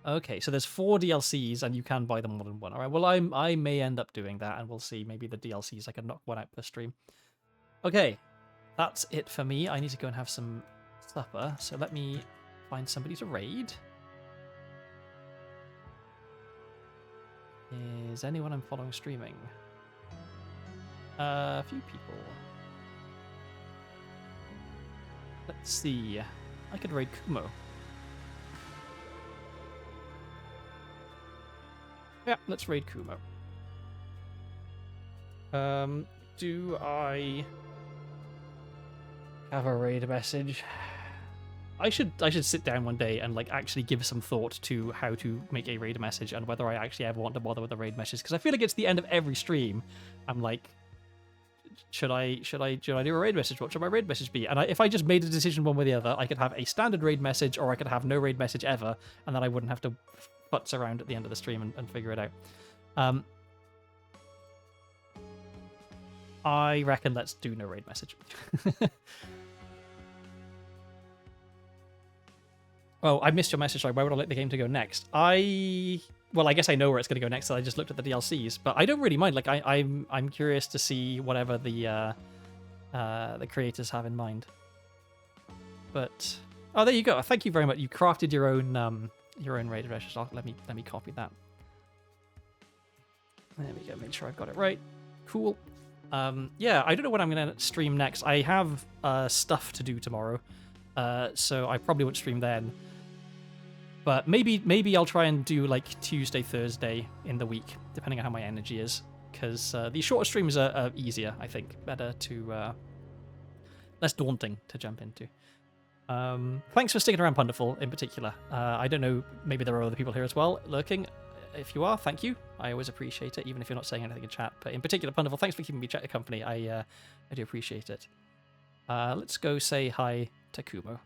Okay, so there's 4 DLCs and you can buy them all in one. All right, well, I may end up doing that and we'll see. Maybe the DLCs, I can knock one out per stream. Okay, that's it for me. I need to go and have some supper, so let me find somebody to raid. Is anyone I'm following streaming? A few people. Let's see. I could raid Kumo. Yeah, let's raid Kumo. Do I have a raid message? I should sit down one day and like actually give some thought to how to make a raid message and whether I actually ever want to bother with a raid message, because I feel like it's the end of every stream. I'm like, should I do a raid message? What should my raid message be? And if I just made a decision one way or the other, I could have a standard raid message, or I could have no raid message ever, and then I wouldn't have to futz around at the end of the stream and figure it out. I reckon let's do no raid message. Oh, I missed your message. Sorry, where would I like the game to go next? Well, I guess I know where it's going to go next. So I just looked at the DLCs, but I don't really mind. Like, I'm curious to see whatever the creators have in mind. But Oh, there you go. Thank you very much. You crafted your own raid address. Let me copy that. There we go. Make sure I've got it right. Cool. Yeah, I don't know when I'm going to stream next. I have stuff to do tomorrow, so I probably won't stream then. But maybe I'll try and do like Tuesday, Thursday in the week, depending on how my energy is. Because these shorter streams are easier, I think. Better to... less daunting to jump into. Thanks for sticking around, Punderful, in particular. I don't know, maybe there are other people here as well, lurking. If you are, thank you. I always appreciate it, even if you're not saying anything in chat. But in particular, Punderful, thanks for keeping me company. I do appreciate it. Let's go say hi to Kumo.